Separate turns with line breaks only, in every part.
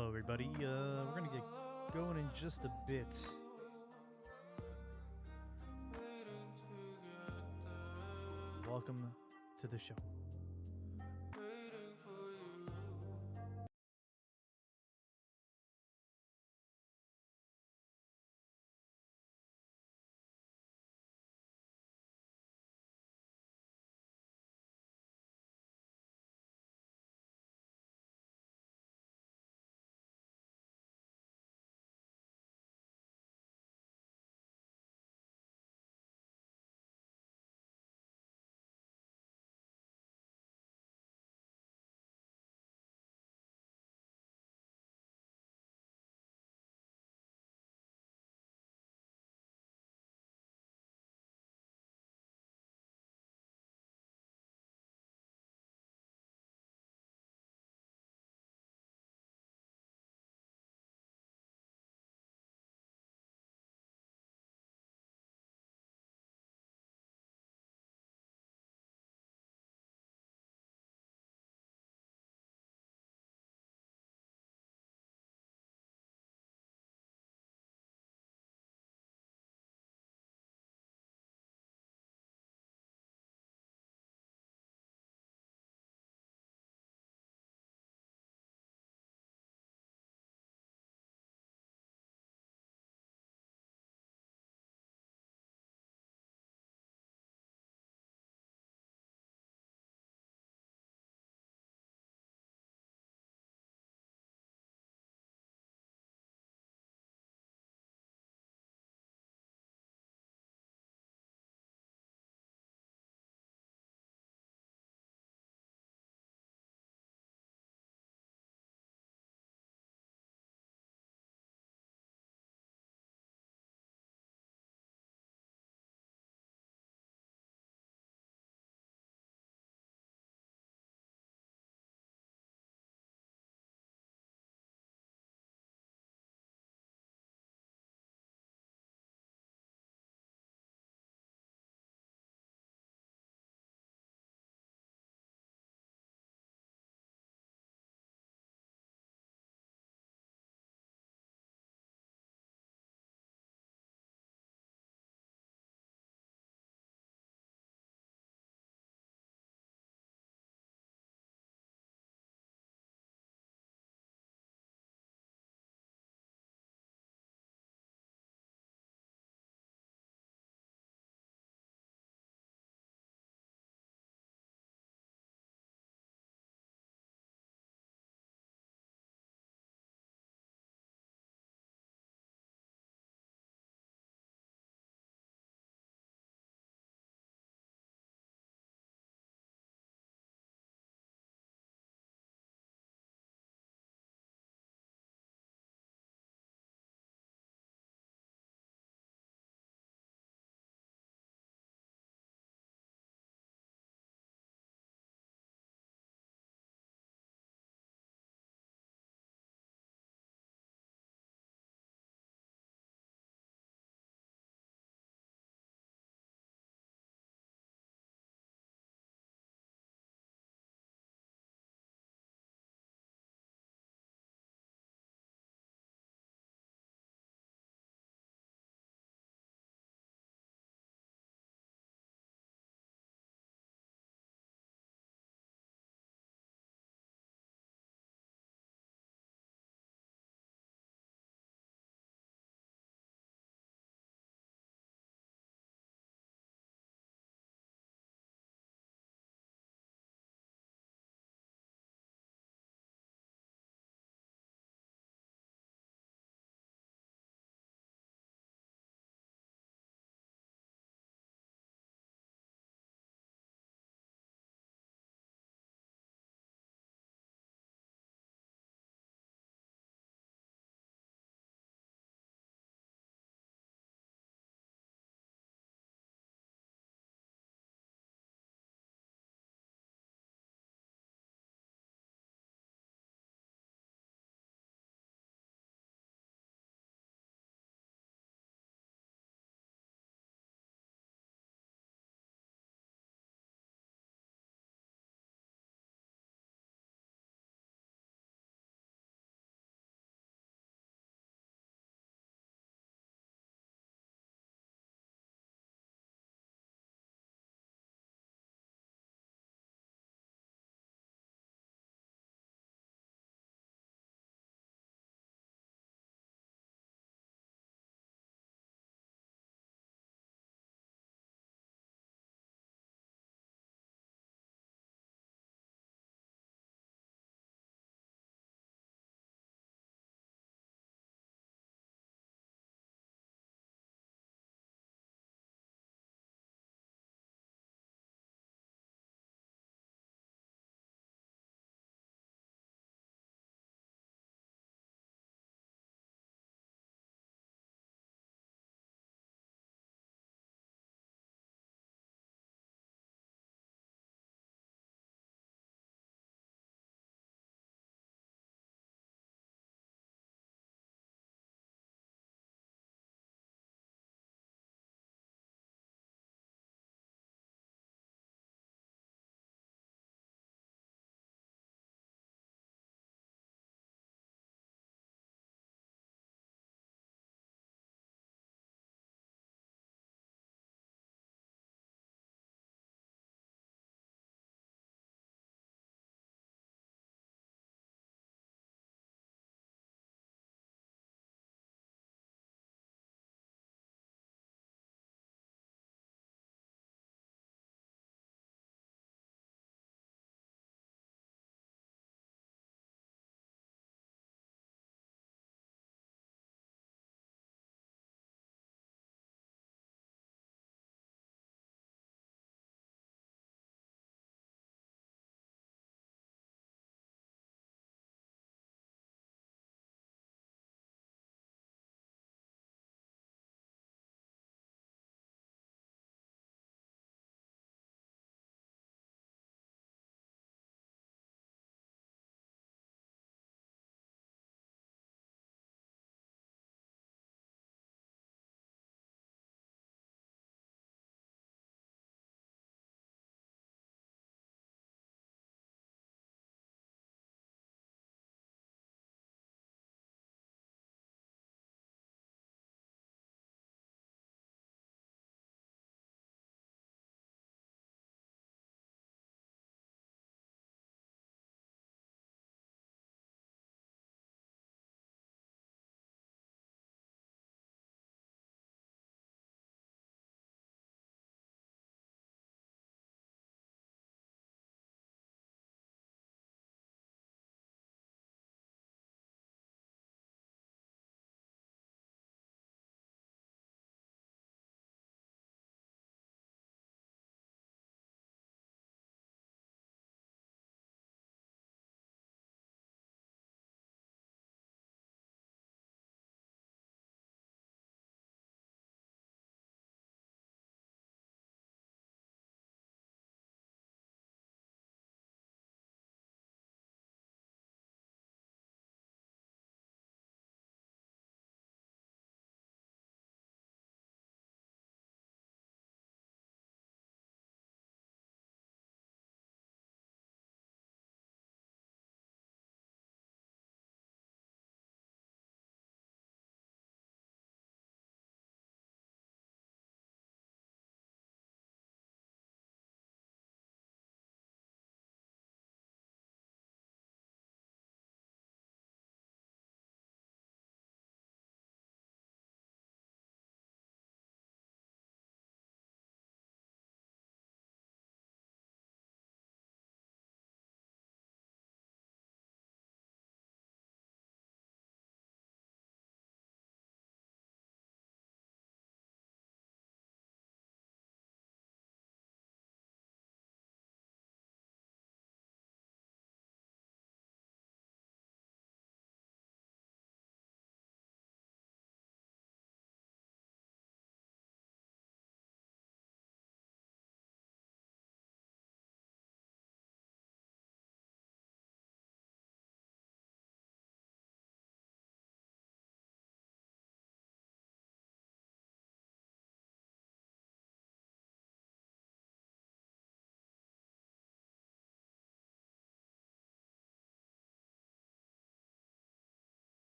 Hello, everybody. We're gonna get going in just a bit.
Waiting to get there,
Welcome to the show.
waiting for you.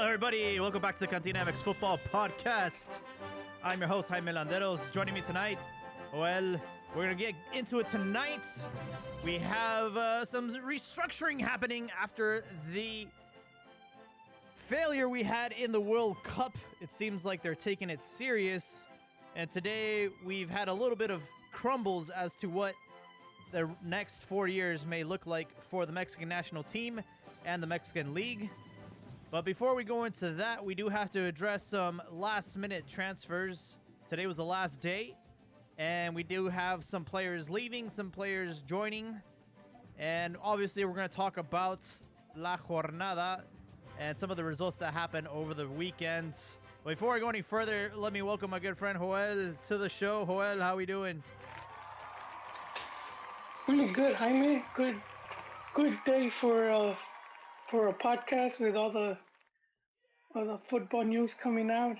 everybody. Welcome back to the Cantina MX Football Podcast. I'm your host, Jaime Landeros. Joining me tonight, well, we're going to get into it tonight. We have some restructuring happening after the failure we had in the World Cup. It seems like they're taking it serious. And today, we've had a little bit of crumbles as to what the next 4 years may look like for the Mexican national team and the Mexican League. But before we go into that, we do have to address some last-minute transfers. Today was the last day, and we do have some players leaving, some players joining. And obviously, we're going to talk about La Jornada and some of the results that happened over the weekend. Before I go any further, let me welcome my good friend Joel to the show. Joel, how we doing?
Really good, Jaime. Good day for a podcast with all the football news coming out.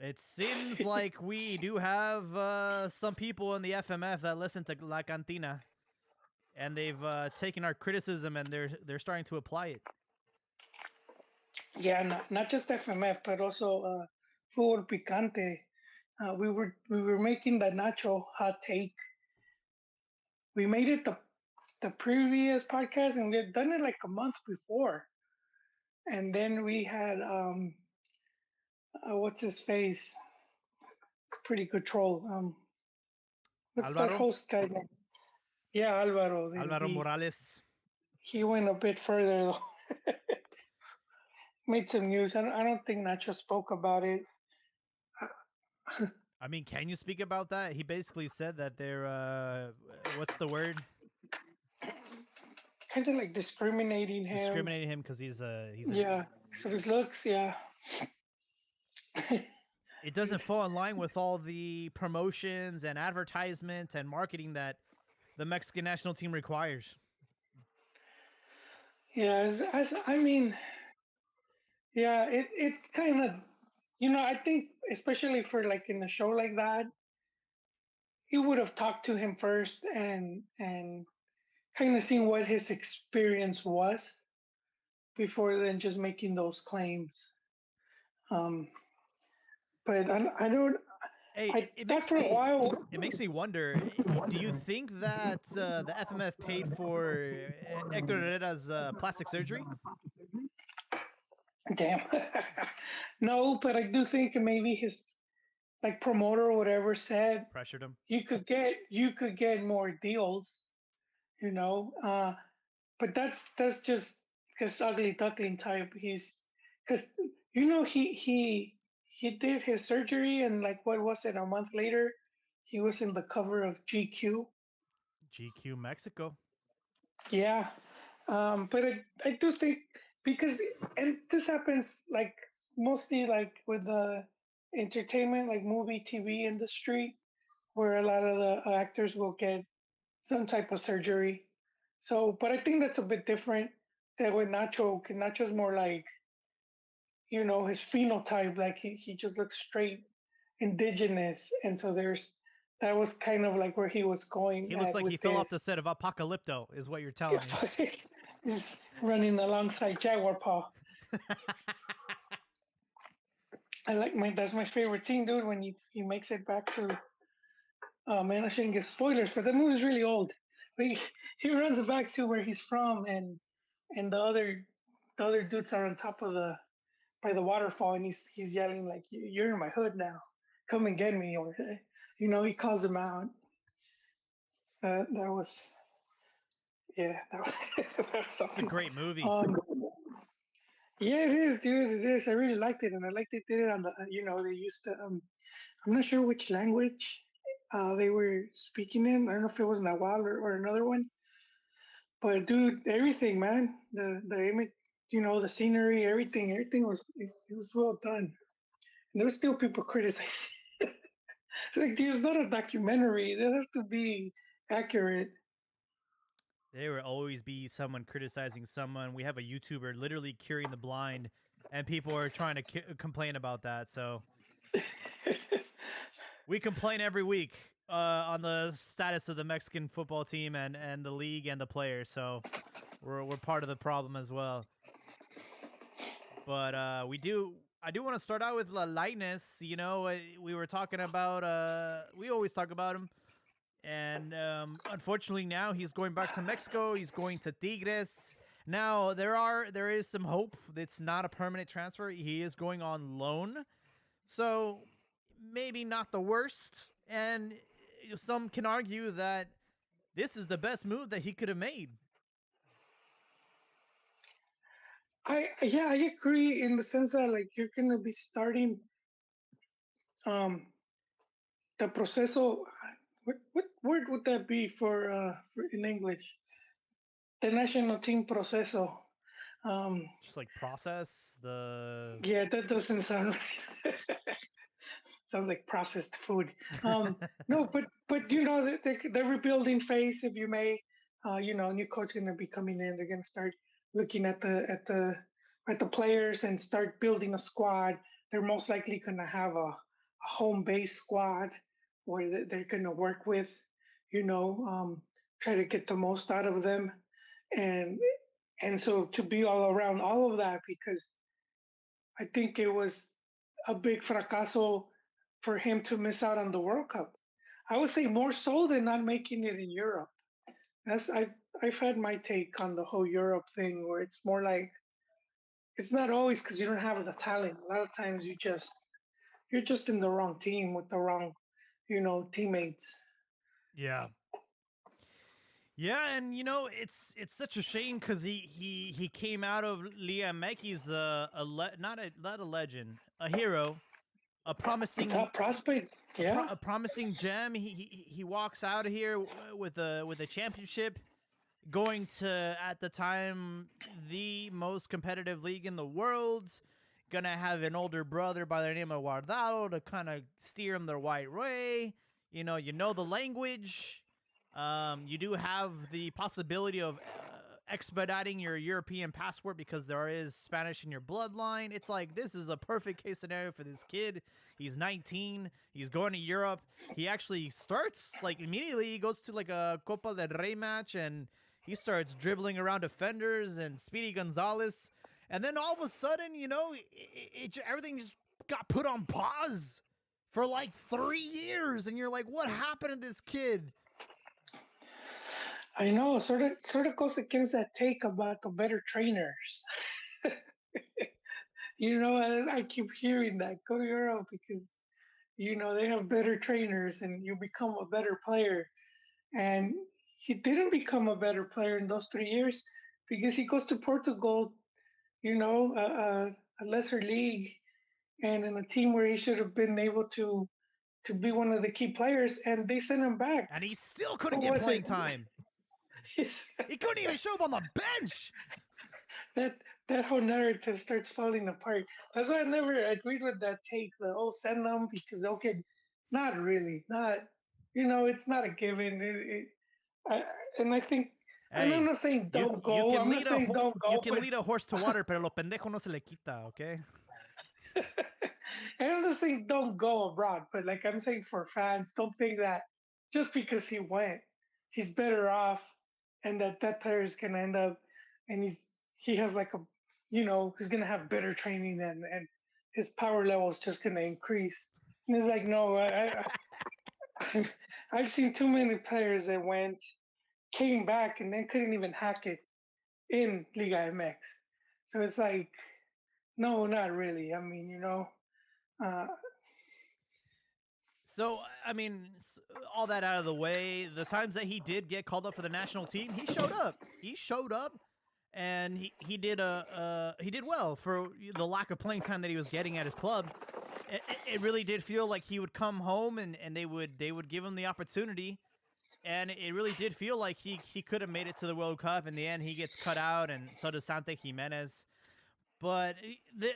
It seems like we do have some people in the FMF that listen to La Cantina, and they've taken our criticism and they're starting to apply it.
Yeah, not just FMF, but also Fútbol Picante. We were making the Nacho hot take. We made it the previous podcast, and we had done it like a month before. And then we had what's his face? Pretty good troll. What's
Alvaro?
that host guy name? Yeah, Alvaro.
Alvaro Morales.
He went a bit further though. Made some news. I don't think Nacho spoke about it.
I mean, can you speak about that? He basically said that they're, what's the word?
Kind of like discriminating him.
Discriminating him because he's
yeah, so his looks, yeah.
It doesn't fall in line with all the promotions and advertisement and marketing that the Mexican national team requires.
Yeah, I mean, yeah, it's kind of, I think especially for like in a show like that, he would have talked to him first and kind of seen what his experience was before then just making those claims. But I don't.
Hey,
I thought for a while.
It makes me wonder. Do you think that the FMF paid for Hector Herrera's plastic surgery?
Damn. No, but I do think maybe his like promoter or whatever said
Pressured him.
you could get more deals, but that's just because ugly duckling type. He's because he did his surgery and like what was it, a month later he was in the cover of GQ.
GQ Mexico.
Yeah, but I do think because and this happens like mostly like with the entertainment like movie TV industry where a lot of the actors will get some type of surgery. So, but I think that's a bit different than with Nacho. 'Cause Nacho's more like, his phenotype, like he just looks straight indigenous. And so that was kind of like where he was going.
He looks like he fell off the set of Apocalypto, is what you're telling me.
He's running alongside Jaguar Paw. That's my favorite scene, dude, when he makes it back to, man, I shouldn't give spoilers, but that movie's really old. But he runs back to where he's from, and the other dudes are on top of by the waterfall, and he's yelling like, "You're in my hood now, come and get me," or he calls them out. That was, yeah, that was
It's a great movie.
Yeah, it is, dude. It is. I really liked it, and I liked it. Did it on the, they used to. I'm not sure which language they were speaking in. I don't know if it was Nahuatl or another one. But dude, everything, man, the image, the scenery, everything was it was well done. And there were still people criticizing. It's like, dude, it's not a documentary. They have to be accurate.
There will always be someone criticizing someone. We have a YouTuber literally curing the blind, and people are trying to complain about that. So we complain every week on the status of the Mexican football team and the league and the players. So we're part of the problem as well. But I do want to start out with La Lightness. You know, we were talking about we always talk about him, and unfortunately now he's going back to Mexico. He's going to Tigres. Now there is some hope. It's not a permanent transfer. He is going on loan, so maybe not the worst. And some can argue that this is the best move that he could have made.
I agree in the sense that like you're gonna be starting um the proceso. What word would that be for in English? The national team proceso. Um,
Just like process the.
yeah, that doesn't sound right. Sounds like processed food. No, but you know the rebuilding phase, if you may. You know, new coach gonna be coming in. They're gonna start looking at the players and start building a squad. They're most likely gonna have a home base squad where they're gonna work with. You know, try to get the most out of them, and and so to be all around all of that because I think it was a big fracaso for him to miss out on the World Cup. I would say more so than not making it in Europe. That's I've had my take on the whole Europe thing where it's more like it's not always because you don't have the talent. A lot of times you're just in the wrong team with the wrong, you know, teammates.
Yeah. Yeah, and you know it's such a shame because he came out of Liga MX not a legend, a hero, a
A
promising
top prospect, yeah.
a promising gem. He walks out of here with a championship, going to at the time the most competitive league in the world. Gonna have an older brother by the name of Guardado to kind of steer him the right way. You know the language. You do have the possibility of expediting your European passport because there is Spanish in your bloodline. It's like this is a perfect case scenario for this kid. He's 19. He's going to Europe. He actually starts like immediately. He goes to like a Copa del Rey match and he starts dribbling around defenders and Speedy Gonzalez. And then all of a sudden, you know, everything just got put on pause for like 3 years. And you're like, what happened to this kid?
I know, sort of goes against that take about the better trainers. You know, I keep hearing that go to Europe because you know they have better trainers and you become a better player. And he didn't become a better player in those 3 years because he goes to Portugal, you know, a lesser league, and in a team where he should have been able to be one of the key players, and they sent him back.
And he still couldn't
What
get
was
playing
it?
time. He couldn't even show up on the bench.
that that whole narrative starts falling apart. That's why I never agreed with that take. The oh, send them because they'll get. Not really. Not you know, it's not a given. I, and I think, and I'm
Hey,
not saying
you
don't
you
go.
can
I'm not
lead a
saying don't
you
go,
can
but
lead a horse to water, pero lo pendejo no se le quita, okay?
and I'm not saying don't go abroad. But like I'm saying for fans, don't think that just because he went, he's better off, and that player is gonna end up, and he has like a, you know, he's gonna have better training and his power level is just gonna increase. And it's like no, I've seen too many players that went, came back, and then couldn't even hack it in Liga MX. So it's like, no, not really. I mean, you know, uh,
So, I mean, all that out of the way, the times that he did get called up for the national team, he showed up. He showed up, and he did well for the lack of playing time that he was getting at his club. It really did feel like he would come home and they would give him the opportunity, and it really did feel like he could have made it to the World Cup. In the end, he gets cut out, and so does Sante Jimenez. But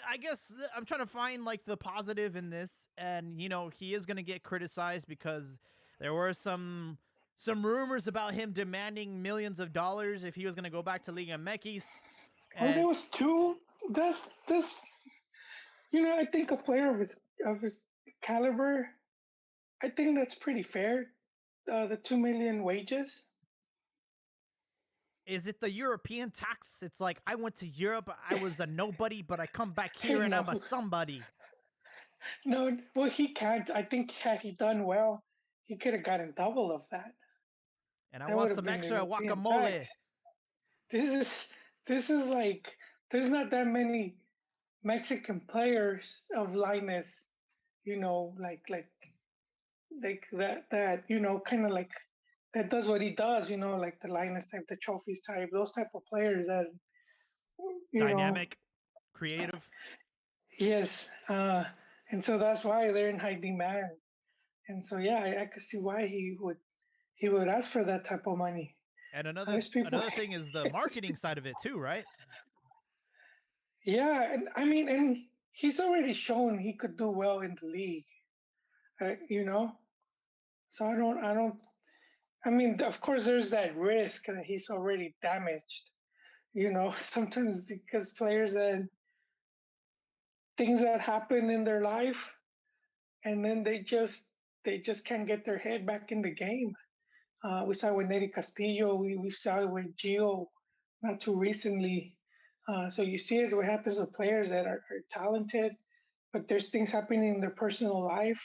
I guess I'm trying to find like the positive in this, and you know he is going to get criticized because there were some rumors about him demanding millions of dollars if he was going to go back to Liga MX,
oh, there
and
was two. That's you know, I think a player of his caliber, I think that's pretty fair. The 2 million wages.
is it the European tax? It's like I went to Europe, I was a nobody, but I come back here and
No,
I'm a somebody.
no. Well, he can't. I think had he done well, he could have gotten double of that.
And I
That would
want
have
some
been the
extra
European tax.
guacamole.
This is this is like there's not that many Mexican players of Linus, like that kind of like that does what he does, like the Linus type, the trophies type, those type of players that you know
Dynamic, creative.
yes, and so that's why they're in high demand. And so yeah, I could see why he would ask for that type of money.
And
There's people,
another thing is the marketing side of it too, right?
yeah, and I mean, and he's already shown he could do well in the league, uh, you know. So I don't. I mean, of course, there's that risk that he's already damaged. Sometimes because players that things that happen in their life, and then they just can't get their head back in the game. We saw it with Neri Castillo. We saw it with Gio not too recently. So you see it what happens with players that are talented, but there's things happening in their personal life,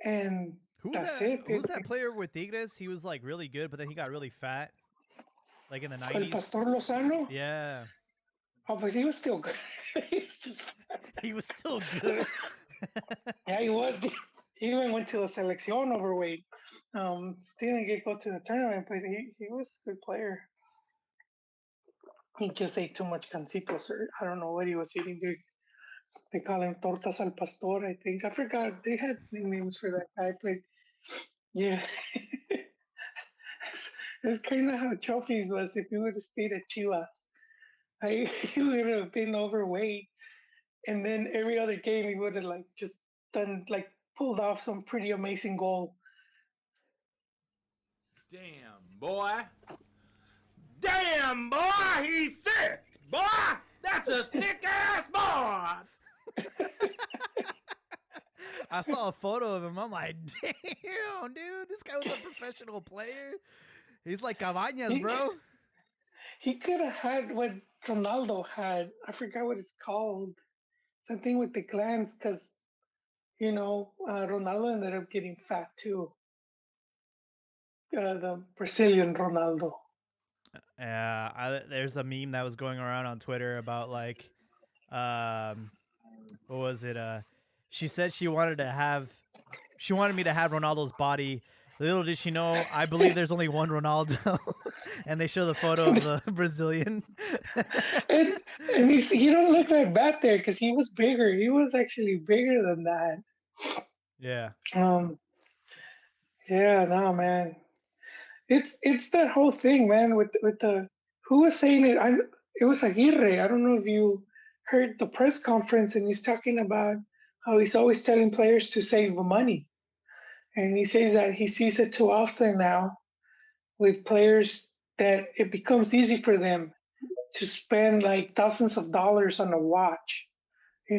and that's it.
Who's that player with Tigres? He was like really good, but then he got really fat, like in the
El
90s.
Pastor Lozano.
Yeah.
Oh, but he was still good. he was just.
He was still good.
Yeah, he was. He even went to the selección overweight. Didn't get go to the tournament, but he was a good player. He just ate too much gancitos, or I don't know what he was eating. They call him tortas al pastor, I think. I forgot. They had nicknames for that guy, but yeah. That's kind of how Trophies was if he would have stayed at Chivas. He would have been overweight, and then every other game he would have like just done like pulled off some pretty amazing goal.
Damn, boy. Damn, boy, he's thick. Boy, that's a thick ass boy.
I saw a photo of him. I'm like, damn, dude, this guy was a professional player. He's like Cabañas, bro.
He could have had what Ronaldo had. I forgot what it's called. Something with the glands, because Ronaldo ended up getting fat too. The Brazilian Ronaldo.
There's a meme that was going around on Twitter about like, what was it? She said she wanted me to have Ronaldo's body. Little did she know, I believe there's only one Ronaldo, and they show the photo of the Brazilian.
and he don't look that bad there because he was bigger. He was actually bigger than that.
Yeah.
Yeah, no, man. It's that whole thing, man. With the who was saying it? It was Aguirre. I don't know if you heard the press conference, and he's talking about how he's always telling players to save money, and he says that he sees it too often now with players that it becomes easy for them to spend like thousands of dollars on a watch, or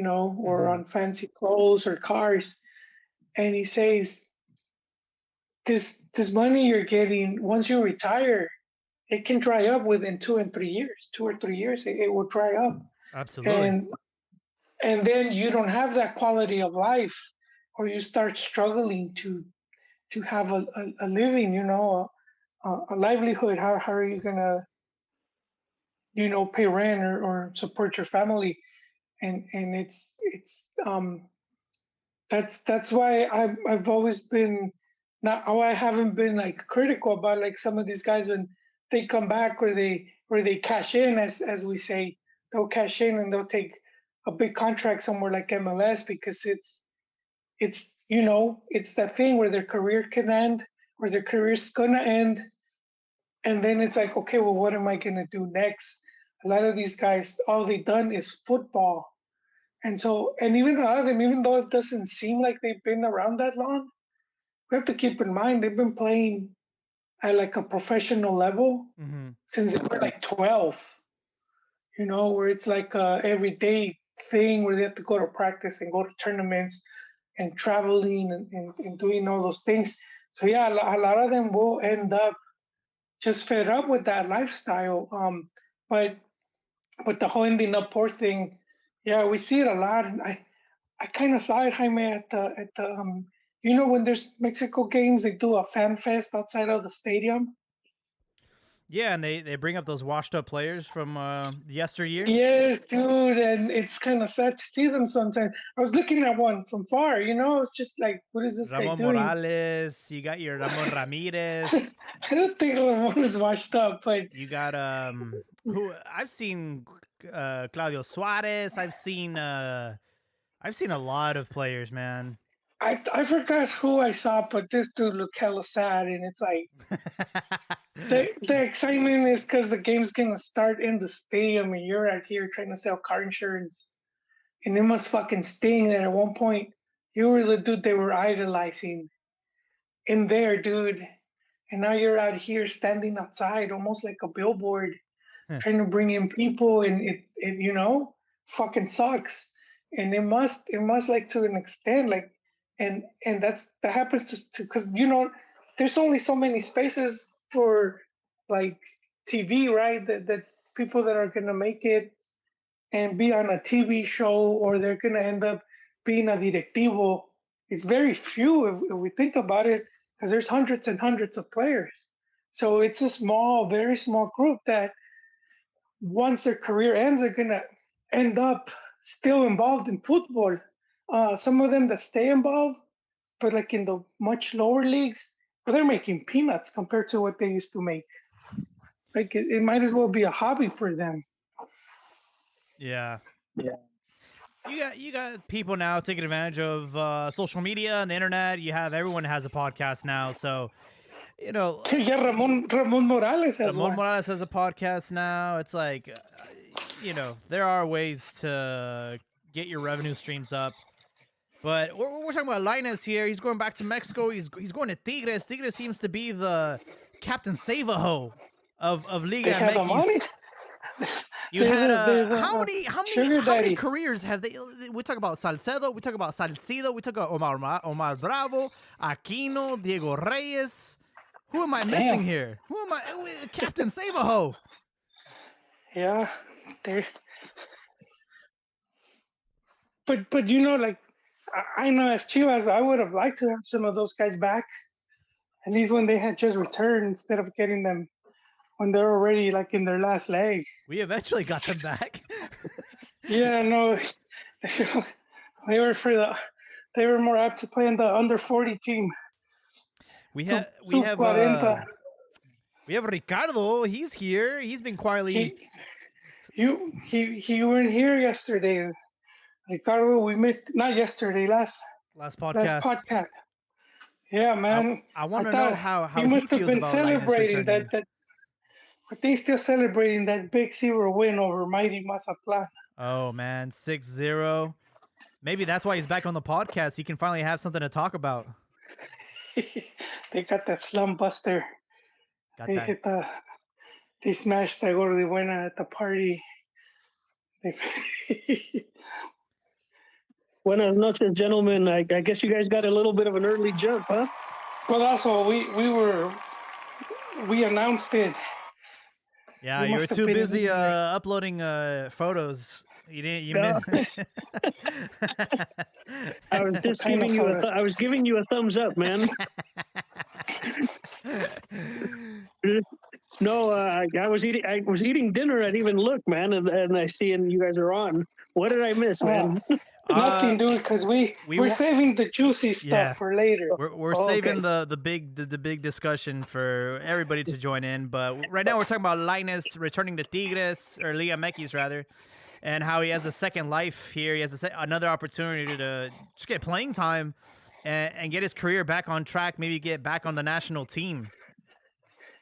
Mhm.
on fancy clothes or cars. And he says this money you're getting once you retire, it can dry up within 2 and 3 years. 2 or 3 years, it will dry up,
Absolutely.
and and then you don't have that quality of life, or you start struggling to have a living, a livelihood. How are you gonna pay rent or support your family? And that's why I've always been not oh I haven't been like critical about like some of these guys when they come back or they cash in, as we say. They'll cash in and they'll take a big contract somewhere like MLS, because it's that thing where their career can end, or their career's gonna end, and then it's like, okay, well, what am I gonna do next? A lot of these guys, all they done is football. And even a lot of them, even though it doesn't seem like they've been around that long, we have to keep in mind they've been playing at like a professional level
Mhm.
since they were like 12, where it's like a everyday thing where they have to go to practice and go to tournaments and traveling and doing all those things. So yeah, a lot of them will end up just fed up with that lifestyle. But the whole ending up poor thing, yeah, we see it a lot. And I kind of saw it, Jaime, at the you know, when there's Mexico games, they do a fan fest outside of the stadium.
Yeah, and they bring up those washed up players from yesteryear.
Yes, dude, and it's kind of sad to see them sometimes. I was looking at one from far, you know, it's just like, what is this guy
Ramon
doing?
Morales, you got your Ramon Ramirez,
I don't think one is washed up, but
you got who I've seen Claudio Suarez, I've seen a lot of players, man.
I forgot who I saw, but this dude looked hella sad, and it's like the excitement is because the game's gonna start in the stadium, and you're out here trying to sell car insurance, and it must fucking sting that at one point you were the dude they were idolizing in there, dude, and now you're out here standing outside, almost like a billboard, trying to bring in people, and it you know fucking sucks, and it must like to an extent like, and that happens to because you know there's only so many spaces for like TV, right? That people that are gonna make it and be on a TV show, or they're gonna end up being a directivo. It's very few if we think about it, because there's hundreds and hundreds of players. So it's a small, very small group that once their career ends, they're gonna end up still involved in football. Some of them that stay involved, but like in the much lower leagues, they're making peanuts compared to what they used to make. Like it might as well be a hobby for them.
Yeah.
Yeah.
You got people now taking advantage of social media and the internet. You have everyone has a podcast now, so you know
Yeah, Ramon Morales has
Ramon
one.
Morales has a podcast now. It's like you know there are ways to get your revenue streams up. But we're talking about Linus here. He's going back to Mexico. He's going to Tigres. Tigres seems to be the Captain Save-A-Ho of
They
Liga
have the money.
MX. You
They're
had
the- they're
how
the,
many
sugar
how many
daddy.
careers have they? We talk about Salcedo. We talk about Salcido. We talk about Omar Bravo, Aquino, Diego Reyes. Who am I missing
Damn.
here? Who am I? Captain Save-A-Ho.
Yeah, they're. But you know, like I know as Chivas, I would have liked to have some of those guys back, at least when they had just returned, instead of getting them when they're already like in their last leg.
We eventually got them back.
Yeah, no, they were for the. They were more apt to play in the under 40 team.
we
Sub-
have we
Sub
have
40.
we have Ricardo. He's here. He's been quietly.
You weren't here yesterday, Ricardo. We missed not yesterday, last
Podcast.
podcast. Yeah, man.
I want to
thought
know how
he
he
must have
feels
been
about Linus
celebrating
returning.
that. But they still celebrating that big 0 win over mighty Mazatlan.
Oh man, 6-0. Maybe that's why he's back on the podcast. He can finally have something to talk about.
They got that slum buster.
Got
They
that.
hit the. They smashed that Gordi Buena at the party.
Buenas noches, gentlemen. I guess you guys got a little bit of an early jump, huh?
Well, also we announced it.
Yeah,
We
you were
must have
too
been
busy
like-
uploading photos. You didn't. You
No.
missed.
I was just
kind of
giving you
photos?
I was giving you a thumbs up, man. No, I was eating dinner. I didn't even look, man, and I see and you guys are on. What did I miss, man?
Nothing, dude, because we're
wa-
saving the juicy stuff
Yeah.
for later.
We're
Oh,
saving
okay.
the big discussion for everybody to join in, but right now we're talking about Linus returning to Tigres or Liga MX rather, and how he has a second life here. He has another opportunity to just get playing time and get his career back on track. Maybe get back on the national team.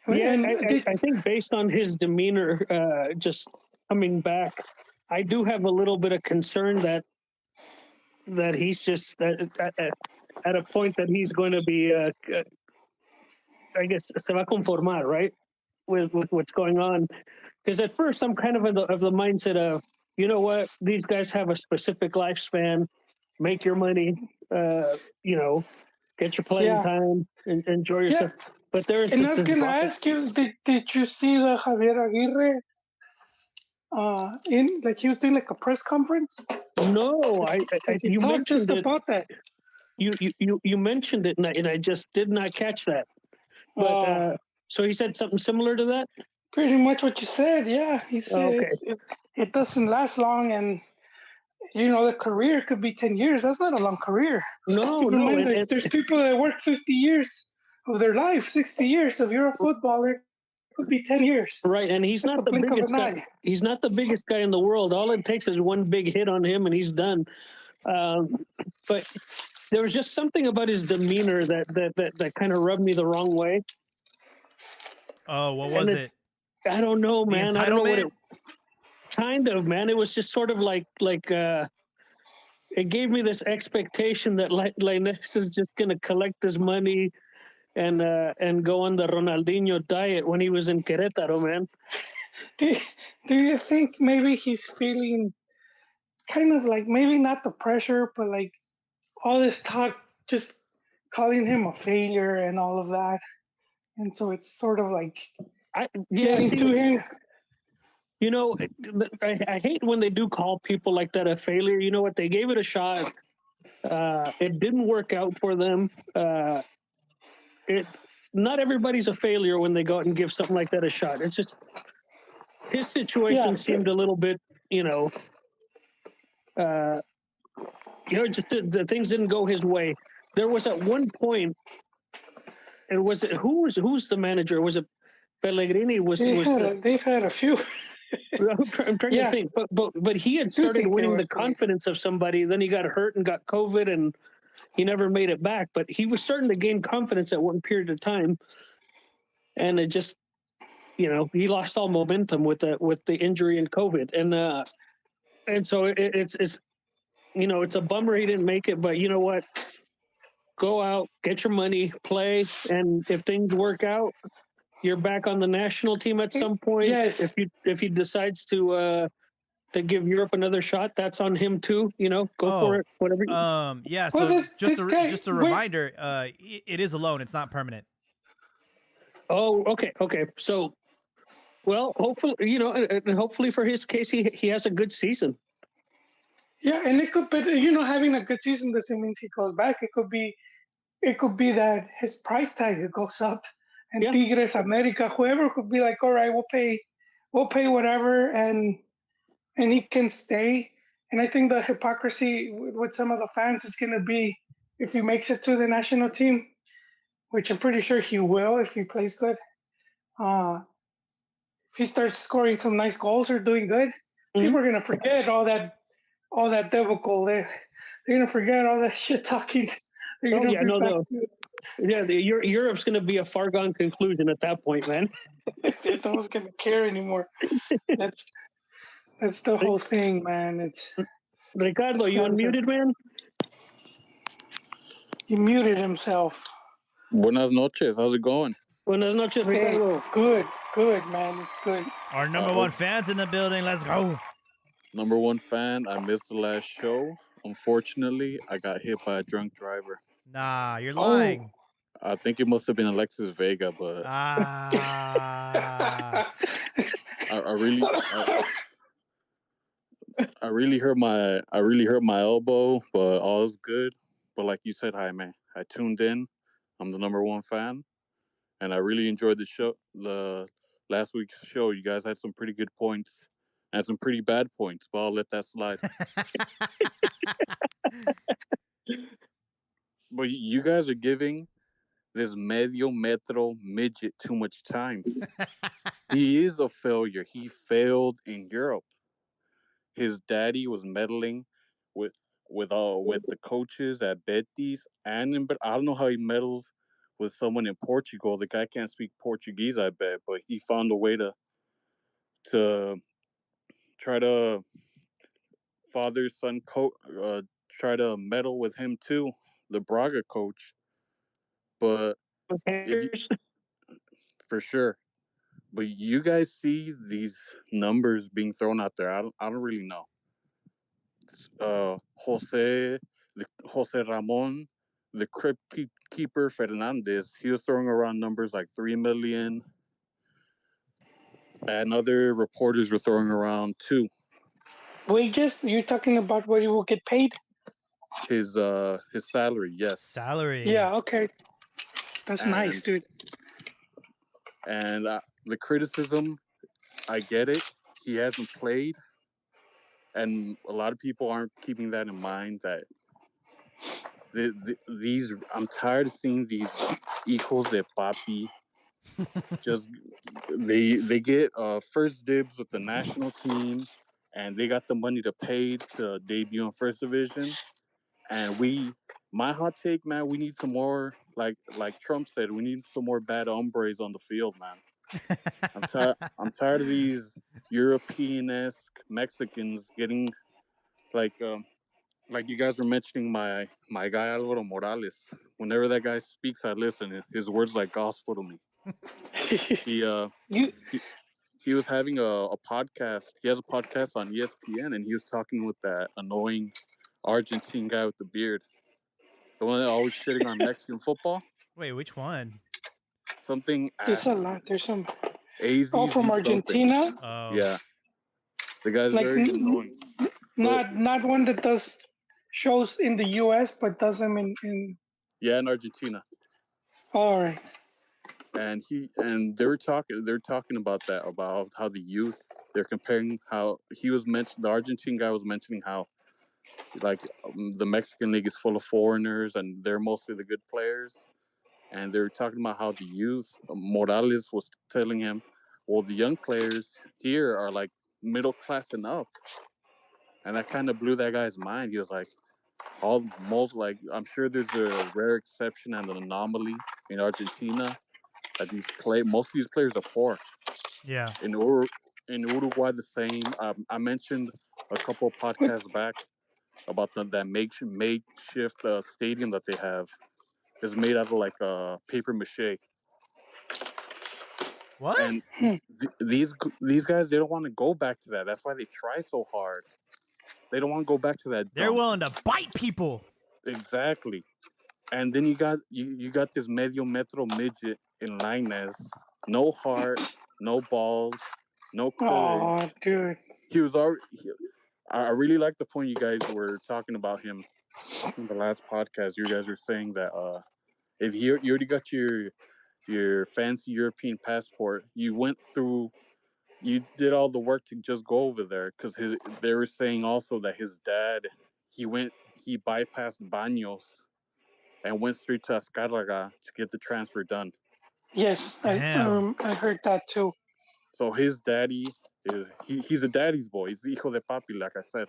Yeah,
And
I think based on his demeanor, just coming back, I do have a little bit of concern that he's just at a point that he's going to be, I guess, se va a conformar, right, with what's going on. Because at first I'm kind of of the mindset of, you know what, these guys have a specific lifespan, make your money, you know, get your playing
Yeah.
time, and enjoy yourself. But there
And I
is
was
this
gonna ask you, did you see the Javier Aguirre in like he was doing like a press conference?
No,
Because he
you
talked just
mentioned it.
about that.
You mentioned it, and I just did not catch that. But
Uh,
so he said something similar to that.
Pretty much what you said. Yeah, he said
Okay.
it doesn't last long, and the career could be 10 years. That's not a long career.
No,
Keep in
no,
mind, there's people that work 50 years of their life, 60 years. If you're a footballer, it could be 10 years.
right, and he's
That's
not
the
the
blink of
biggest
an
guy.
eye.
He's not the biggest guy in the world. All it takes is one big hit on him, and he's done. But there was just something about his demeanor that kind of rubbed me the wrong way.
Oh, what was it?
I don't know,
The
man. I don't know what it.
entitlement?
Kind of, man. It was just sort of like it gave me this expectation that Lainez is just going to collect his money and go on the Ronaldinho diet when he was in Querétaro, man.
Do you think maybe he's feeling kind of like maybe not the pressure, but like all this talk just calling him a failure and all of that, and so it's sort of like getting to him.
You know, I hate when they do call people like that a failure. You know what? They gave it a shot. It didn't work out for them. Not everybody's a failure when they go out and give something like that a shot. It's just his situation seemed a little bit, just the things didn't go his way. There was at one point, and who's the manager? Was it Pellegrini?
They've had a few.
I'm trying to think, but he had started winning the confidence of somebody. Then he got hurt and got COVID, and he never made it back. But he was starting to gain confidence at one period of time, and it just, he lost all momentum with the injury and COVID, and so it's it's a bummer he didn't make it. But you know what? Go out, get your money, play, and if things work out, you're back on the national team at some point.
Yes.
If he decides to give Europe another shot, that's on him too. Go for it. Whatever.
Yeah. So just a reminder, it is a loan. It's not permanent.
Oh, okay. So, well, hopefully, and hopefully for his case, he has a good season.
Yeah, and it could, but having a good season doesn't mean he goes back. It could be that his price tag goes up, and Tigres, America, whoever could be like, all right, we'll pay whatever, and he can stay. And I think the hypocrisy with some of the fans is going to be if he makes it to the national team, which I'm pretty sure he will if he plays good. If he starts scoring some nice goals or doing good, people are going to forget all that debacle. They're going to forget all that shit talking.
Europe's going to be a far gone conclusion at that point, man.
No one's going to care anymore. That's the whole thing, man. It's
Ricardo, you unmuted, man?
He muted himself.
Buenas noches. How's it going?
Buenas noches, Ricardo.
Good, man. It's good.
Our number one fans in the building. Let's go.
Number one fan. I missed the last show. Unfortunately, I got hit by a drunk driver.
Nah, you're lying.
I think it must have been Alexis Vega, but I really hurt my elbow, but all is good. But like you said, Jaime, I tuned in. I'm the number one fan, and I really enjoyed the show. The last week's show, you guys had some pretty good points and some pretty bad points, but I'll let that slide. But you guys are giving this medio metro midget too much time. He is a failure. He failed in Europe. His daddy was meddling with the coaches at Betis, but I don't know how he meddles with someone in Portugal. The guy can't speak Portuguese, I bet, but he found a way to try to father son try to meddle with him too, the Braga coach. But for sure. But you guys see these numbers being thrown out there. I don't really know. Jose Ramon the crypt keeper Fernandez, he was throwing around numbers like 3 million, and other reporters were throwing around 2.
Wages? You're talking about what you will get paid?
His salary, yes.
Salary.
Yeah. Okay. That's nice,
And
dude.
the criticism, I get it. He hasn't played, and a lot of people aren't keeping that in mind. That these, I'm tired of seeing these hijos de papi just they get first dibs with the national team, and they got the money to pay to debut in first division. And my hot take, man, we need some more, like Trump said, we need some more bad hombres on the field, man. I'm tired of these European-esque Mexicans getting like you guys were mentioning my guy Alvaro Morales. Whenever that guy speaks, I listen. His words like gospel to me. He
You
he was having a podcast. He has a podcast on ESPN, and he was talking with that annoying Argentine guy with the beard, the one that always shitting on Mexican football.
Wait, which one?
Something
there's
ass.
a lot. There's some.
AZZ
Oh, from
something.
Argentina.
Oh.
Yeah, the guy's
Like
very annoying.
not one that does shows in the U.S. but does them in.
Yeah, in Argentina.
All right.
And they're talking about that, about how the youth, they're comparing how he was mentioned. The Argentine guy was mentioning how like the Mexican league is full of foreigners and they're mostly the good players. And they're talking about how the youth, Morales was telling him, well, the young players here are like middle class and up. And that kind of blew that guy's mind. He was like, I'm sure there's a rare exception and an anomaly in Argentina that most of these players are poor.
Yeah.
In Uruguay, the same. I mentioned a couple of podcasts back about that makeshift stadium that they have. Is made out of like paper mache.
What?
And these guys, they don't want to go back to that. That's why they try so hard. They don't want to go back to that.
They're willing to bite people.
Exactly. And then you got this medio metro midget in Lainez. No heart, no balls, no courage.
Oh, dude.
He was already. I really like the point you guys were talking about him in the last podcast. You guys were saying that if you already got your fancy European passport, you did all the work to just go over there, because they were saying also that his dad, he bypassed Baños and went straight to Azcárraga to get the transfer done.
Yes, I heard that too.
So his daddy he's a daddy's boy. He's hijo de papi, like I said.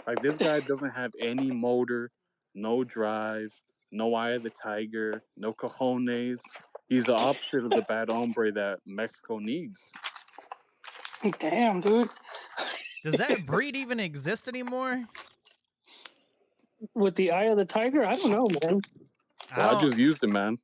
Like, this guy doesn't have any motor, no drive, no eye of the tiger, no cojones. He's the opposite of the bad hombre that Mexico needs.
Damn, dude.
Does that breed even exist anymore?
With the eye of the tiger, I don't know, man.
I just used it, man.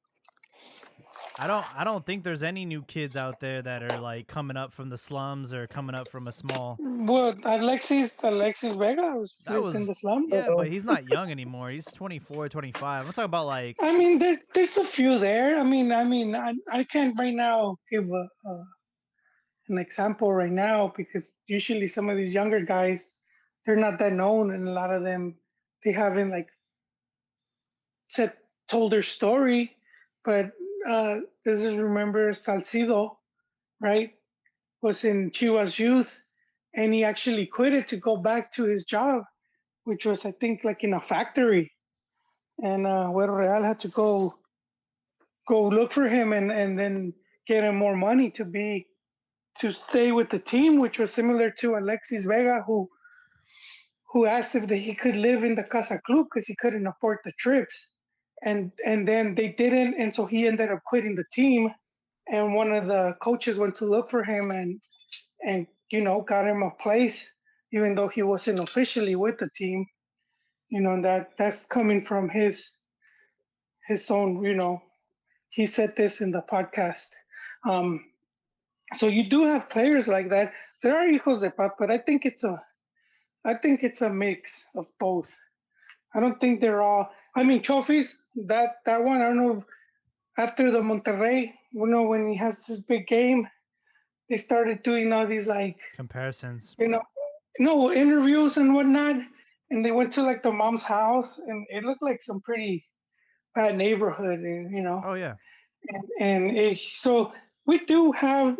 I don't think there's any new kids out there that are like coming up from the slums or coming up from a small.
Well, Alexis Vega was in the slum.
Yeah, but he's not young anymore. He's 24, 25. I'm talking about like.
I mean, there's a few there. I mean, I can't right now give an example right now, because usually some of these younger guys, they're not that known, and a lot of them, they haven't like told their story. But this is, remember Salcido, right? Was in Chivas Youth, and he actually quit it to go back to his job, which was, I think, like in a factory. And Güero Real had to go look for him and then get him more money to stay with the team, which was similar to Alexis Vega, who asked if he could live in the Casa Club because he couldn't afford the trips. And then they didn't, and so he ended up quitting the team. And one of the coaches went to look for him and got him a place, even though he wasn't officially with the team. And that's coming from his own. He said this in the podcast. So you do have players like that. There are hijos de pap, but I think it's a mix of both. I don't think they're all. I mean, trophies. That one. I don't know. After the Monterrey, when he has this big game, they started doing all these like
Comparisons.
you know, no interviews and whatnot, and they went to like the mom's house, and it looked like some pretty bad neighborhood, and
Oh yeah.
so we do have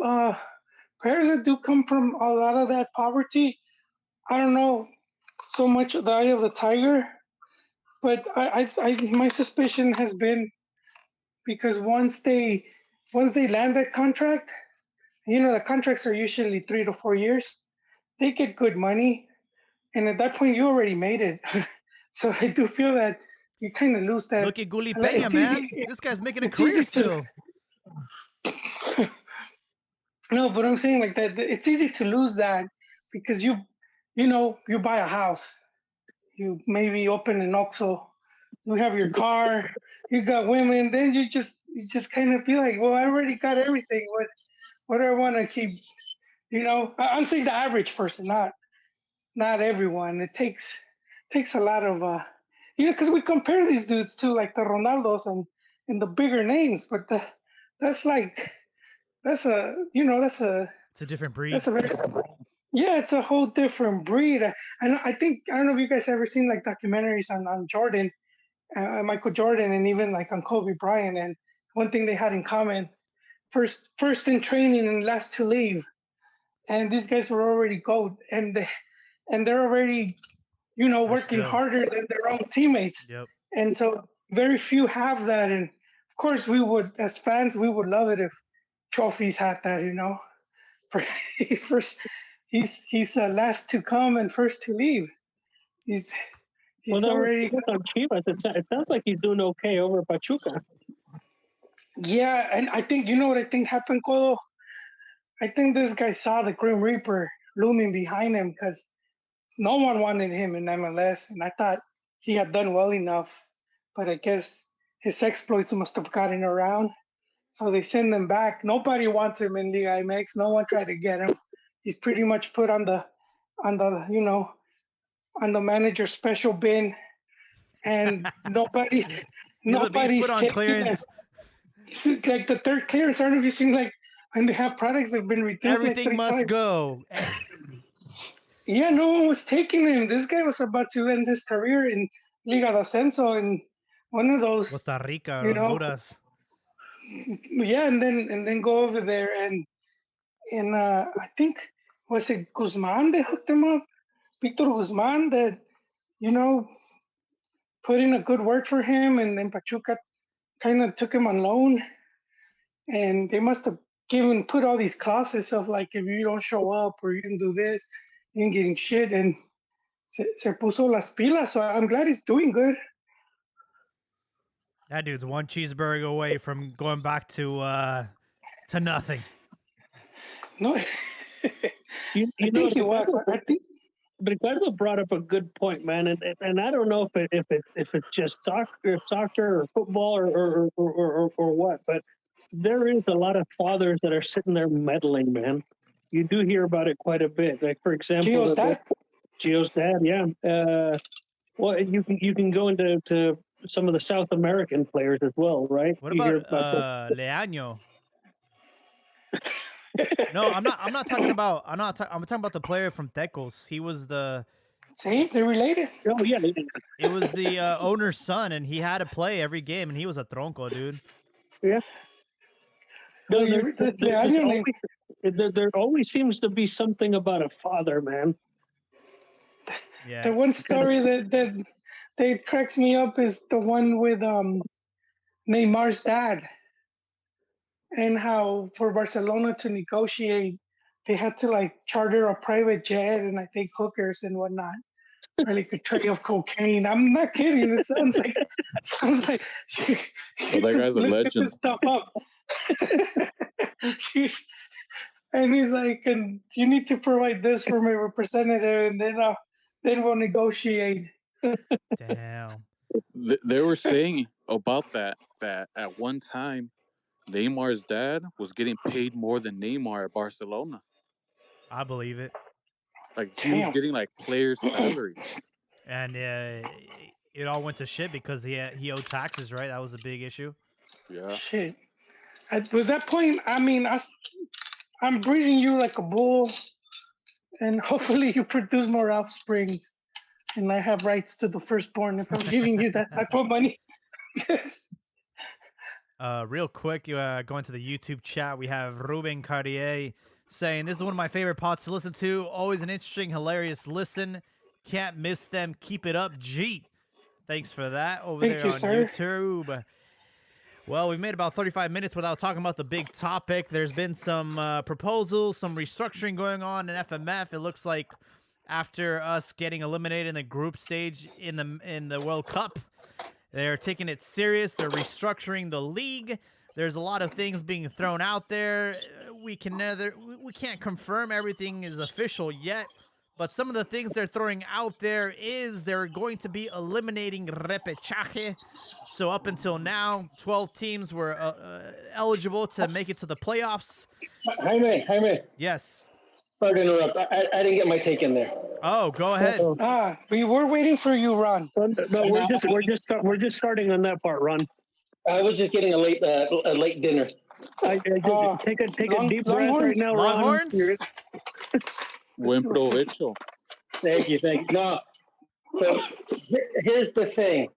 players that do come from a lot of that poverty. I don't know so much the eye of the tiger, but my suspicion has been because once they land that contract, the contracts are usually 3 to 4 years. They get good money, and at that point you already made it. So I do feel that you kind of lose that.
Look at Guli
Like,
Peña,
it's
man.
easy-
This guy's making a
it's
career
easy
still.
No, but I'm saying like that. It's easy to lose that because you buy a house, you maybe open an OXXO, you have your car, you got women, then you just kind of feel like, well, I already got everything. What do I want to keep? I'm saying the average person, not everyone. It takes a lot of because we compare these dudes to like the Ronaldos and the bigger names, but that's like that's a you know
It's a different breed.
that's a very yeah, it's a whole different breed. And I think I don't know if you guys ever seen like documentaries on Jordan, Michael Jordan, and even like on Kobe Bryant. And one thing they had in common: first in training and last to leave. And these guys were already gold, and they're already working
still.
harder than their own teammates.
Yep.
And so very few have that. And of course, we would, as fans, we would love it if trophies had that. For first, he's last to come and first to leave. He's
Well,
he's
that was
already
on Chivas. It sounds like he's doing okay over Pachuca.
yeah. And I think what I think happened, Kodo. I think this guy saw the Grim Reaper looming behind him because no one wanted him in MLS, and I thought he had done well enough, but I guess his exploits must have gotten around. So they send him back. Nobody wants him in Liga MX. No one tried to get him. He's pretty much put on the manager special bin, and nobody's
He's put on
taking
clearance.
it. Like the third clearance. I don't know if you've seen like when they have products that have been reduced.
Everything
like 3
must
times.
go.
Yeah, no one was taking him. This guy was about to end his career in Liga de Ascenso and one of those,
Costa Rica,
you know,
Honduras.
yeah, and then go over there and I think was it Guzman that hooked him up, Victor Guzman that you know put in a good word for him, and then Pachuca kind of took him on loan, and they must have put all these clauses of like if you don't show up or you didn't do this, you ain't getting shit, and se puso las pilas. So I'm glad he's doing good.
That dude's one cheeseburger away from going back to nothing.
No,
You
I
know,
think he was. I think
Ricardo brought up a good point, man, and I don't know if it's just soccer or football or what, but there is a lot of fathers that are sitting there meddling, man. You do hear about it quite a bit. Like for example,
Gio's dad.
Gio's dad, yeah. Well, you can go into some of the South American players as well, right?
What
You hear
about Leaño? No, I'm not talking about. I'm talking about the player from Tecos. He was the.
See, they're related.
Oh yeah,
It was the owner's son, and he had to play every game, and he was a tronco, dude.
yeah.
No,
No,
the
there always seems to be something about a father, man.
Yeah.
one story that cracks me up is the one with Neymar's dad, and how for Barcelona to negotiate, they had to like charter a private jet and I think hookers and whatnot. Or like a tray of cocaine. I'm not kidding. It sounds like you
that guy's a
look
legend.
this stuff up. And he's like, and you need to provide this for my representative, and then we'll negotiate.
Damn.
They were saying about that at one time, Neymar's dad was getting paid more than Neymar at Barcelona.
I believe it.
Like he was
Damn.
getting like players' salary.
And it all went to shit because he owed taxes, right? That was a big issue.
Yeah.
Shit. At that point, I mean, I'm breeding you like a bull, and hopefully you produce more offsprings, and I have rights to the firstborn if I'm giving you that type of money. Yes.
Real quick, going to the YouTube chat, we have Ruben Cartier saying, "This is one of my favorite pods to listen to. Always an interesting, hilarious listen. Can't miss them. Keep it up, G." Thanks for that over
Thank
there
you,
on
sir.
YouTube. Well, we've made about 35 minutes without talking about the big topic. There's been some proposals, some restructuring going on in FMF. It looks like after us getting eliminated in the group stage in the World Cup, they're taking it serious. They're restructuring the league. There's a lot of things being thrown out there. We can't confirm everything is official yet, but some of the things they're throwing out there is they're going to be eliminating repechaje. So up until now, 12 teams were eligible to make it to the playoffs.
Jaime.
Yes.
Sorry to interrupt. I didn't get my take in there.
Oh, go ahead.
Uh-oh.
We were waiting for you, Ron.
No, we're just starting on that part, Ron.
I was just getting a late dinner.
Take a deep breath
Longhorns?
right now, Ron.
Longhorns?
Buen provecho.
Thank you. No. So here's the thing.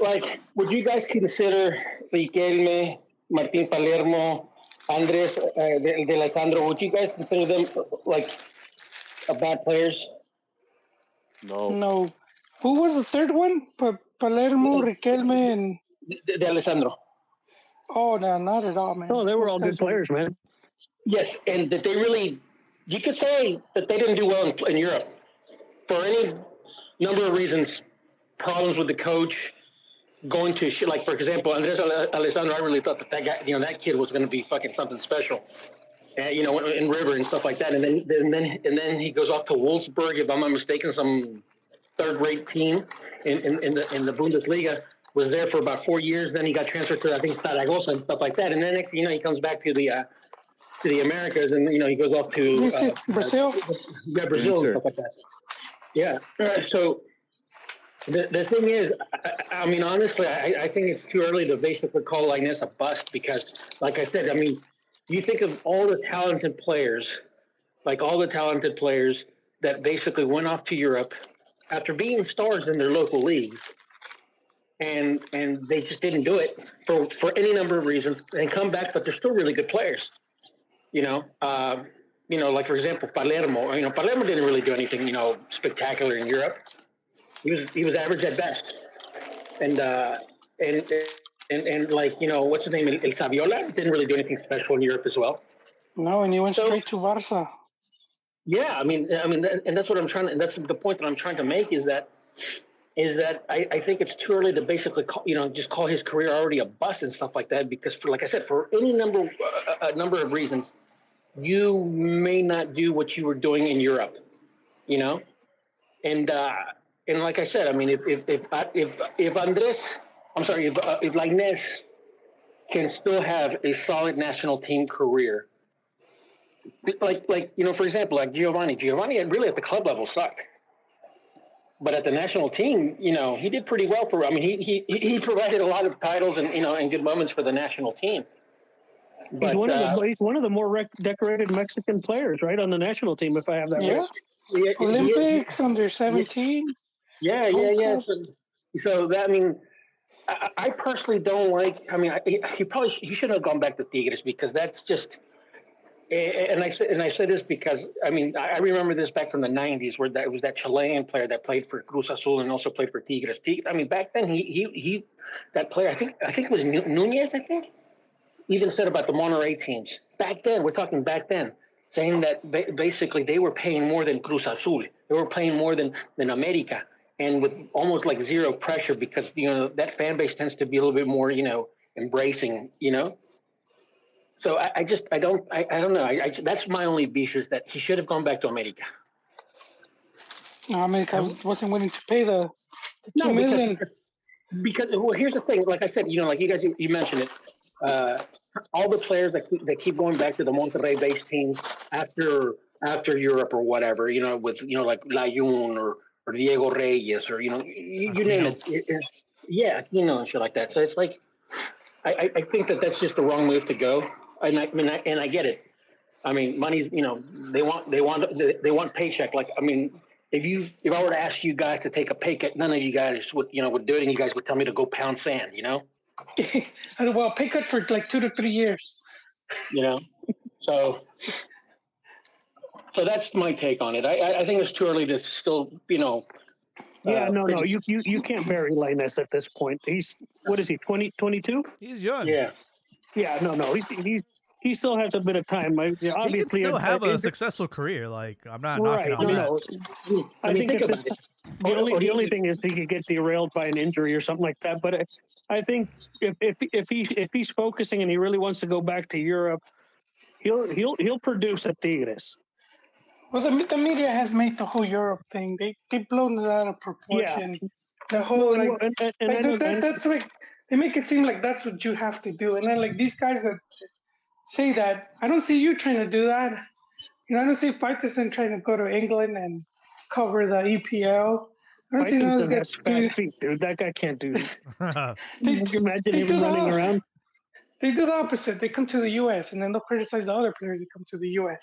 Like, would you guys consider Riquelme, Martin Palermo, Andres de Alessandro? Would you guys consider them like bad players?
No.
No. Who was the third one? Palermo, Riquelme, and...
De Alessandro.
Oh, no, not at all, man.
Oh, they were all
Those
good
guys
players, man.
Yes, and that they really, you could say that they didn't do well in Europe for any number of reasons. Problems with the coach, going to shit. Like, for example, Andres Alessandro, I really thought that guy, that kid was going to be fucking something special. In River and stuff like that. And then he goes off to Wolfsburg, if I'm not mistaken, some third-rate team in the Bundesliga. Was there for about 4 years. Then he got transferred to, I think, Zaragoza and stuff like that. And then next thing you know, he comes back to the Americas, and he goes off to
Brazil.
Yeah, Brazil and stuff like that. Yeah. So the thing is, I mean, honestly, I think it's too early to basically call Lainez a bust because, like I said, I mean, you think of all the talented players, that basically went off to Europe after being stars in their local leagues, and they just didn't do it for any number of reasons, and come back, but they're still really good players. Like, for example, Palermo. Palermo didn't really do anything, spectacular in Europe. He was average at best, and like, what's his name, El Saviola, didn't really do anything special in Europe as well.
No, and he went straight to Barca.
Yeah, I mean, and that's what I'm trying to, and that's the point that I'm trying to make is that I think it's too early to basically just call his career already a bust and stuff like that, because like I said, for any number of reasons, you may not do what you were doing in Europe, and like I said, I mean, if Lainez can still have a solid national team career, like for example, like Giovanni really at the club level sucked. But at the national team, he did pretty well he provided a lot of titles and and good moments for the national team. But,
he's one of the more decorated Mexican players, right, on the national team, if I have that right.
Yeah,
Olympics, under 17.
Yeah. So that, I mean, I personally don't like. I mean, he shouldn't have gone back to Tigres, because that's just. And I say this because, I mean, I remember this back from the 90s, where it was that Chilean player that played for Cruz Azul and also played for Tigres. I mean, back then he that player, I think it was Nunez, I think, even said about the Monterrey teams back then. We're talking back then, saying that basically they were paying more than Cruz Azul. They were paying more than America, and with almost like zero pressure, because that fan base tends to be a little bit more embracing. So I don't know. That's my only beef, is that he should have gone back to America.
No, America wasn't willing to pay the $2 million.
Because here's the thing. Like I said, like you guys, you mentioned it. All the players that keep going back to the Monterrey-based teams after Europe or whatever, with like Layun or Diego Reyes, or you name
Aquino.
it. Yeah, and shit like that. So it's like I think that that's just the wrong move to go. And I get it. I mean, money's they want paycheck. Like, I mean, if I were to ask you guys to take a pay cut, none of you guys would do it, and you guys would tell me to go pound sand.
Well, pay cut for like 2 to 3 years.
So that's my take on it. I think it's too early to still
Yeah, no,
pretty-
you can't bury Linus at this point. He's what is he, 22?
He's young.
yeah.
Yeah, no, he still has a bit of time.
He can
Obviously,
still have a
injury-
successful career. Like, I'm not
right.
knocking on
No,
that.
no.
I mean,
think
think
at this
about it.
The only thing is he could get derailed by an injury or something like that. But I think if he's focusing and he really wants to go back to Europe, he'll produce at Tigres.
Well, the media has made the whole Europe thing. They've blown it out of proportion. The whole that's like they make it seem like that's what you have to do, and then like these guys that say that, I don't see you trying to do that. I don't see Faitelson trying to go to England and cover the EPL. I don't see those
Faitelson
guys
has fat feet, dude. That guy can't do.
They,
Can you imagine
they
him
do the
running
op-
around?
They do the opposite. They come to the U.S. and then they'll criticize the other players that come to the U.S.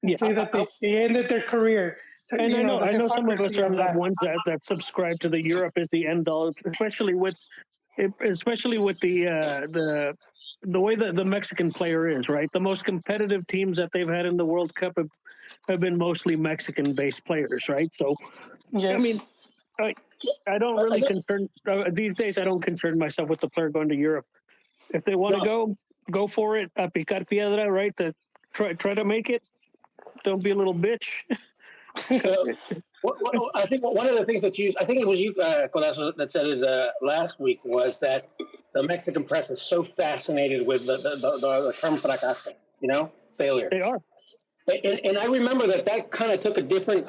and
Yeah,
say that they ended their career. So,
And I know some of us
hypocrisy
are
of
the
that.
ones that subscribe to the Europe is the end all, especially with the way that the Mexican player is, right? The most competitive teams that they've had in the World Cup have been mostly Mexican-based players, right? So,
Yes.
I mean, I don't really concern these days. I don't concern myself with the player going to Europe. If they want to go for it. A picar piedra, right? To try to make it. Don't be a little bitch.
I think one of the things I think it was you, Colazo, that said it last week, was that the Mexican press is so fascinated with the term fracaso, failure.
They are.
And I remember that kind of took a different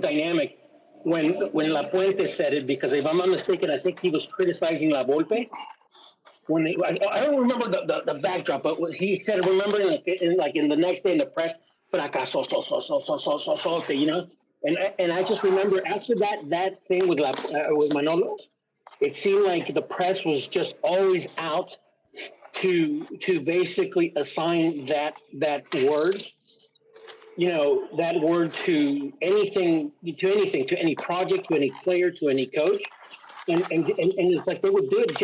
dynamic when La Puente said it, because if I'm not mistaken, I think he was criticizing La Volpe. I don't remember the backdrop, but what he said, remember in the next day in the press, fracaso, and I just remember after that thing with Manolo, it seemed like the press was just always out to basically assign that word, that word to anything, to any project, to any player, to any coach. And it's like they would do it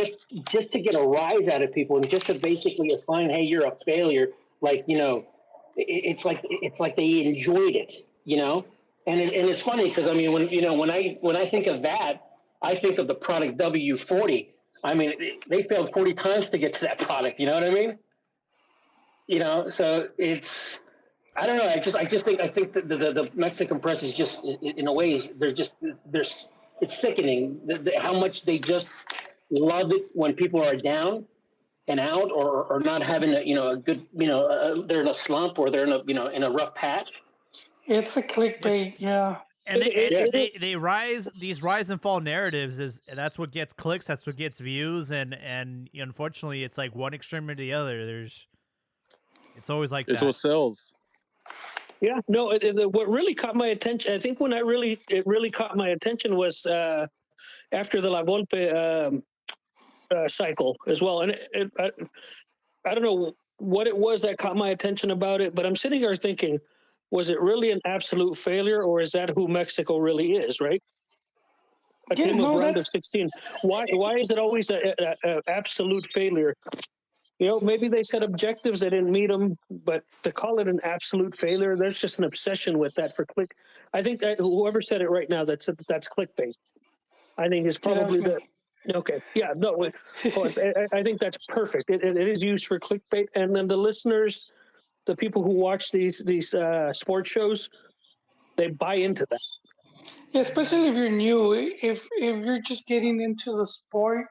just to get a rise out of people, and just to basically assign, hey, you're a failure. Like, it's like they enjoyed it, And it's funny because I mean, when I think of that, I think of the product W40. I mean, they failed 40 times to get to that product. You know what I mean? So it's, I don't know. I think that the Mexican press is just, in a way, it's sickening how much they just love it when people are down and out, or not having a good, they're in a slump, or they're in a rough patch.
It's a clickbait, yeah.
And they rise and fall narratives, that's what gets clicks, that's what gets views, and unfortunately it's like one extreme or the other. It's always like
It's
that.
what sells.
Yeah, no. What really caught my attention, I think, it really caught my attention was after the La Volpe cycle as well. And I don't know what it was that caught my attention about it, but I'm sitting here thinking, was it really an absolute failure, or is that who Mexico really is, right? A team of round of 16. Why is it always a absolute failure? Maybe they set objectives, they didn't meet them, but to call it an absolute failure, there's just an obsession with that for click. I think that whoever said it right now, that's clickbait. I think it's probably okay. Yeah, no, I think that's perfect. It is used for clickbait, and then the listeners, the people who watch these sports shows, they buy into that.
Yeah, especially if you're new, if you're just getting into the sport,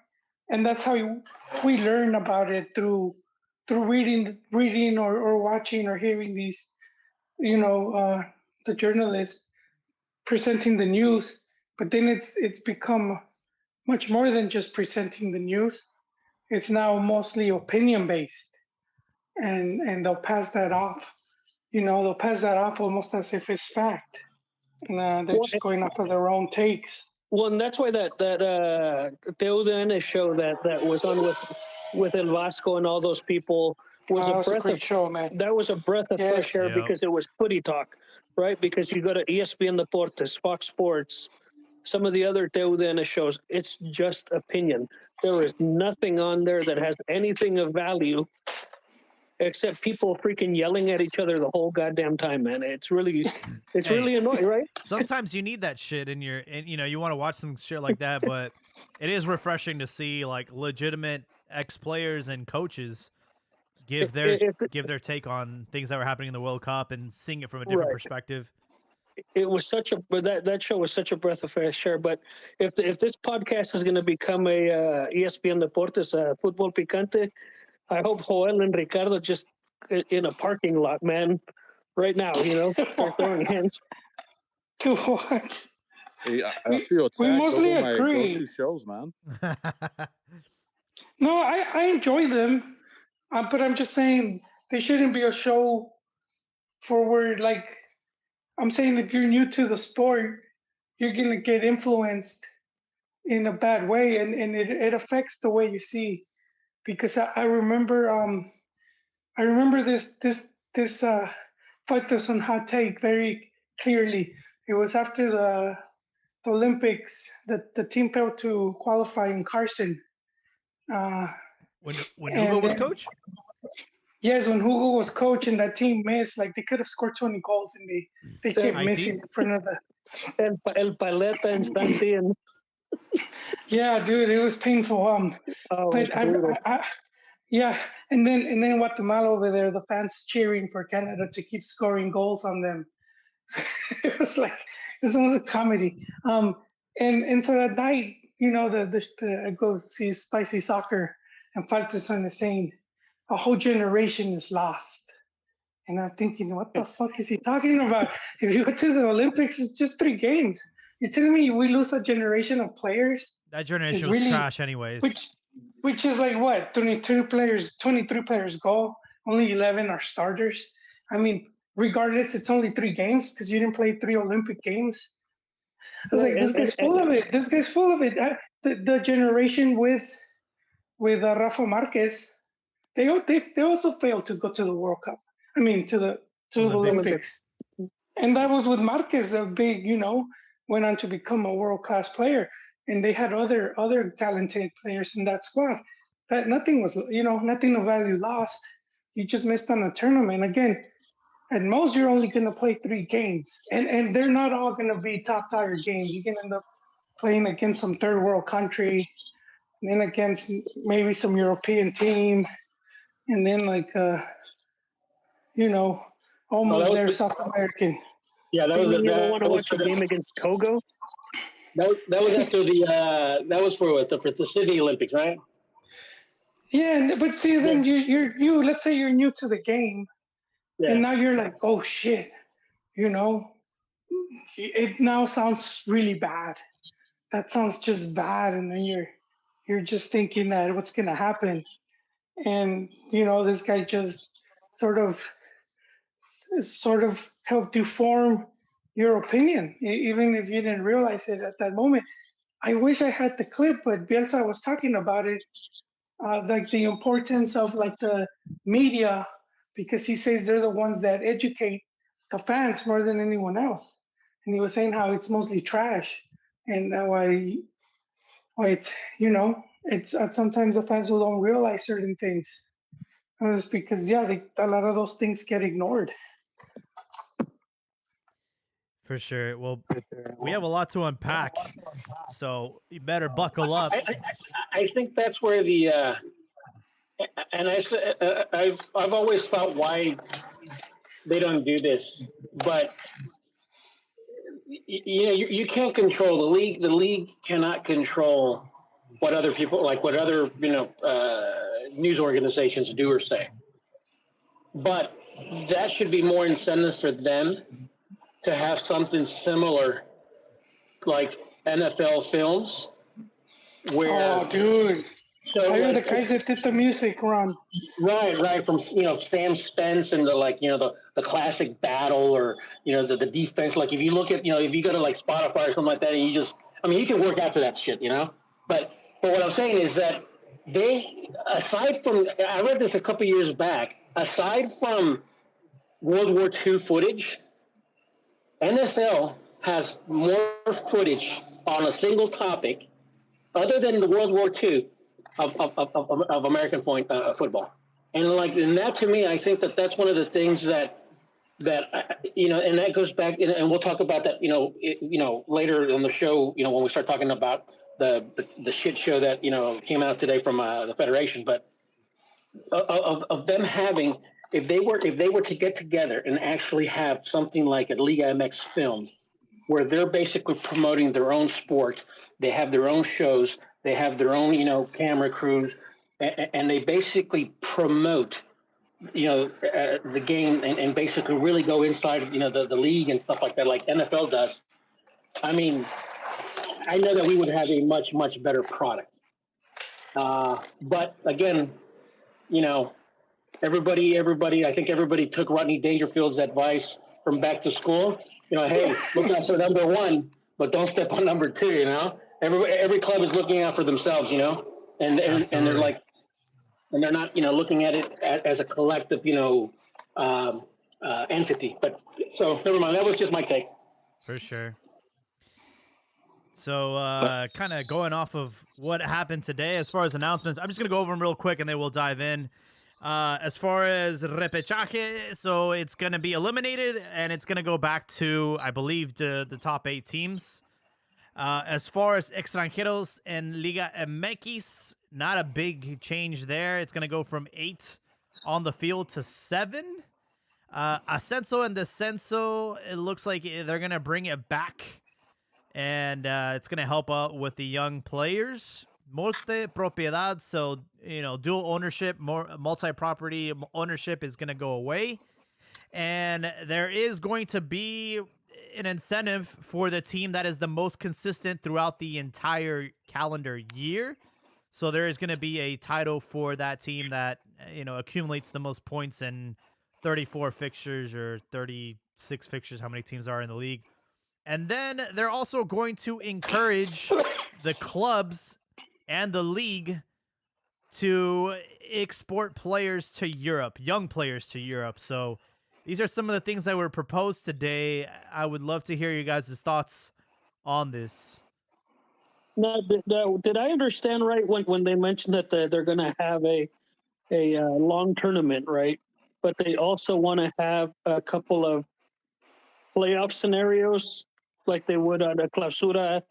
and that's how we learn about it through reading or watching or hearing these, the journalists presenting the news. But then it's become much more than just presenting the news. It's now mostly opinion based, and they'll pass that off. They'll pass that off almost as if it's fact. Nah, they're
Well,
just going off of their own takes.
Well, and that's why that TUDN show that was on with El Vasco and all those people was
That
a
was a
breath
great
of
show, man.
that was a breath of
Yes.
fresh air
Yeah.
because it was footy talk, right? Because you go to ESPN Deportes, Fox Sports, some of the other TUDN shows. It's just opinion. There is nothing on there that has anything of value except people freaking yelling at each other the whole goddamn time, man. It's really
Hey.
annoying, right?
Sometimes you need that shit in your, and you know, you want to watch some shit like that, but it is refreshing to see like legitimate ex-players and coaches give their take on things that were happening in the World Cup and seeing it from a different
Right.
perspective.
It was such a, but that show was such a breath of fresh air. But if this podcast is going to become a ESPN Deportes Football Picante, I hope Joel and Ricardo just in a parking lot, man, right now, you know, start throwing hands.
To what?
Hey, I
We-
feel
we
attacked.
mostly
Those are my
agree.
go-to shows, man.
No, I enjoy them, but I'm just saying they shouldn't be a show for where, like, I'm saying if you're new to the sport, you're gonna get influenced in a bad way, and it affects the way you see. Because I remember this Fighter's on Hot Take very clearly. It was after the Olympics that the team failed to qualify in Carson.
when
And
Hugo was
then-
coach?
Yes, when Hugo was coach and that team missed, like they could have scored 20 goals and they
So,
kept
IT?
missing in front of the.
El Paleta and Santi and
Yeah, dude, it was painful.
oh,
But
it's brutal.
yeah, and then Guatemala over there, the fans cheering for Canada to keep scoring goals on them. It was like this was a comedy. And so that night, you know, I go see Spicy Soccer, and Falterson is saying a whole generation is lost. And I'm thinking, what the fuck is he talking about? If you go to the Olympics, it's just 3 games. You're telling me we lose a generation of players,
That generation was
really-
trash, anyways.
which is like what 23 players go, only 11 are starters. I mean, regardless, it's only 3 games because you didn't play 3 Olympic games. I was
Right,
like, this
and-
guy's full of it. This guy's full of it. The generation with Rafa Marquez, they also failed to go to the World Cup. I mean, to the
Olympics.
Olympics. And that was with Marquez, a big, went on to become a world-class player. And they had other talented players in that squad. That nothing was, nothing of value lost. You just missed on a tournament. Again, at most, you're only going to play 3 games. And they're not all going to be top-tier games. You can end up playing against some third world country, and then against maybe some European team, and then almost
that was
there
the-
South American.
Yeah, that
You
was
mean you don't want to
was
watch
for
a
the-
game against Togo?
that was after that was for the Sydney Olympics, right?
Yeah, but see, then you let's say you're new to the game,
Yeah.
and now you're like, oh shit, it now sounds really bad. That sounds just bad, and then you're just thinking that what's gonna happen, and this guy just sort of helped you form your opinion, even if you didn't realize it at that moment. I wish I had the clip, but Bielsa was talking about it, like the importance of like the media, because he says they're the ones that educate the fans more than anyone else. And he was saying how it's mostly trash, and why it's it's sometimes the fans who don't realize certain things. And it's because a lot of those things get ignored.
For sure. Well, we have a lot to unpack, so you better buckle up.
I think that's where the and I've always thought why they don't do this, but you can't control the league. The league cannot control what other people what other news organizations do or say. But that should be more incentive for them to have something similar, like NFL films, where
Oh, dude.
So
I hear the
like,
guys that did the music, Ron.
right, from Sam Spence and the classic battle, or the defense. Like if you look at if you go to like Spotify or something like that, and you can work after that shit, But what I'm saying is that aside from, I read this a couple years back, aside from World War II footage, NFL has more footage on a single topic other than the World War II of American football. And that to me, I think that's one of the things that and that goes back, and we'll talk about that, later in the show, when we start talking about the shit show that came out today from the Federation, but of them having, if they were to get together and actually have something like a Liga MX Films, where they're basically promoting their own sport, they have their own shows, they have their own camera crews, and they basically promote the game, and basically really go inside of the league and stuff like that, like NFL does. I mean, I know that we would have a much better product. But again, everybody, I think everybody took Rodney Dangerfield's advice from back to school. Hey, look out for number one, but don't step on number two. Every club is looking out for themselves. And they're like, and they're not looking at it as a collective entity. But so never mind. That was just my take.
For sure. So kind of going off of what happened today as far as announcements, I'm just going to go over them real quick and then we'll dive in. As far as repechaje, so it's going to be eliminated and it's going to go back to, I believe, the top 8 teams. As far as extranjeros and Liga MX, not a big change there. It's going to go from 8 on the field to 7. Ascenso and Descenso, it looks like they're going to bring it back. And it's going to help out with the young players. Multi-propiedad, so, dual ownership, multi-property ownership is going to go away. And there is going to be an incentive for the team that is the most consistent throughout the entire calendar year. So there is going to be a title for that team that, accumulates the most points in 34 fixtures or 36 fixtures, how many teams are in the league. And then they're also going to encourage the clubs and the league to export players to Europe, young players to Europe. So these are some of the things that were proposed today. I would love to hear you guys' thoughts on this.
Now, did I understand right when they mentioned that they're going to have a long tournament, right? But they also want to have a couple of playoff scenarios like they would on a clausura?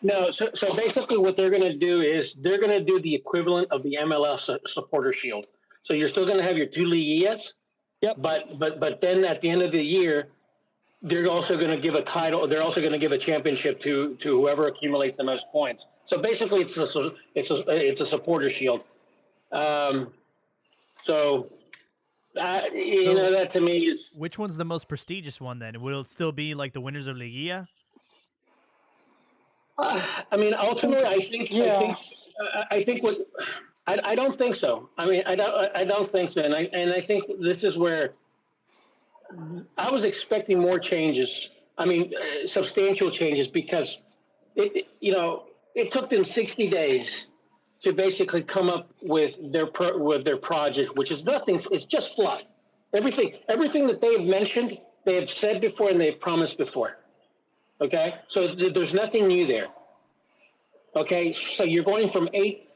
No, so basically what they're going to do is they're going to do the equivalent of the MLS supporter shield. So you're still going to have your 2 liguillas.
Yep.
But then at the end of the year, they're also going to give a title. They're also going to give a championship to whoever accumulates the most points. So basically, it's a supporter shield. That to me is.
Which one's the most prestigious one then? Will it still be like the winners of Liguilla?
Ultimately, I don't think so. I don't think so, and I think this is where I was expecting more changes. Substantial changes, because it took them 60 days to basically come up with their project, which is nothing. It's just fluff. Everything that they have mentioned, they have said before and they've promised before. Okay, so there's nothing new there. Okay, so you're going from 8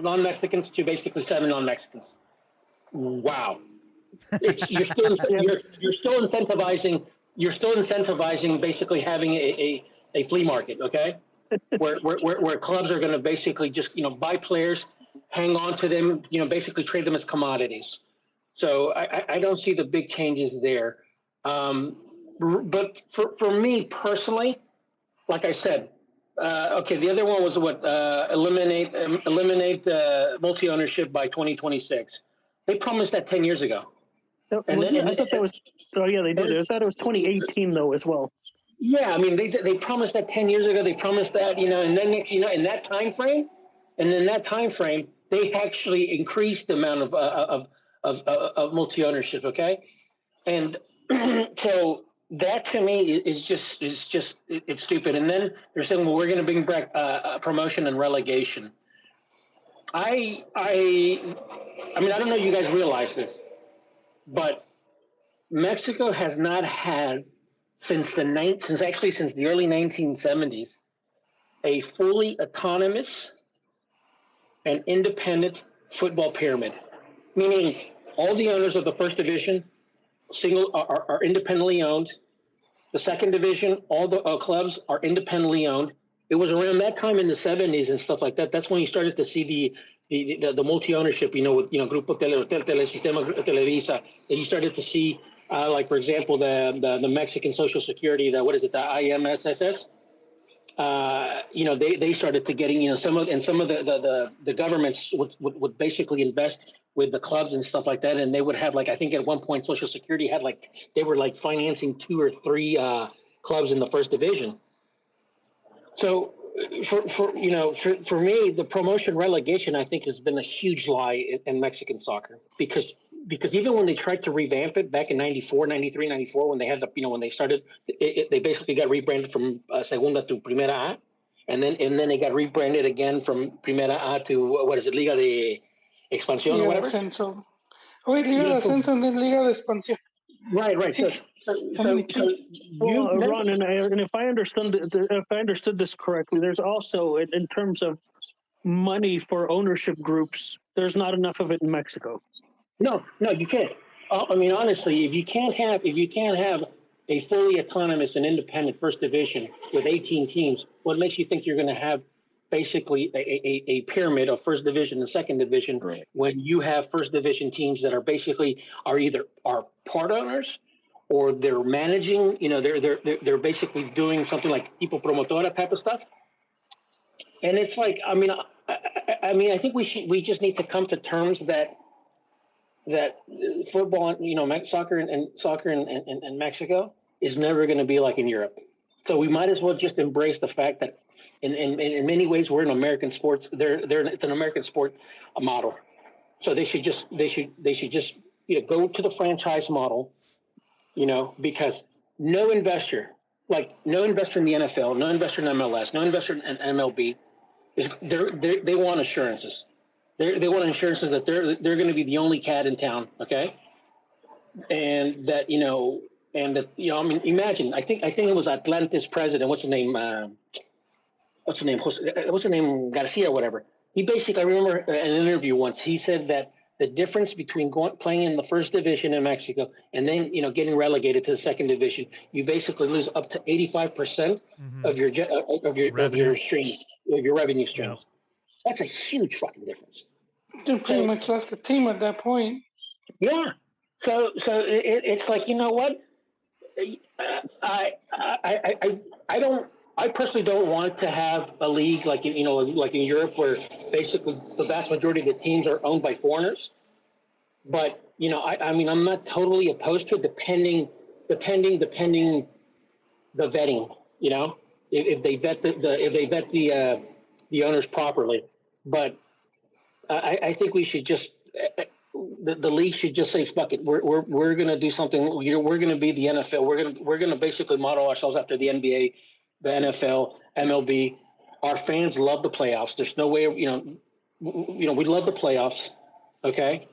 non-Mexicans to basically 7 non-Mexicans. Wow, you're still incentivizing. You're still incentivizing basically having a flea market. Okay, where clubs are going to basically just buy players, hang on to them, basically trade them as commodities. So I don't see the big changes there. But for me personally, like I said, the other one was eliminate multi-ownership by 2026. They promised that 10 years ago.
I thought that was. Oh yeah, they did. I thought it was 2018 though as well.
Yeah, I mean, they promised that 10 years ago. They promised that, and then next, in that time frame, and in that time frame, they actually increased the amount of multi ownership. Okay, and so that to me it's stupid. And then they're saying, well, we're going to bring back promotion and relegation. I mean, I don't know if you guys realize this, but Mexico has not had since the early 1970s a fully autonomous and independent football pyramid, meaning all the owners of the first division are independently owned. The second division, all the clubs are independently owned. It was around that time in the 70s and stuff like that. That's when you started to see the multi ownership, with Grupo Telesistema Televisa, and you started to see like, for example, the Mexican Social Security, the IMSS. They started to getting, some of the governments would basically invest with the clubs and stuff like that, and they would have, like, I think at one point Social Security had, like, they were like financing 2 or 3 clubs in the first division. So for me, the promotion relegation, I think, has been a huge lie in Mexican soccer, because even when they tried to revamp it back in 94, 93, 94, when they had when they started, they basically got rebranded from Segunda to Primera A, and then they got rebranded again from Primera A to, what is it, Liga de Expansión or whatever?
Ascenso. Wait, Liga de Ascenso and then Liga de Expansión.
Right.
Well, Ron, and if I understood this correctly, there's also, in terms of money for ownership groups, there's not enough of it in Mexico.
No, you can't. I mean, honestly, if you can't have a fully autonomous and independent first division with 18 teams, what makes you think you're going to have basically a pyramid of first division and second division, right, when you have first division teams that are either part owners, or they're managing, they're basically doing something like tipo promotora type of stuff. And it's like, I mean, I think we just need to come to terms that football, soccer in Mexico is never going to be like in Europe. So we might as well just embrace the fact that in many ways we're in American sports. It's an American sport model. So they should just go to the franchise model, because no investor in the NFL, no investor in MLS, no investor in MLB they want assurances. They want assurances that they're going to be the only cat in town, okay? And that I mean, imagine. I think it was Atlantis president. What's his name? Garcia, or whatever. He basically, I remember in an interview once, he said that the difference between playing in the first division in Mexico and then getting relegated to the second division, you basically lose up to 85% of your streams, of your revenue streams. Yep. That's a huge fucking difference.
They pretty much lost the team at that point.
Yeah. So it's like, you know what? I personally don't want to have a league like in Europe, where basically the vast majority of the teams are owned by foreigners. But I mean, I'm not totally opposed to it, depending the vetting. If they vet the owners properly. But I think we should just the league should just say, fuck it, we're going to do something. We're going to be the NFL. We're going to basically model ourselves after the NBA, the NFL, MLB. Our fans love the playoffs. There's no way, we love the playoffs. Okay.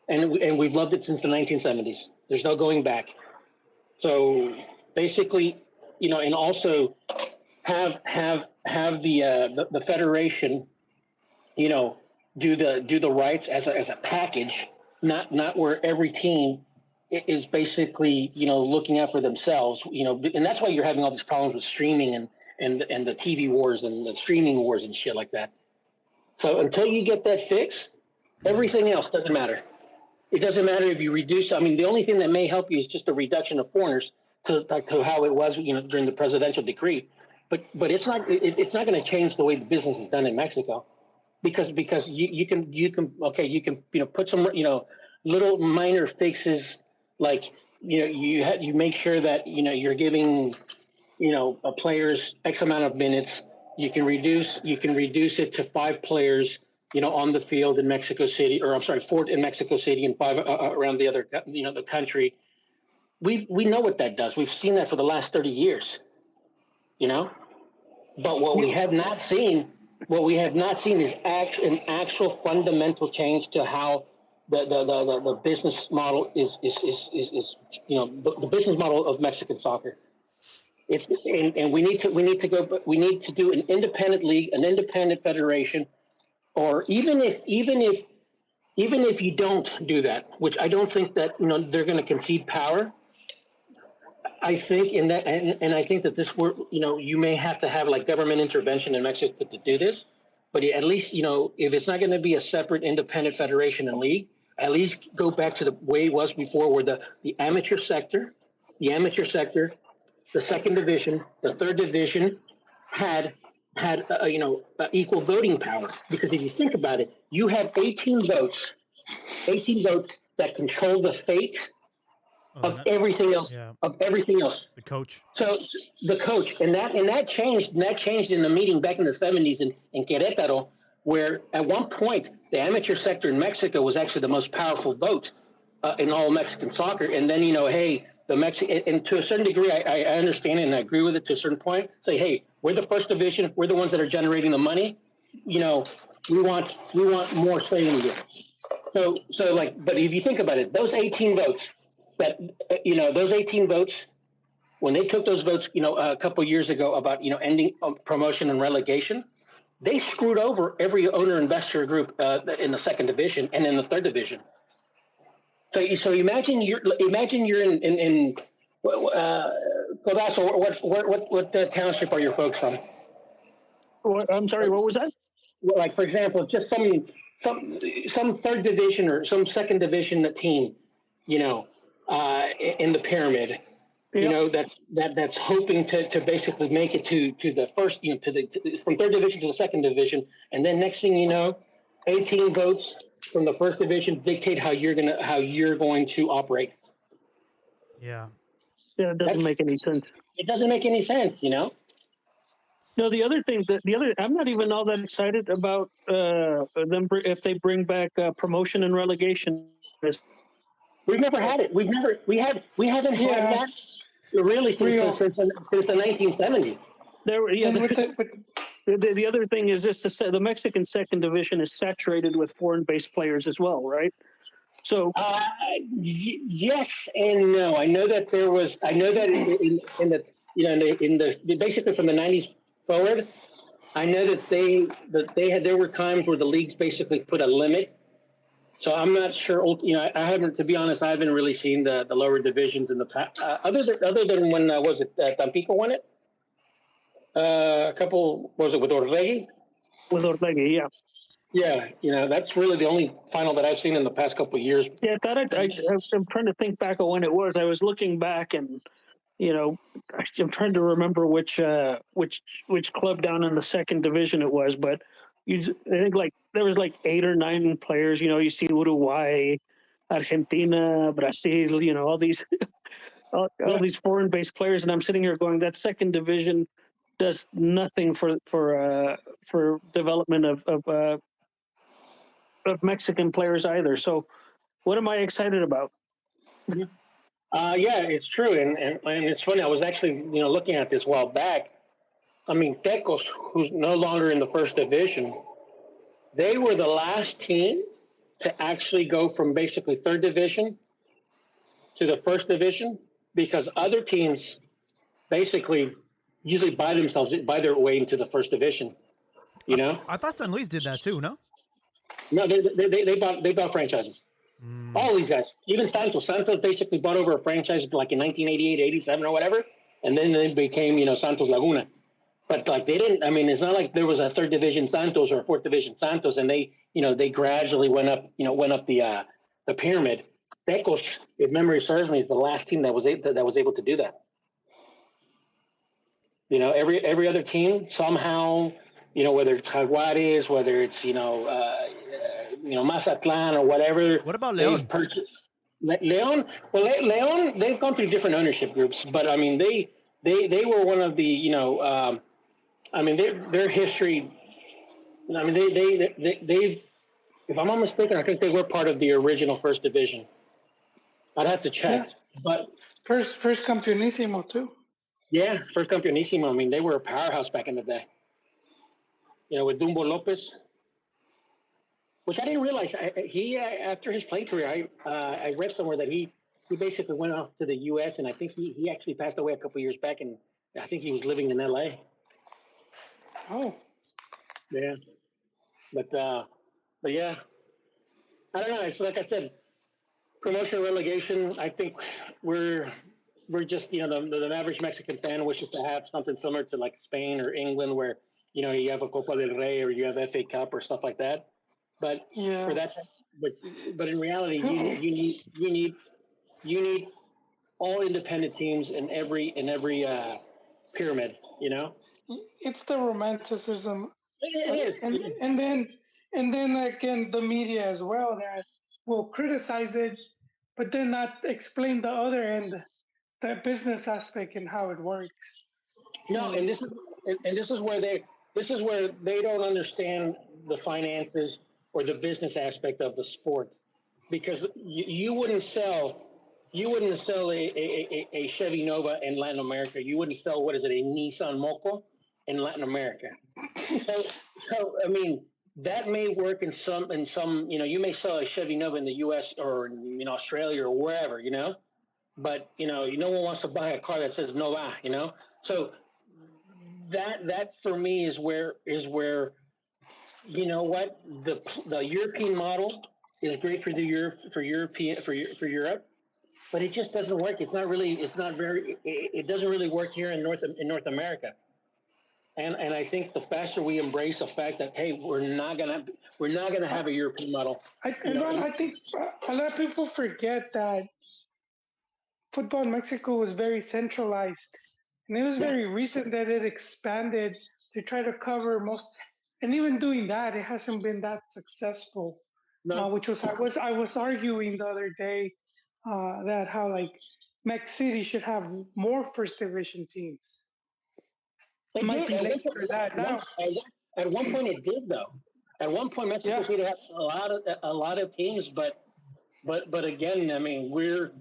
And we've loved it since the 1970s. There's no going back. So basically, and also have the federation, do the rights as a package, not where every team is basically, looking out for themselves, and that's why you're having all these problems with streaming and the TV wars and the streaming wars and shit like that. So until you get that fixed, everything else doesn't matter. It doesn't matter if you reduce. I mean, the only thing that may help you is just a reduction of foreigners to how it was, during the presidential decree. But it's not going to change the way the business is done in Mexico, because you can put some little minor fixes, like you make sure that you're giving players X amount of minutes. You can reduce it to 5 players, on the field in Mexico City, or I'm sorry, 4 in Mexico City and 5 around the other, the country. We know what that does. We've seen that for the last 30 years, But what we have not seen is an actual fundamental change to how the business model is the business model of Mexican soccer. And we need to do an independent league, an independent federation, or even if you don't do that, which I don't think that they're going to concede power. I think I think that you may have to have like government intervention in Mexico to do this, but at least if it's not going to be a separate independent federation and league, at least go back to the way it was before, where the amateur sector, the second division, the third division had equal voting power. Because if you think about it, you have 18 votes that control the fate of everything else.
Yeah.
Of everything else.
The coach.
So the coach, and that changed in the meeting back in the 70s in Querétaro, where at one point the amateur sector in Mexico was actually the most powerful vote in all Mexican soccer. And then and to a certain degree, I understand it and I agree with it to a certain point. Say, hey, we're the first division. We're the ones that are generating the money. We want more say in the game. So but if you think about it, those 18 votes. Those 18 votes, when they took those votes, a couple of years ago about, ending promotion and relegation, they screwed over every owner investor group in the second division and in the third division. So imagine you're in Codazo. What township are your folks from?
I'm sorry, what was that?
Well, like, for example, just some third division or some second division team, in the pyramid, that's hoping to basically make it to the first, from third division to the second division, and then next thing you know, 18 votes from the first division dictate how you're going to operate.
Yeah.
Yeah, it doesn't make any sense.
It doesn't make any sense,
No, the other thing, I'm not even all that excited about them if they bring back promotion and relegation.
We've never had it. We haven't had that really since the 1970s.
The other thing is this: the Mexican second division is saturated with foreign-based players as well, right? So
yes and no. I know that in the basically from the 90s forward, I know that there were times where the leagues basically put a limit. So I'm not sure. I haven't, to be honest, I haven't really seen the lower divisions in the past. Other than when was it Tampico won it? A couple, was it with Orlegui?
With Orlegui, yeah.
Yeah, that's really the only final that I've seen in the past couple of years.
Yeah, I'm trying to think back on when it was. I was looking back, and I'm trying to remember which club down in the second division it was, but I think there was 8 or 9 players. You see Uruguay, Argentina, Brazil. All these all these foreign-based players, and I'm sitting here going, that second division does nothing for development of Mexican players either. So, what am I excited about?
Yeah, it's true, and it's funny. I was actually looking at this a while back. I mean, Tecos, who's no longer in the first division, they were the last team to actually go from basically third division to the first division, because other teams basically usually buy their way into the first division.
I thought San Luis did that too. No.
No, they bought franchises. All these guys, even Santos basically bought over a franchise like in 1988, 87 or whatever, and then they became Santos Laguna. But they didn't. I mean, it's not like there was a third division Santos or a fourth division Santos, and they gradually went up the pyramid. Tecos, if memory serves me, is the last team that was able to do that. Every other team somehow, whether it's Jaguares, whether it's Mazatlan or whatever.
What about León?
León, they've gone through different ownership groups, but I mean, they were one of the I mean their history. I mean they've, if I'm not mistaken, I think they were part of the original first division. I'd have to
Yeah,
check, but
first Campeonísimo too.
yeah, first Campeonísimo. I mean they were a powerhouse back in the day. With Dumbo Lopez, which I didn't realize. He after his playing career, I read somewhere that he basically went off to the U.S. and I think he actually passed away a couple years back, and I think he was living in L.A.
Oh,
Yeah, but yeah, I don't know. It's like I said, promotion relegation. I think we're we're just the average Mexican fan wishes to have something similar to like Spain or England, where you have a Copa del Rey or you have FA Cup or stuff like that. But for
yeah.
that, but but in reality, you need all independent teams in every pyramid.
It's the romanticism,
It is.
and
It is.
and then again the media as well that will criticize it, but then not explain the other end, the business aspect and how it works.
No,
Um,
and this is where they don't understand the finances or the business aspect of the sport, because you wouldn't sell a Chevy Nova in Latin America. You wouldn't sell, what is it, a Nissan Moco in Latin America. So, I mean, that may work in some. You may sell a Chevy Nova in the U.S. or in Australia or wherever. But no one wants to buy a car that says Nova. So that for me is where what the European model is great for the Europe for European for Europe, but it just doesn't work. It's not very. It doesn't really work here in North America. And I think the faster we embrace the fact that, hey, we're not gonna have a European model. You know,
I think a lot of people forget that football in Mexico was very centralized, and it was
yeah,
very recent that it expanded to try to cover most. And even doing that, it hasn't been that successful.
no,
Which was I was arguing the other day that how like Mex City should have more first division teams. It
it
might
did
be
at one
late
point.
for that
At one,
now.
at one point, it did though. At one point, Mexico
Yeah,
City had a lot of teams, but again, I mean, we're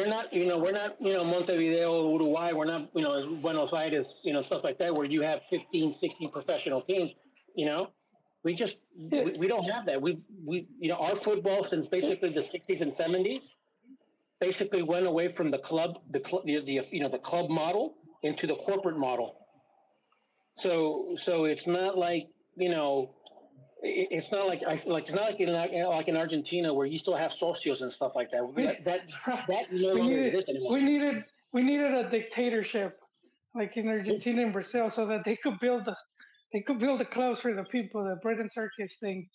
not Montevideo, Uruguay. We're not Buenos Aires, stuff like that, where you have 15, 16 professional teams. You know, we just
yeah.
we don't have that. Our football since basically the 60s and 70s basically went away from the club model into the corporate model. So it's not like it's not like in Argentina where you still have socios and stuff like that.
We,
That no
we
longer
needed
exists anymore.
we needed we needed a dictatorship like in Argentina and Brazil so that they could build the clubs for the people, the bread and circus thing.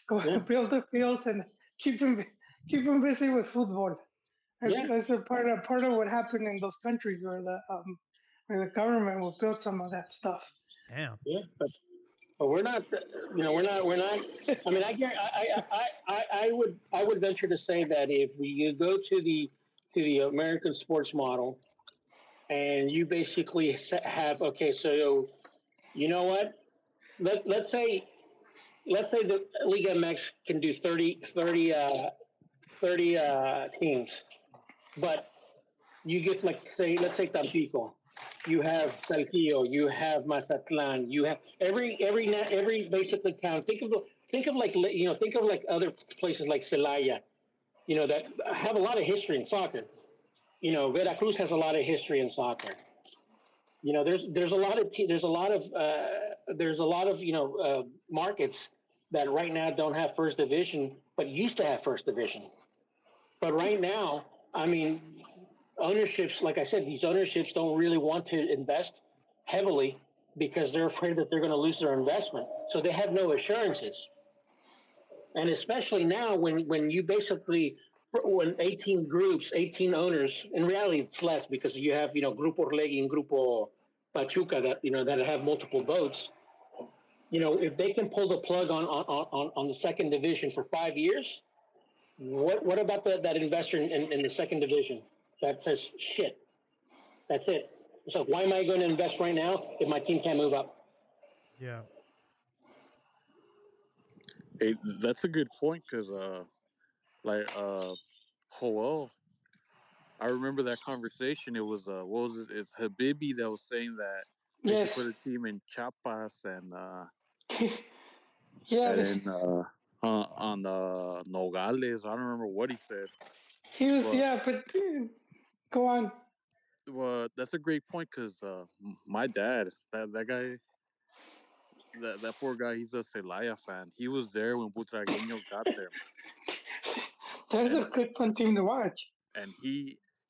Go
Yeah,
build the fields and keep them keep them busy with football. That's
yeah,
that's a part of what happened in those countries where the government will build some of that stuff.
Damn.
yeah. But we're not. We're not. I mean, I would venture to say that if we go to the American sports model, and you basically have, okay, so you know what? Let's say the Liga MX can do 30 teams, but you get, like, say, let's take Tampico. You have Saltillo, you have Mazatlan, you have every basically town. Think of like other places like Celaya, that have a lot of history in soccer. Veracruz has a lot of history in soccer. There's a lot of markets that right now don't have first division, but used to have first division. But right now, I mean, ownerships, like I said, these ownerships don't really want to invest heavily because they're afraid that they're going to lose their investment. So they have no assurances. And especially now, when you basically, when 18 groups, 18 owners, in reality it's less because you have Grupo Orlegui and Grupo Pachuca that have multiple votes. If they can pull the plug on the second division for 5 years, what about that investor in the second division that says shit? That's it. So why am I going to invest right now if my team can't move up?
Yeah.
Hey, that's a good point because, like, Joel, I remember that conversation. It was, what was it? It's Habibi that was saying that they
Yes.
should put a team in Chiapas
Yeah,
and then on the Nogales. I don't remember what he said,
he was.
but
Yeah, but go on.
well, that's a great point because my dad, that guy, that poor guy, he's a Celaya fan. He was there when Butragueño got there,
That's
and
a good fun team to watch.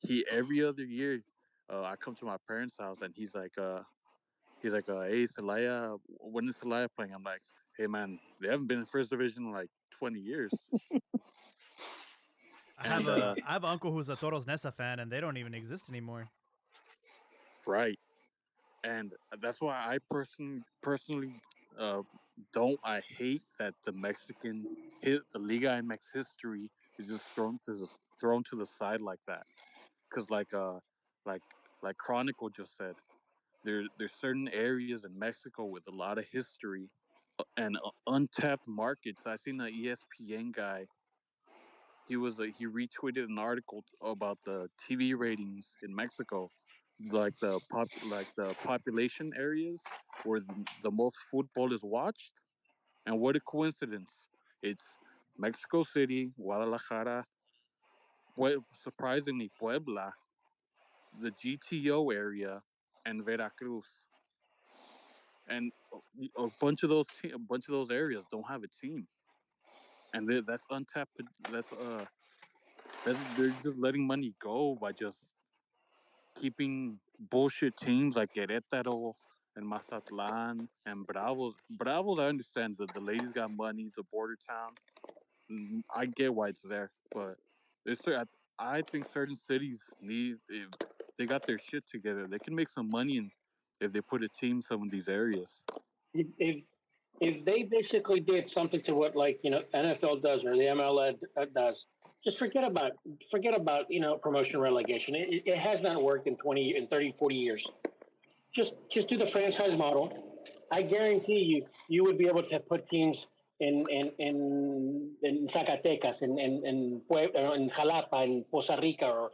he every other year, I come to my parents' house and he's like, hey Celaya, when is Celaya playing? I'm like, hey man, they haven't been in first division in like 20 years, and
I have an uncle who's a Toros Nesa fan, and they don't even exist anymore.
right, and that's why I personally uh, don't. I hate that the Liga MX history is just thrown to the side like that. Because like like Chronicle just said, there's certain areas in Mexico with a lot of history and untapped markets. I seen an ESPN guy. He retweeted an article about the TV ratings in Mexico, like the population areas where the most football is watched. And what a coincidence! It's Mexico City, Guadalajara, surprisingly Puebla, the GTO area, and Veracruz. And a bunch of those areas don't have a team, and that's untapped. That's they're just letting money go by just keeping bullshit teams like Querétaro and Mazatlan and Bravos. Bravos, I understand the ladies got money. It's a border town. I get why it's there, but I think certain cities need if they got their shit together, they can make some money and if they put a team some of these areas.
If if they basically did something to what like NFL does or the MLS does, just forget about promotion relegation. It has not worked in 20 in 30 40 years. Just do the franchise model. I guarantee you would be able to put teams in Zacatecas, in Jalapa, in Costa Rica, or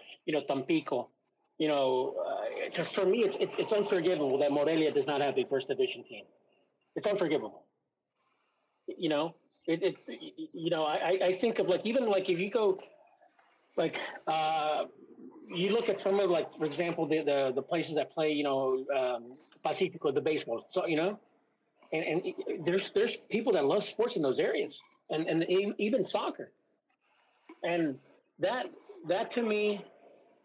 Tampico. For me, it's unforgivable that Morelia does not have a first division team. It's unforgivable. You know, it I think of like even like if you go like you look at some of like for example the places that play Pacifico the baseball so and there's people that love sports in those areas and even soccer and that that to me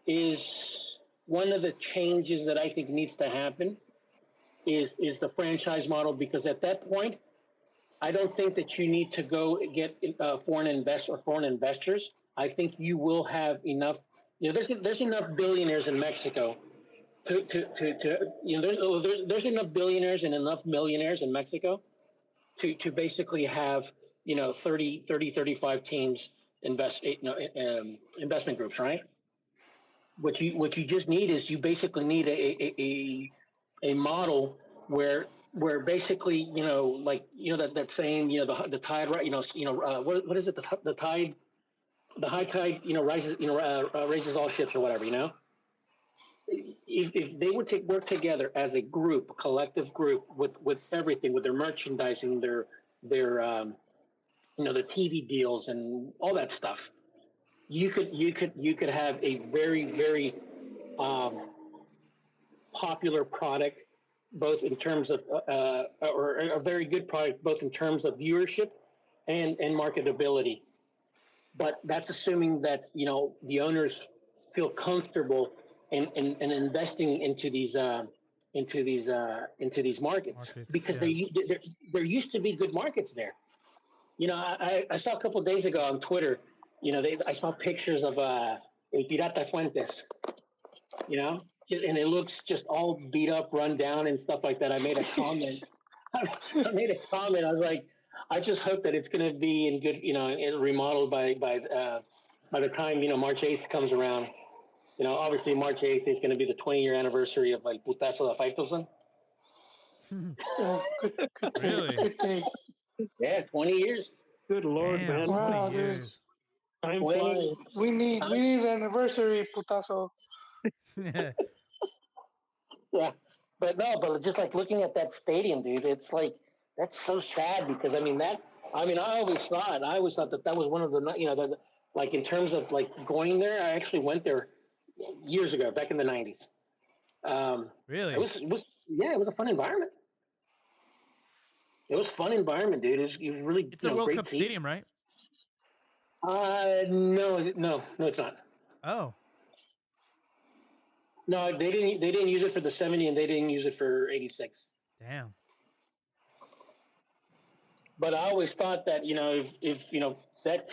is one of the changes that I think needs to happen is the franchise model because at that point I don't think that you need to go get foreign investors. I think you will have enough. There's enough billionaires in Mexico there's enough billionaires and enough millionaires in Mexico to basically have 35 teams investment groups, right? What you just need is you basically need a model where basically like that saying the tide right what is it the tide the high tide rises raises all ships or whatever if they would work together as a group, a collective group with everything, with their merchandising, their the TV deals and all that stuff, you could have a very um, popular product, both in terms of or a very good product, both in terms of viewership and marketability. But that's assuming that the owners feel comfortable in investing into these markets
Markets,
because
yeah.
there used to be good markets there. I saw a couple of days ago on Twitter. I saw pictures of El Pirata Fuentes. And it looks just all beat up, run down, and stuff like that. I made a comment. I made a comment. I was like, I just hope that it's going to be in good, remodeled by the time March 8th comes around. Obviously March 8th is going to be the 20-year anniversary of like Putazo de Faitelson.
Oh, good day.
Really?
Good day.
Yeah, 20 years.
Good Lord,
Damn,
man.
20
Wow, dude.
years.
Time
20.
flies.
We need the anniversary, putazo.
Yeah, but just like looking at that stadium, dude, it's like that's so sad because I always thought that was one of like in terms of like going there. I actually went there years ago, back in the '90s.
Really?
It was a fun environment. It was a fun environment, dude. It was really
It's a World
great
Cup
seats.
stadium, right?
No, it's not.
Oh,
No, they didn't use it for the '70 and they didn't use it for '86.
damn.
But I always thought that if that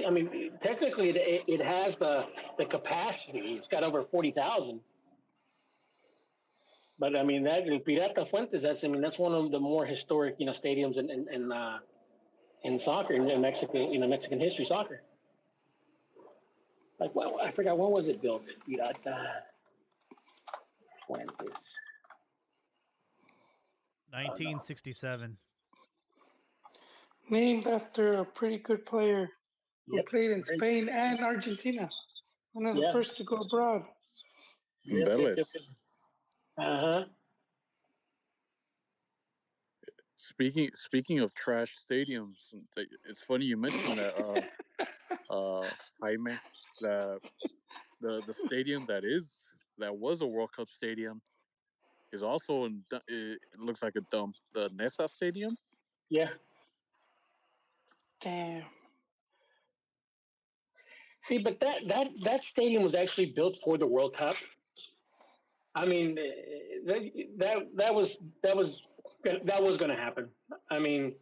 technically it has the capacity. It's got over 40,000. But I mean that El Pirata Fuentes. That's one of the more historic stadiums in soccer in Mexican history soccer. Like I forgot when was it built? Pirata Fuentes.
1967.
Named after a pretty good player who
Yep.
played in Spain and Argentina. One of the
Yeah.
first to go abroad.
Vélez.
Uh-huh.
Speaking of trash stadiums, it's funny you mentioned that, Jaime, the stadium that was a World Cup stadium is also it looks like a dump. The Nesa Stadium.
Yeah.
Damn.
See, but that stadium was actually built for the World Cup. I mean, that was going to happen. I mean,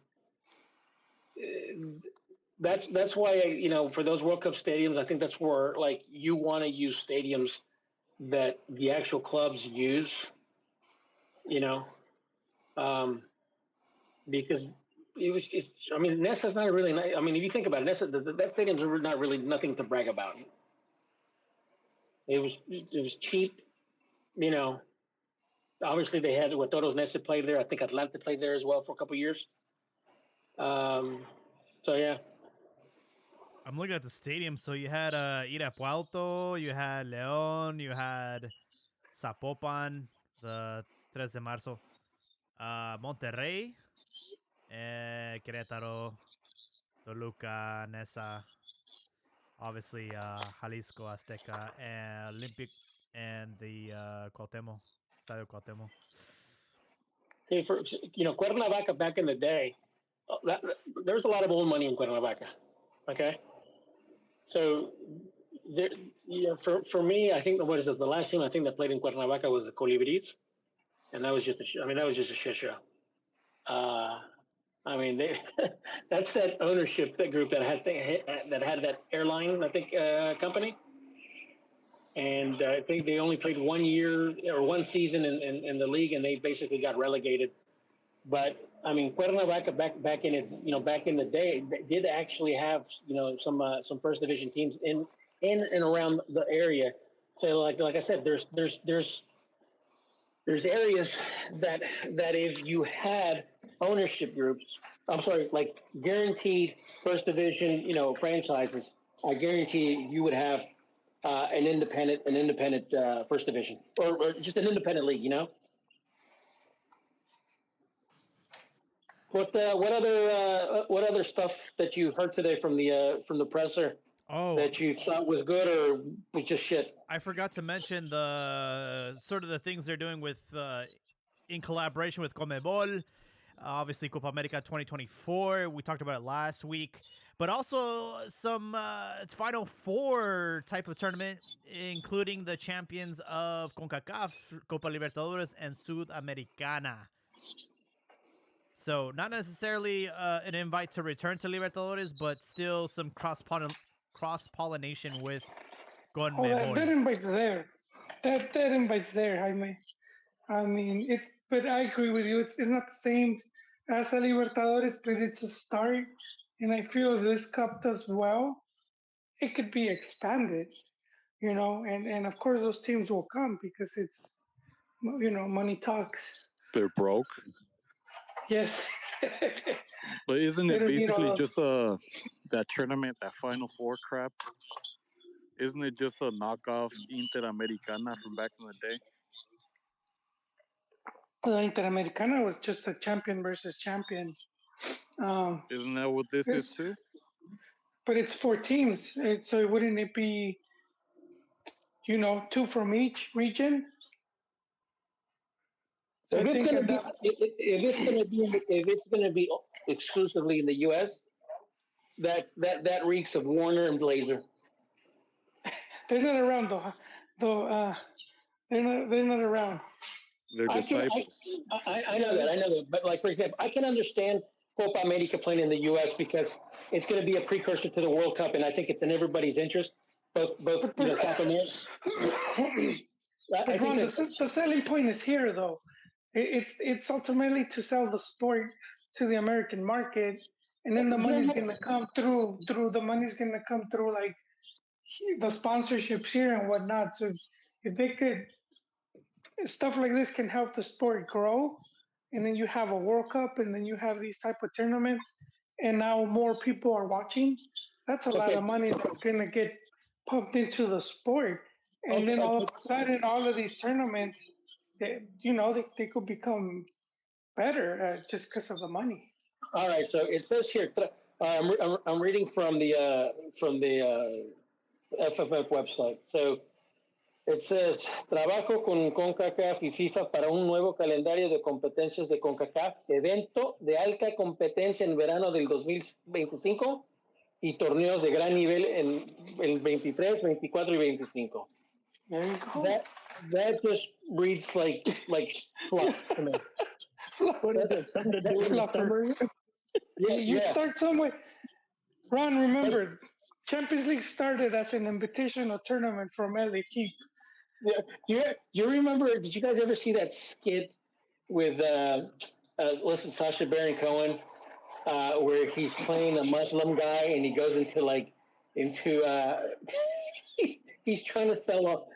that's why for those World Cup stadiums, I think that's where like you want to use stadiums that the actual clubs use. Because Nesa's not really nice. I mean, if you think about it, that stadium's not really nothing to brag about. It was cheap. Obviously they had Toros Neza played there. I think Atlanta played there as well for a couple of years. So yeah.
I'm looking at the stadium. So you had Irapuato, you had León, you had Zapopan, the 3 de marzo, Monterrey, Querétaro, Toluca, Nesa, obviously Jalisco, Azteca, and Olympic, and the Cuauhtémoc, Estadio Cuauhtémoc.
Hey, for Cuernavaca back in the day, there's a lot of old money in Cuernavaca. Okay, so there, for me, I think what is it? The last team I think that played in Cuernavaca was the Colibris, and that was just a shit show. That's that ownership, that group that had that airline, I think, company. And I think they only played 1 year or one season in the league, and they basically got relegated. But I mean, Cuernavaca back in its back in the day did actually have some first division teams in and around the area. So like I said, there's areas that if you had ownership groups, like guaranteed first division franchises, I guarantee you would have an independent first division or just an independent league. What other stuff that you heard today from the presser that you thought was good or was just shit?
I forgot to mention the sort of the things they're doing with in collaboration with Conmebol. Obviously, Copa America 2024. We talked about it last week, but also some Final Four type of tournament, including the champions of CONCACAF, Copa Libertadores, and Sudamericana. So not necessarily an invite to return to Libertadores, but still some cross-pollination with Conmebol.
Oh, that invite's there. That invite's there, Jaime. I mean, but I agree with you. It's not the same as a Libertadores, but it's a start. And I feel if this cup does well, it could be expanded. and of course those teams will come because it's money talks.
They're broke.
Yes.
But isn't
They
it
don't need all
basically
those.
just that tournament, that Final Four crap? Isn't it just a knockoff Interamericana from back in the day?
Interamericana was just a champion versus champion.
Isn't that what this is
It's,
too?
but it's four teams, so wouldn't it be, two from each region? So
If
I
it's
think
gonna
at
be,
that,
if it's gonna be exclusively in the U.S., that reeks of Warner and Blazer.
they're not around though. They're not around.
They're
I can,
disciples.
I know that, but like for example, I can understand Copa America playing in the U.S. because it's going to be a precursor to the World Cup, and I think it's in everybody's interest, both
But,
South America. I
but
think
Ron,
that
the selling point is here though. It's ultimately to sell the sport to the American market, and then the
yeah,
money's
yeah.
gonna come through the money's gonna come through like the sponsorships here and whatnot. So if they could, stuff like this can help the sport grow, and then you have a World Cup, and then you have these type of tournaments, and now more people are watching. That's a lot
Okay,
of money that's gonna get pumped into the sport, and
okay,
then all of
okay.
a sudden, all of these tournaments, they could become better just because of the money.
All right. So it says here. I'm reading from the FFF website. So it says, trabajo con CONCACAF y FIFA para un nuevo calendario de competencias de CONCACAF, evento de alta competencia en verano del 2025 y torneos de gran nivel en el 23, 24 y 25.
There you go.
That just reads like fluff to me.
What is that? Something to
That's
do in the
fluffer.
summer?
Yeah,
You
yeah.
start somewhere. Ron, remember, Champions League started as an invitational tournament from LA Keep.
Yeah. You remember? Did you guys ever see that skit with listen, Sasha Baron Cohen, where he's playing a Muslim guy and he goes into he's trying to sell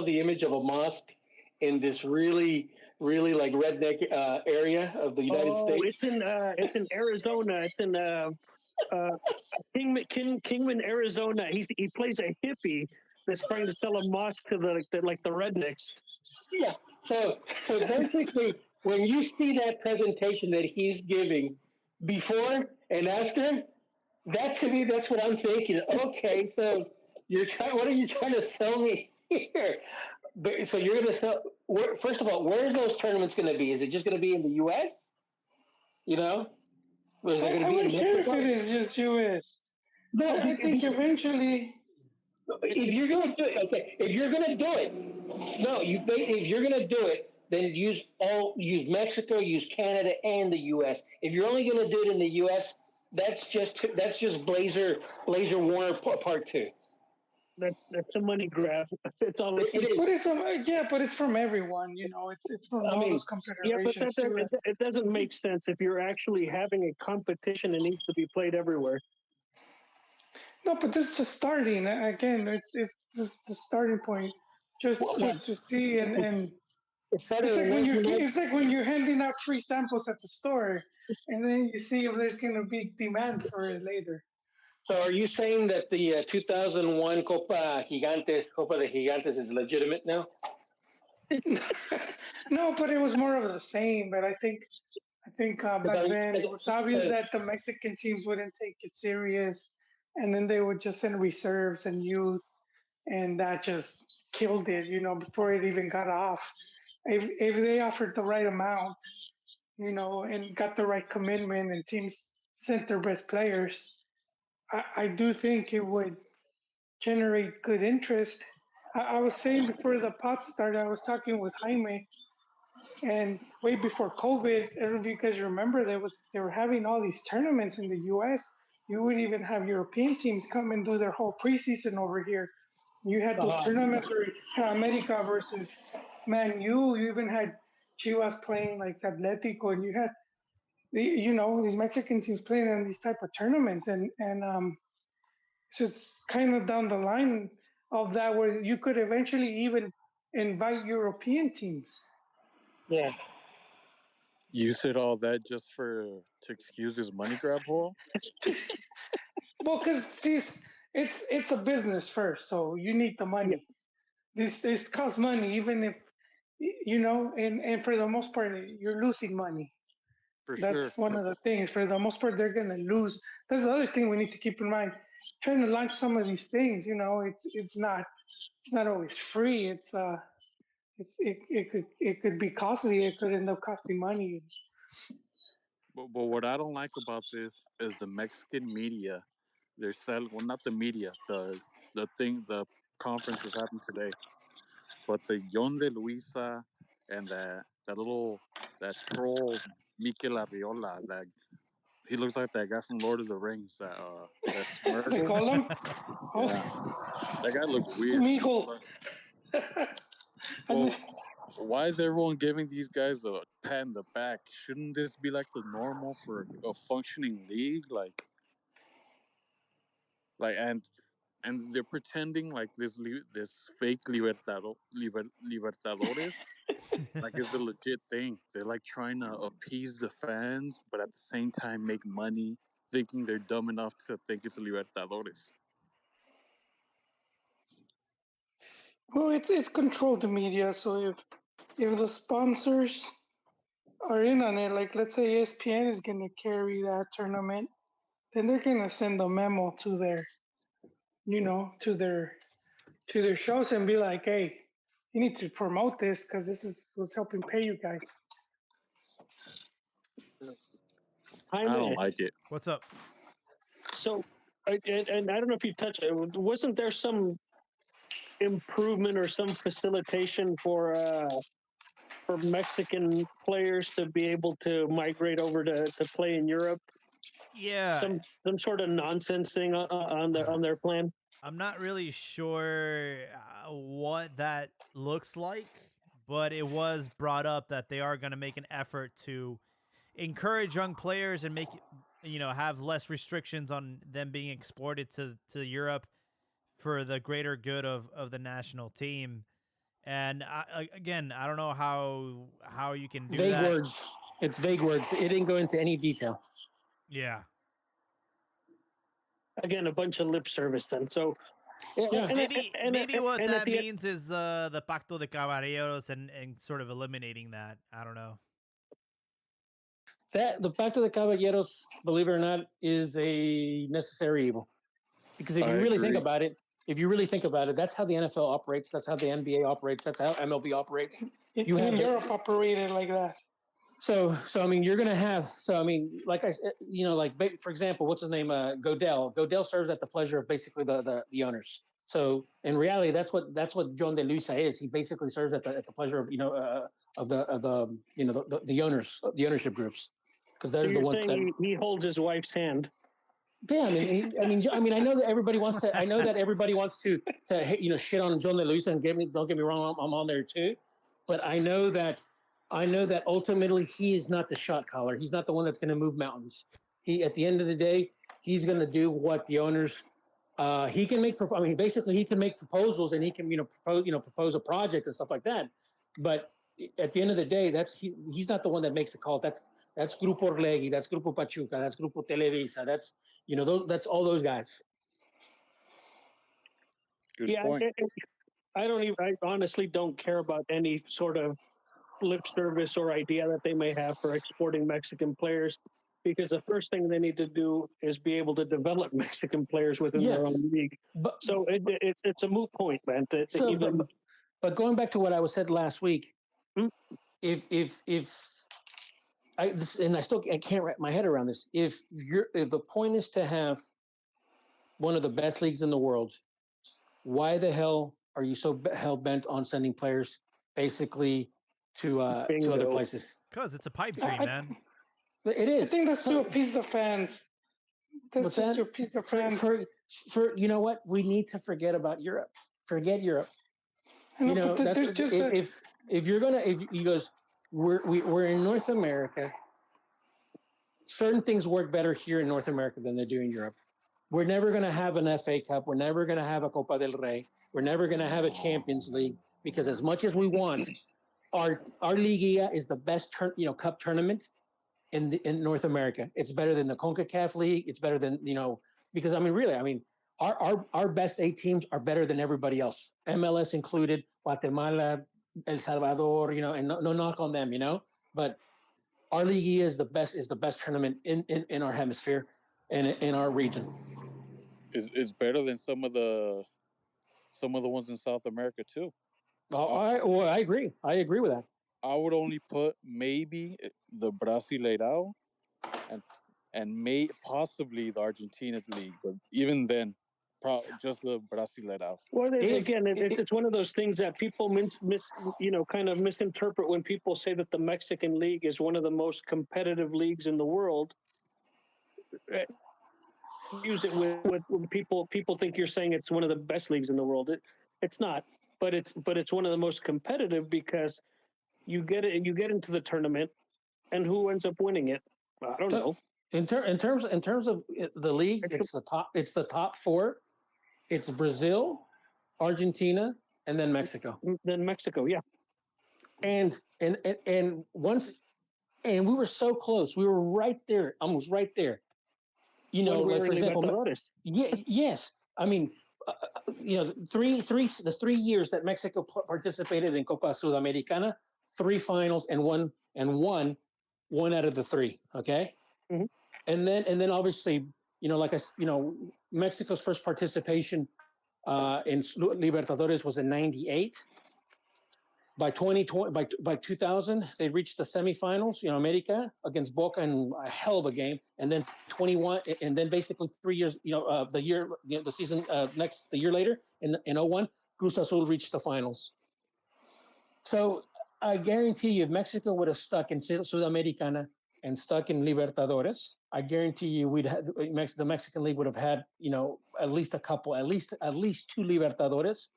the image of a mosque in this really like redneck area of the United
Oh,
States.
it's in Arizona. It's in Kingman, Arizona. He plays a hippie that's trying to sell a mosque to the rednecks.
Yeah. So basically, when you see that presentation that he's giving before and after, that to me, that's what I'm thinking. Okay, so what are you trying to sell me here? But, so you're going to sell. First of all, where are those tournaments going to be? Is it just going to be in the U.S.? You know, or is it going to
I
be in
wouldn't care if
Mexico?
it is just US.
No,
I think eventually,
if you're going to do it, okay. If you're going to do it, no, if you're going to do it, then use Mexico, use Canada, and the U.S. If you're only going to do it in the U.S., that's just Blazer Warner Part Two.
That's a money grab. It's all.
It is.
but it's from everyone. It's from
I
all
mean,
those
Yeah, but
confederations too.
it doesn't make sense if you're actually having a competition that needs to be played everywhere.
No, but this is just starting. Again, it's just the starting point. Just
Well,
just to see and
it started
it's like
in
when you're
1990.
it's like when you're handing out free samples at the store, and then you see if there's gonna be demand for it later.
So, are you saying that the 2001 Copa de Gigantes, is legitimate now?
No, but it was more of the same. But I think back then it was obvious that the Mexican teams wouldn't take it serious, and then they would just send reserves and youth, and that just killed it. Before it even got off. If they offered the right amount, and got the right commitment, and teams sent their best players, I do think it would generate good interest. I was saying before the pot started, I was talking with Jaime, and way before COVID, I don't know if you guys remember, they were having all these tournaments in the U.S. You would even have European teams come and do their whole preseason over here. You had those
Uh-huh.
tournaments where America versus Man U. You even had Chivas playing like Atletico, and you had these Mexican teams playing in these type of tournaments, and so it's kind of down the line. of that, where you could eventually even invite European teams.
Yeah.
You said all that just to excuse this money grab hole?
Well, because it's a business first, so you need the
Yeah.
money. This costs money, even if and for the most part, you're losing money.
For sure.
That's one of the things. For the most part, they're gonna lose. That's the other thing we need to keep in mind. Trying to launch some of these things, it's not always free. It could be costly. It could end up costing money.
But what I don't like about this is the Mexican media. They're selling, well, not the media, the conference was happening today. But the Yon de Luisa and that troll Mikel Arriola, that he looks like that guy from Lord of the Rings, that smirk.
They call them,
Yeah, that guy looks weird.
Smeagol.
Well, why is everyone giving these guys a pat in the back? Shouldn't this be like the normal for a functioning league? Like, and they're pretending like this fake Libertadores like it's a legit thing. They're like trying to appease the fans, but at the same time make money, thinking they're dumb enough to think it's a Libertadores.
Well, it's controlled the media. So if the sponsors are in on it, like let's say ESPN is going to carry that tournament, then they're going to send a memo to their, to their shows and be like, hey, you need to promote this because this is what's helping pay you guys.
I don't like it.
What's up?
So, and I don't know if you touched it. Wasn't there some improvement or some facilitation for Mexican players to be able to migrate over to play in Europe?
Yeah,
Some sort of nonsense thing on their plan.
I'm not really sure what that looks like, but it was brought up that they are going to make an effort to encourage young players and make have less restrictions on them being exported to Europe for the greater good of the national team. And again, I don't know how you can do
Vague
that.
words. It's vague words. It didn't go into any detail.
Yeah.
Again, a bunch of lip service then. So
Yeah.
Maybe what
and
that means is the Pacto de Caballeros and sort of eliminating that. I don't know.
That the Pacto de Caballeros, believe it or not, is a necessary evil. Because if you really think about it, that's how the NFL operates. That's how the NBA operates. That's how MLB operates.
You have Europe operated like that.
So I mean, you're gonna have. So I mean, like I said, for example, what's his name? Godel. Godel serves at the pleasure of basically the owners. So in reality, that's what John de Luisa is. He basically serves at the pleasure of the owners, the ownership groups, because they're the ones that
he holds his wife's hand.
Yeah, I mean, I know that everybody wants to. I know that everybody wants to shit on John de Luisa, and don't get me wrong, I'm on there too, but I know that ultimately he is not the shot caller. He's not the one that's going to move mountains. At the end of the day, he's going to do what the owners. He can make. I mean, basically, he can make proposals and he can propose a project and stuff like that. But at the end of the day, he's not the one that makes the call. That's Grupo Orlegui, that's Grupo Pachuca, that's Grupo Televisa, that's all those guys.
Good point.
I honestly don't care about any sort of lip service or idea that they may have for exporting Mexican players, because the first thing they need to do is be able to develop Mexican players within their own league. So it's a moot point, man.
But going back to what I was said last week, if I can't wrap my head around this. If the point is to have one of the best leagues in the world, why the hell are you so hell bent on sending players basically to other places?
Because it's a pipe dream, man.
It is.
I think that's to appease the fans. That's just to appease the fans.
For you know what? We need to forget about Europe. Forget Europe. That's if you're gonna he goes, we're in North America. Certain things work better here in North America than they do in Europe. we're never going to have an FA Cup. We're never going to have a Copa del Rey. We're never going to have a Champions League because as much as we want, our Liguilla is the best cup tournament in North America. It's better than the CONCACAF League. It's better than because really, our best 8 teams are better than everybody else. MLS included, Guatemala, El Salvador, and no knock on them, but our Liguilla is the best tournament in our hemisphere and in our region.
It's better than some of the ones in South America too.
I agree. I agree with that.
I would only put maybe the Brasileirao and possibly the Argentina League, but even then, just the Brasileirao.
Well, it's one of those things that people kind of misinterpret when people say that the Mexican League is one of the most competitive leagues in the world. Use it with people think you're saying it's one of the best leagues in the world. It's not, but it's one of the most competitive because you get into the tournament, and who ends up winning it? I don't know.
In terms of the leagues, it's the top 4. It's Brazil, Argentina, and then Mexico.
Yeah.
And once, and we were so close. We were right there, almost right there. Like for example, yes. The 3 years that Mexico participated in Copa Sudamericana, 3 finals and won 1 out of the 3. Okay,
mm-hmm.
and then obviously, Mexico's first participation in Libertadores was in '98. By 2000, they reached the semifinals. America against Boca in a hell of a game, and then 21, and then basically 3 years. The year later in 01, Cruz Azul reached the finals. So I guarantee you, if Mexico would have stuck in Sudamericana and stuck in Libertadores, I guarantee you the Mexican League would have had at least a couple, at least 2 Libertadores,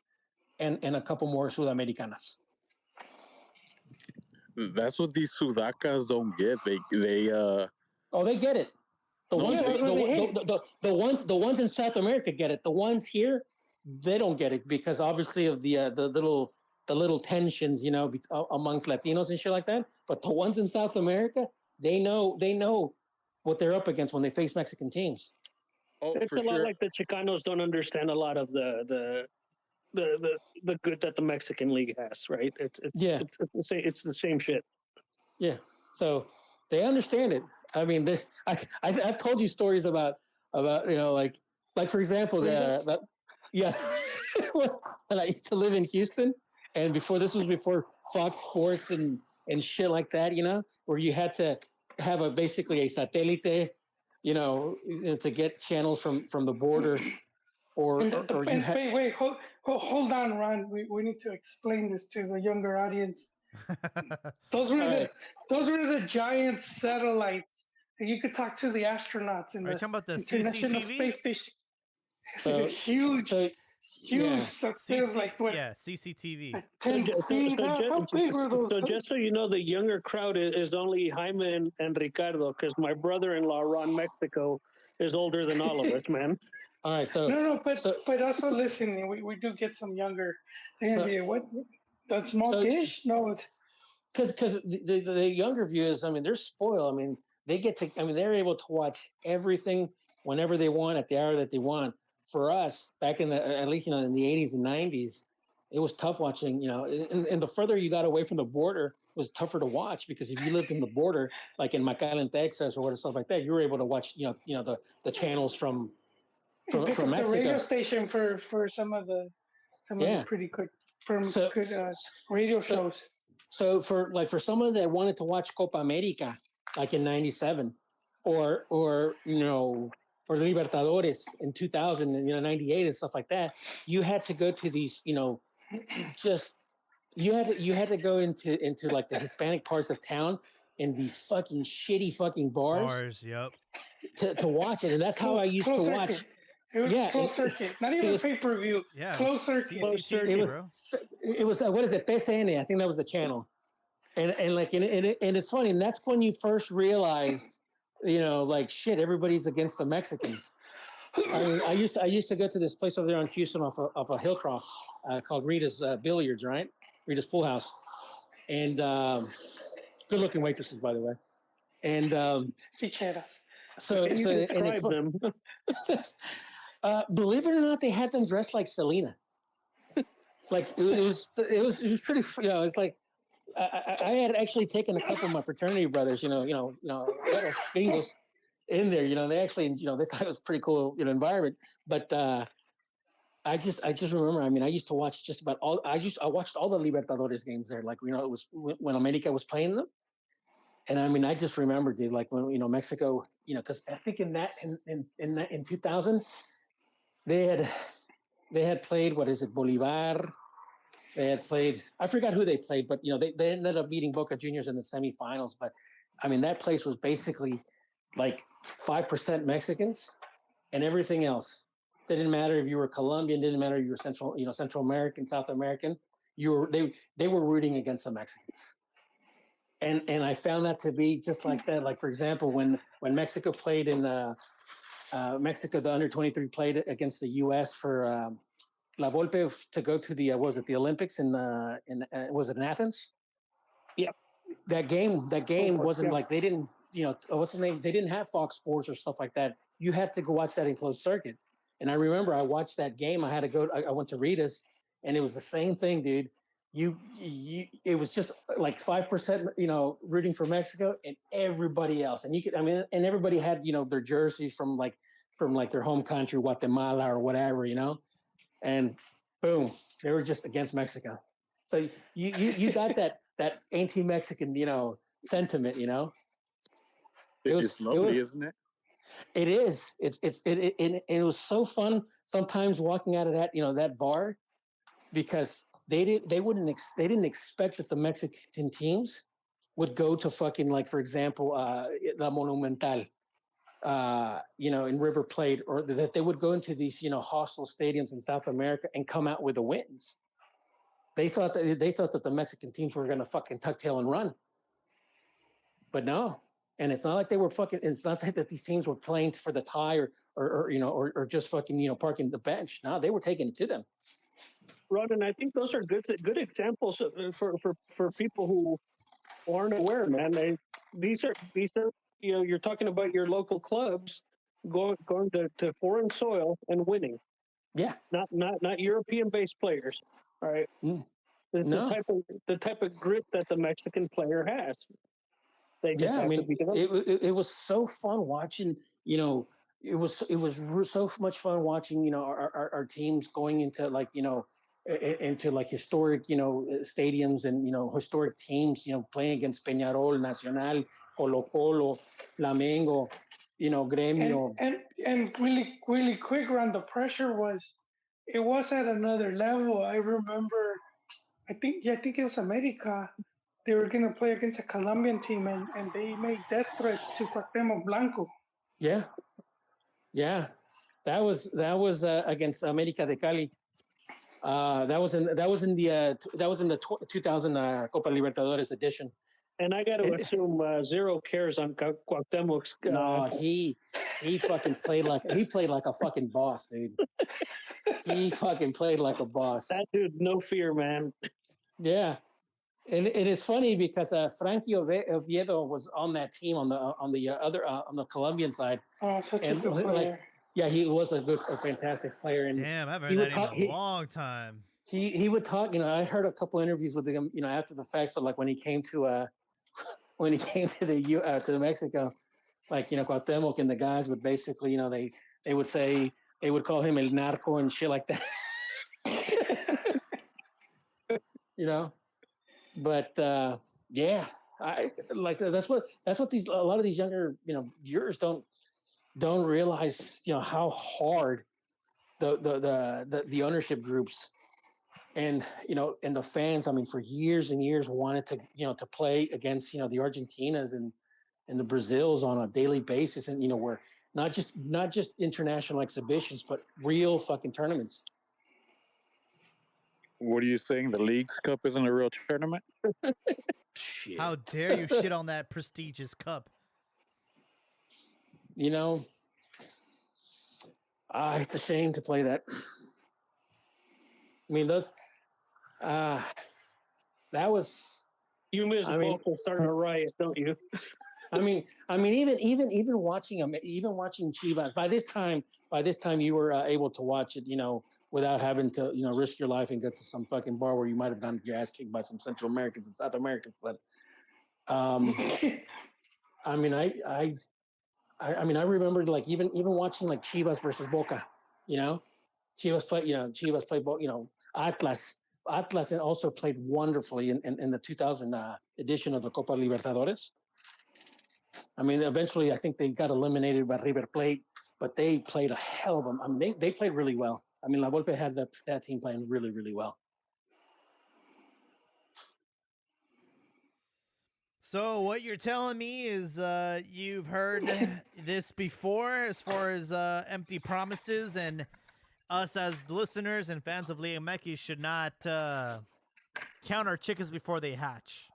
and a couple more Sudamericanas.
That's what these Sudacas don't get. They
get it. The ones in South America get it. The ones here, they don't get it because obviously of the little tensions, amongst Latinos and shit like that. But the ones in South America, they know what they're up against when they face Mexican teams.
It's a lot like the Chicanos don't understand a lot of the good that the Mexican League has, right? It's the same shit.
Yeah. So they understand it. I've told you stories about like for example when I used to live in Houston, and before Fox Sports and shit like that, where you had to have basically a satellite, to get channels from the border,
hold on, Ron. We need to explain this to the younger audience. Those were the giant satellites that you could talk to the astronauts in
Are you talking about the
International
CCTV?
Space Station. It's huge. Feels like what?
Yeah, CCTV.
So just so you know, the younger crowd is only Jaime and Ricardo, because my brother-in-law Ron Mexico is older than all of us, man.
All right,
but also listening, we do get some younger. What? That small dish? No,
because the younger viewers, they're spoiled. They're able to watch everything whenever they want at the hour that they want. For us, back in at least in the 80s and 90s, it was tough watching. And the further you got away from the border, it was tougher to watch, because if you lived in the border, like in McAllen, Texas, or stuff like that, you were able to watch the channels from Mexico.
The radio station for some of the pretty good radio shows.
So for someone that wanted to watch Copa America, like in '97, or Libertadores in 2000 and 98 and stuff like that, you had to go to these, you had to go into like the Hispanic parts of town in these fucking shitty fucking bars.
Yep.
To watch it, and that's how I used to watch.
It was closed circuit, not even pay-per-view.
Yeah,
closed circuit.
It was what is it? PCN, I think that was the channel, and it's funny, and that's when you first realized, like shit, everybody's against the Mexicans. I used to go to this place over there on Houston off of Hillcroft called Rita's Billiards, right? Rita's Pool House, and good looking waitresses, by the way. And
Ficheras.
so
Can you
so and it's
describe them?
believe it or not, they had them dressed like Selena. Like it was pretty. You know, it's like I had actually taken a couple of my fraternity brothers. Little gringos in there. You know, they actually they thought it was a pretty cool environment. But I just remember. I mean, I used to watch just about all. I watched all the Libertadores games there. Like it was when America was playing them. And I mean, I just remember, dude, like when Mexico, because I think in 2000 they had played, what is it, Bolivar. They had played, I forgot who they played, but they ended up beating Boca Juniors in the semifinals. But I mean, that place was basically like 5% Mexicans and everything else. It didn't matter if you were Colombian, didn't matter if you were Central American, South American. They were rooting against the Mexicans. And I found that to be just like that. Like, for example, when Mexico played in Mexico, the under-23 played against the U.S. for La Volpe to go to the the Olympics in was it in Athens?
Yeah.
That game wasn't
Yeah.
like, they didn't, what's the name? They didn't have Fox Sports or stuff like that. You had to go watch that in closed circuit. And I remember I watched that game. I had to go. I went to Rita's, and it was the same thing, dude. It was just like 5%, rooting for Mexico, and everybody else. And and everybody had, their jerseys from their home country, Guatemala or whatever, and boom, they were just against Mexico. So you got that anti-Mexican, sentiment,
It's lovely, isn't it?
It is. It was so fun sometimes walking out of that, that bar, because they didn't expect that the Mexican teams would go to fucking, like, for example, La Monumental, in River Plate, or that they would go into these, hostile stadiums in South America and come out with the wins. They thought that the Mexican teams were going to fucking tuck tail and run, but no. And it's not like they were fucking. It's not that these teams were playing for the tie or just fucking parking the bench. No, they were taking it to them.
Rod, and I think those are good examples for people who aren't aware, man. These are you're talking about your local clubs going to foreign soil and winning.
Yeah.
Not European based players. All right.
No.
The type of grit that the Mexican player has. They just have to be developed.
It was so fun watching. It was so much fun watching. Our teams going into into like historic stadiums and historic teams playing against Peñarol, Nacional, Colo Colo, Flamengo, Gremio.
And really quick around, the pressure was at another level. I remember, I think it was America. They were gonna play against a Colombian team, and they made death threats to Cuauhtemoc Blanco.
Yeah, that was against America de Cali. That was in the 2000 Copa Libertadores edition.
And I got to assume zero cares on Cuauhtemoc's.
No, he fucking played like a fucking boss, dude. He fucking played like a boss.
That dude, no fear, man.
Yeah, and it is funny because Frankie Oviedo was on that team on the Colombian side.
Oh, such a good player.
Yeah, he was a fantastic player. And
damn, I haven't heard that in a long time.
He would talk. I heard a couple interviews with him. After the fact, so like when he came to to Mexico, like Cuauhtemoc and the guys would basically they would say, they would call him El Narco and shit like that. But yeah, I like that's what a lot of these younger viewers don't realize how hard the ownership groups and and the fans, I mean, for years and years wanted to to play against the Argentinas and the Brazils on a daily basis, and where not just international exhibitions but real fucking tournaments.
What are you saying? The Leagues Cup isn't a real tournament?
Shit.
How dare you shit on that prestigious cup?
It's a shame to play that. I mean, those. That was.
You miss
I mean,
Boca starting a riot, don't you?
even watching them, even watching Chivas. By this time, you were able to watch it, without having to, risk your life and go to some fucking bar where you might have gotten your ass kicked by some Central Americans and South Americans. But, I mean, I remember like even watching like Chivas versus Boca, Chivas played, Atlas also played wonderfully in the 2000 edition of the Copa Libertadores. I mean, eventually, I think they got eliminated by River Plate, but they played a hell of them. I mean, they played really well. I mean, La Volpe had that team playing really, really well.
So what you're telling me is you've heard this before, as far as empty promises, and us as listeners and fans of Liga MX should not count our chickens before they hatch.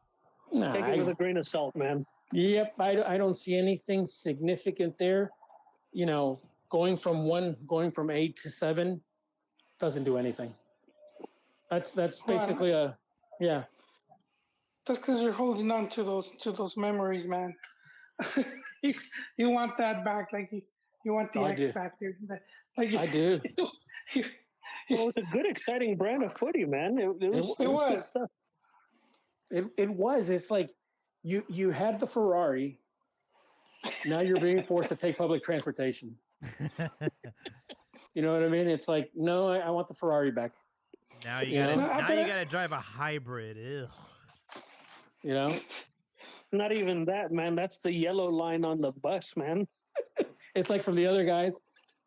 No,
Take it with a grain of salt, man.
Yep, I don't see anything significant there. Going from 8 to 7 doesn't do anything. That's basically yeah.
That's because you're holding on to those memories, man. you want that back, like you want the X Factor. Like
I do.
Well, it's a good, exciting brand of footy, man. It was good stuff.
It was. It's like you had the Ferrari. Now you're being forced to take public transportation. You know what I mean? It's like, no, I want the Ferrari back.
Now you gotta drive a hybrid. Ew.
It's
not even that, man. That's the yellow line on the bus, man.
It's like from the other guys.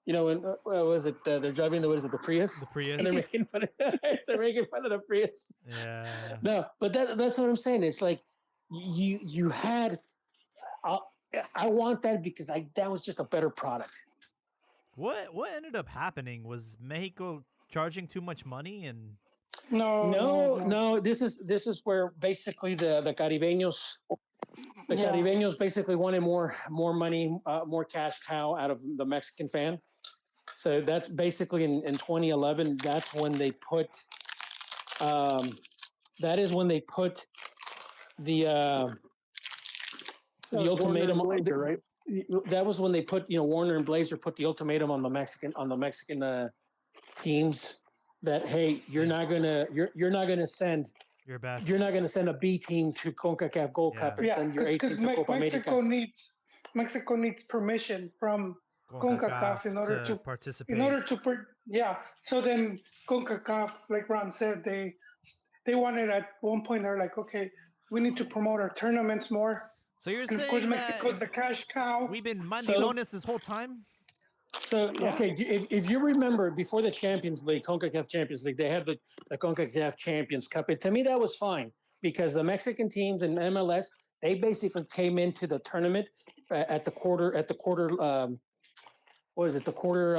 When was it? They're driving the Prius.
The Prius.
And they're making fun of the Prius.
Yeah.
No, but that's what I'm saying. It's like you had. I want that because that was just a better product.
What ended up happening? Was Mexico charging too much money and?
No. This is where basically the Caribeños. Caribeños basically wanted more money, more cash cow out of the Mexican fan. So that's basically in 2011. That's when they put. That is when they put the ultimatum.
Blazer, right?
That was when they put Warner and Blazer put the ultimatum on the Mexican teams that, hey, you're not gonna send.
Your best.
You're not going to send a B team to CONCACAF Gold Cup and send your A team to Copa America.
Mexico needs permission from CONCACAF in order to
participate.
So then CONCACAF, like Ron said, they wanted at one point, they're like, okay, we need to promote our tournaments more.
So you're
saying
of course
Mexico's the cash cow.
We've been mandilones this whole time.
So, okay, if you remember, before the Champions League, CONCACAF Champions League, they had the CONCACAF Champions Cup. And to me, that was fine because the Mexican teams in MLS, they basically came into the tournament at the quarter, what is it? The quarter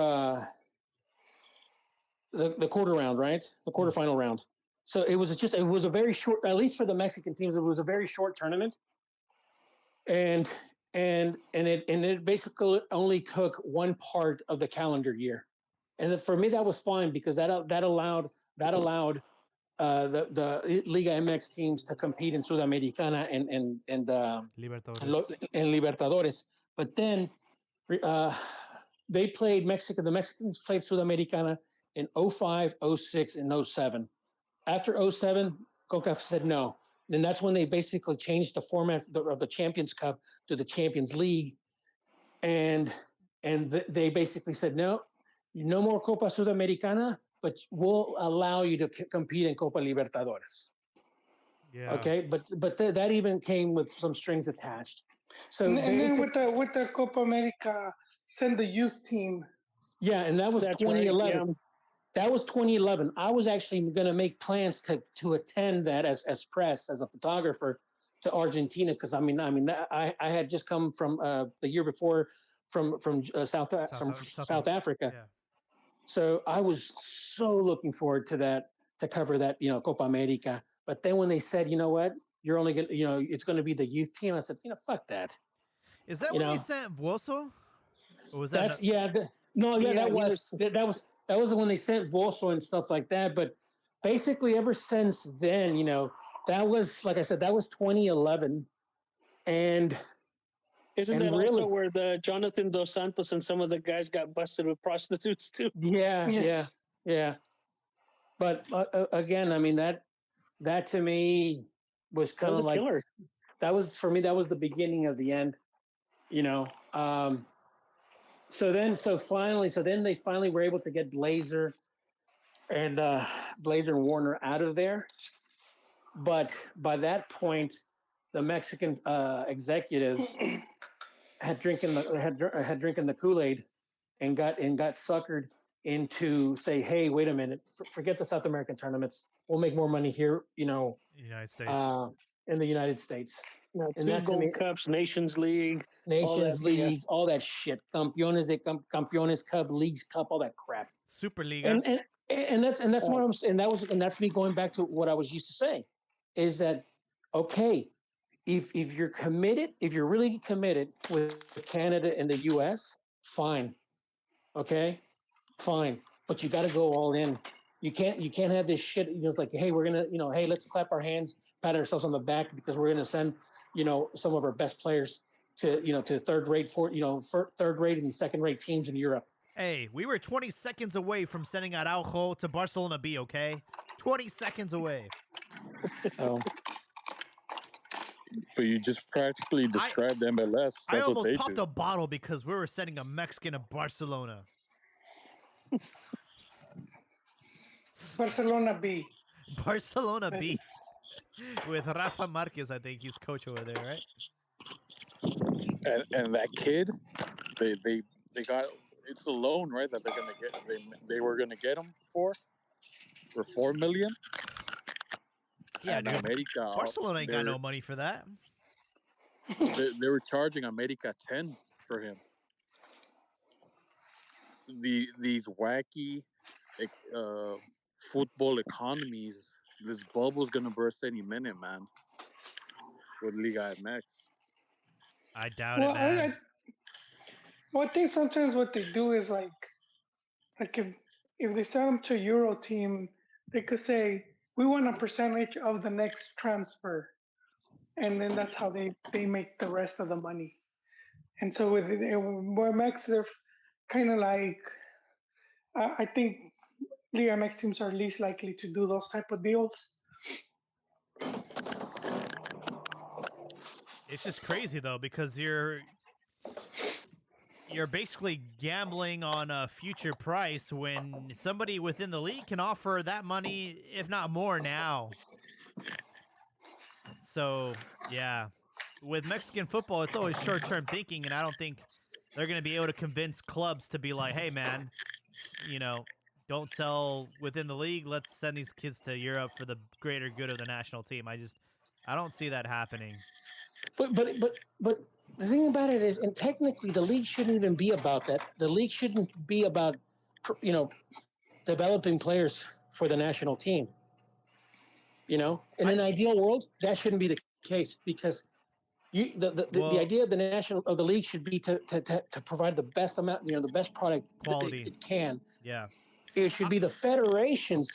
round, right? The quarterfinal round. So it was a very short, at least for the Mexican teams, it was a very short tournament. And it basically only took one part of the calendar year, and for me that was fine because that allowed the Liga MX teams to compete in Sudamericana and Libertadores. But then they played Mexico. The Mexicans played Sudamericana in 05, 06, and 07. After 07, CONCACAF said no. And that's when they basically changed the format of the Champions Cup to the Champions League. And they basically said, no more Copa Sudamericana, but we'll allow you to compete in Copa Libertadores.
Yeah.
Okay, but that even came with some strings attached. So
and then with the Copa America, send the youth team.
Yeah, and that was 2011. Right, yeah. That was 2011. I was actually going to make plans to attend that as press, as a photographer, to Argentina because I had just come from the year before from South Africa. Yeah. So I was so looking forward to that, to cover that, Copa America. But then when they said, you know what, you're only going to, it's going to be the youth team, I said, fuck that.
Is that when they sent Vuoso? Or was that?
No, yeah,
Yeah,
that
he
was that was when they sent Volso and stuff like that. But basically, ever since then, that was like I said, that was 2011, and
Isn't
and
that also
really,
where the Jonathan Dos Santos and some of the guys got busted with prostitutes too?
yeah,
Yes.
yeah, yeah. But again, I mean that to me was
That
kind
was
of
a
like
killer.
that was for me. That was the beginning of the end. You know. So then they finally were able to get Blazer and Warner out of there. But by that point, the Mexican executives had drinking the Kool-Aid and got suckered into say, hey, wait a minute, forget the South American tournaments. We'll make more money here,
United States.
in the United States.
Now,
And
two
that to
Gold
me,
Cups, Nations League, all that
Nations
BS.
Leagues, all that shit, Campeones Cup, Leagues Cup, all that crap.
Superliga.
And that's what I'm saying. That's me going back to what I was used to say, is that okay, if you're committed, if you're really committed with Canada and the US, fine. Okay, fine. But you gotta go all in. You can't have this shit, it's like, hey, we're gonna, hey, let's clap our hands, pat ourselves on the back because we're gonna send, some of our best players to third rate third rate and second rate teams in Europe.
Hey, we were 20 seconds away from sending Araujo to Barcelona B, okay? 20 seconds away.
So
But you just practically described MLS.
I
That's what
almost
they
popped
do.
a bottle because we were sending a Mexican to Barcelona.
Barcelona B.
Barcelona B. With Rafa Marquez, I think he's coach over there, right?
And that kid, they got, it's a loan, right? That they're gonna get. They were gonna get him for $4 million.
Yeah,
and
dude,
America,
Barcelona ain't got no money for that.
they were charging America 10 for him. These wacky football economies. This bubble's gonna burst any minute, man. With Liga MX.
I doubt
Well,
it, man.
I think sometimes what they do is like if they sell them to a Euro team, they could say we want a percentage of the next transfer, and then that's how they make the rest of the money. And so with MX, they're kind of like I think Liga MX teams are least likely to do those type of deals.
It's just crazy though because you're basically gambling on a future price when somebody within the league can offer that money, if not more now. So, yeah. With Mexican football, it's always short-term thinking, and I don't think they're going to be able to convince clubs to be like, hey, man, don't sell within the league. Let's send these kids to Europe for the greater good of the national team. I don't see that happening.
But the thing about it is, and technically, the league shouldn't even be about that. The league shouldn't be about, developing players for the national team. In an ideal world, that shouldn't be the case because the idea of the league should be to provide the best amount, the best product
quality
that it can.
Yeah.
It should be the federations.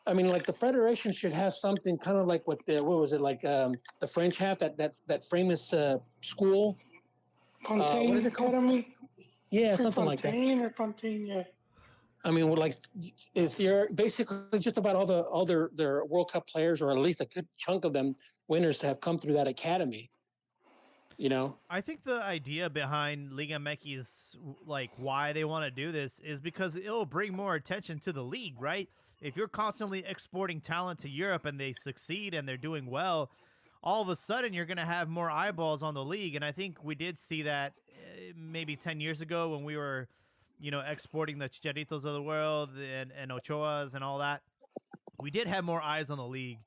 I mean, like the federation should have something kind of like what was it like the French have that famous school.
Fontaine
what is it called?
Academy?
Yeah, something like that.
Fontaine, yeah.
I mean, like if you're basically just about all their World Cup players, or at least a good chunk of them, winners have come through that academy.
I think the idea behind Liga MX, like why they want to do this, is because it'll bring more attention to the league, right? If you're constantly exporting talent to Europe and they succeed and they're doing well, all of a sudden you're going to have more eyeballs on the league. And I think we did see that maybe 10 years ago when we were, exporting the Chicharitos of the world and Ochoas and all that. We did have more eyes on the league.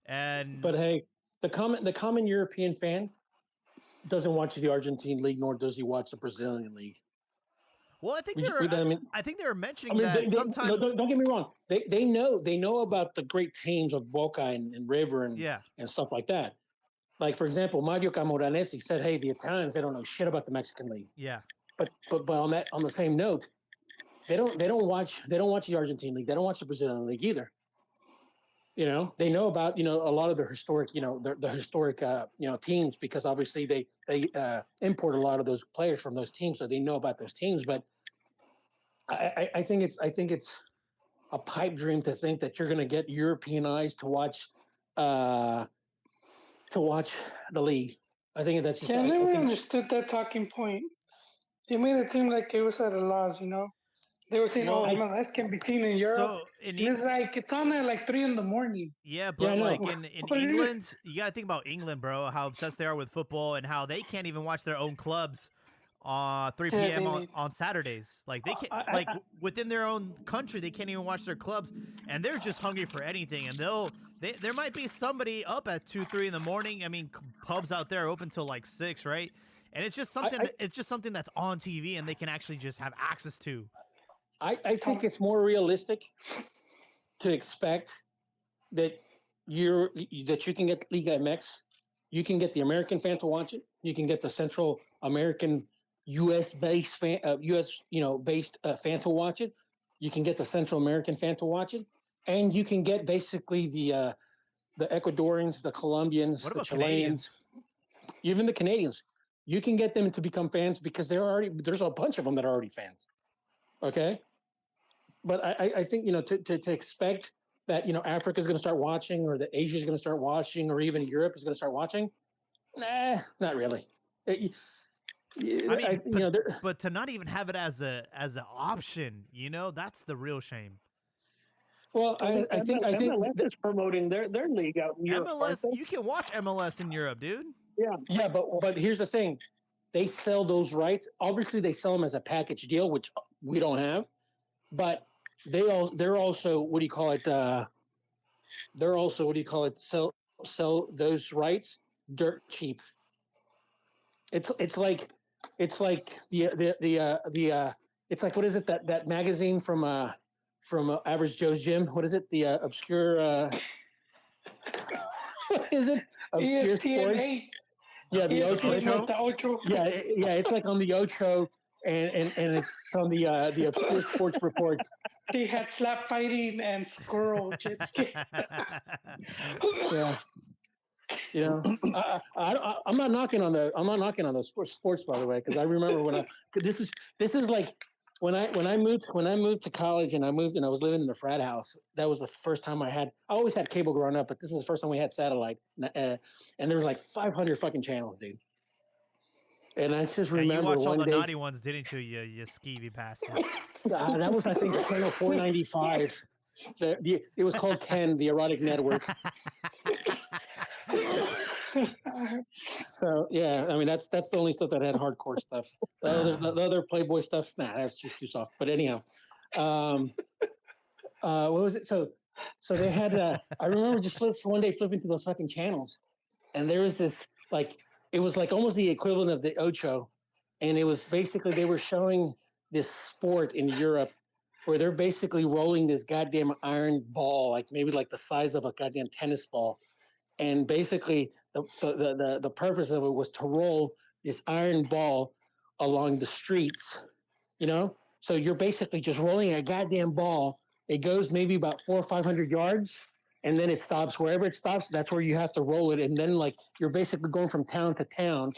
But hey, the common European fan doesn't watch the Argentine league, nor does he watch the Brazilian league.
Well, I think they were mentioning that sometimes.
Don't get me wrong. They know about the great teams of Boca and River and stuff like that. Like for example, Mario Camoranesi said, "Hey, the Italians, they don't know shit about the Mexican league."
Yeah.
but on the same note, they don't watch the Argentine league. They don't watch the Brazilian league either. You know, they know about a lot of their historic the historic teams, because obviously they import a lot of those players from those teams, so they know about those teams. But I think it's a pipe dream to think that you're going to get European eyes uh, to watch the league. I think that's just
Yeah, I never understood that talking point. They made it seem like it was at a loss, you know. They were saying,
Well,
"Oh, MLS can be seen in Europe,"
so in
and it's like it's on at like 3 in the morning.
Yeah,
Yeah, I
but
know.
like in
What are you-
England, you got to think about England, bro. How obsessed they are with football and how they can't even watch their own clubs 3
Yeah,
p.m.
they
on,
need.
on Saturdays. Like they can't
I,
like within their own country, they can't even watch their clubs, and they're just hungry for anything. And there might be somebody up at 2, 3 in the morning. I mean, pubs out there are open till like 6, right? And it's just something. It's just something that's on TV, and they can actually just have access to.
I think it's more realistic to expect that you can get Liga MX, you can get the American fan to watch it, you can get the Central American U.S. based fan, based fan to watch it, you can get the Central American fan to watch it, and you can get basically the Ecuadorians, the Colombians,
What
the
about
Chileans, even the Canadians. You can get them to become fans because there's a bunch of them that are already fans. Okay, but I think to expect that Africa is going to start watching, or that Asia is going to start watching, or even Europe is going to start watching. Nah, not really.
I mean, but to not even have it as an option, that's the real shame.
Well, I think
MLS is promoting their league out in Europe.
MLS, you can watch MLS in Europe, dude.
Yeah, but here's the thing: they sell those rights. Obviously, they sell them as a package deal, which we don't have. But they're also what do you call it? They're also what do you call it? Sell those rights dirt cheap. It's like the it's like, what is it, that magazine from Average Joe's Gym? What is it? The obscure what is it? Obscure sports.
ESPN8.
Yeah, the Ocho.
ESPN, the Ocho.
Yeah, it's like on the Ocho, and it's on the obscure sports reports.
They had slap fighting and squirrel jet ski.
Yeah. I'm not knocking on those sports, by the way, because I remember this is like when I moved to college, and I was living in a frat house. That was the first time I always had cable growing up, but this is the first time we had satellite, and there was like 500 fucking channels, dude. And I just remember
you watched all the
day,
naughty ones, didn't you? You skeevy bastard.
That was, I think, channel 495. It was called 10, the erotic network. So yeah, I mean that's the only stuff that had hardcore stuff. The other Playboy stuff, that's just too soft. But anyhow, what was it? So they had. I remember just one day flipping through those fucking channels, and there was this it was like almost the equivalent of the Ocho, and it was basically they were showing this sport in Europe where they're basically rolling this goddamn iron ball, like maybe like the size of a goddamn tennis ball. And basically, the purpose of it was to roll this iron ball along the streets, So you're basically just rolling a goddamn ball. It goes maybe about 400 or 500 yards, and then it stops. Wherever it stops, that's where you have to roll it. And then, you're basically going from town to town,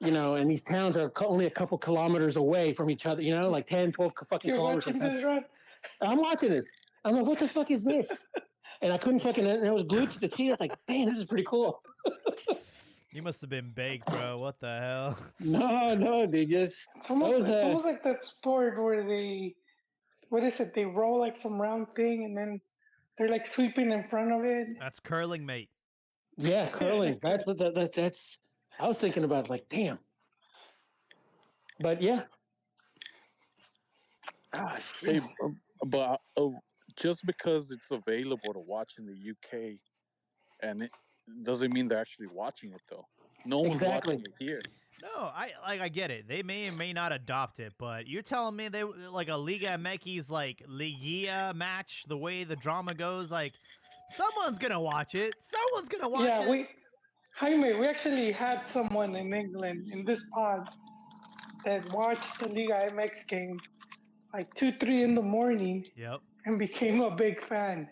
and these towns are only a couple kilometers away from each other, like 10, 12 fucking kilometers from town.
Right?
I'm watching this. I'm like, what the fuck is this? And I couldn't and I was glued to the TV. I was like, damn, this is pretty cool.
You must have been baked, bro. What the hell?
No, dude. Just
it's almost like that sport where they roll like some round thing, and then they're like sweeping in front of it.
That's curling, mate.
Yeah, curling. That's I was thinking about damn. But yeah.
Hey, but just because it's available to watch in the UK, and it doesn't mean they're actually watching it though. No one's watching it here.
No, I get it. They may or may not adopt it, but you're telling me they like a Liga MX Ligia match, the way the drama goes, someone's gonna watch it. Someone's gonna watch it.
Jaime, we actually had someone in England in this pod that watched the Liga MX game like 2, 3 in the morning
Yep.
and became a big fan.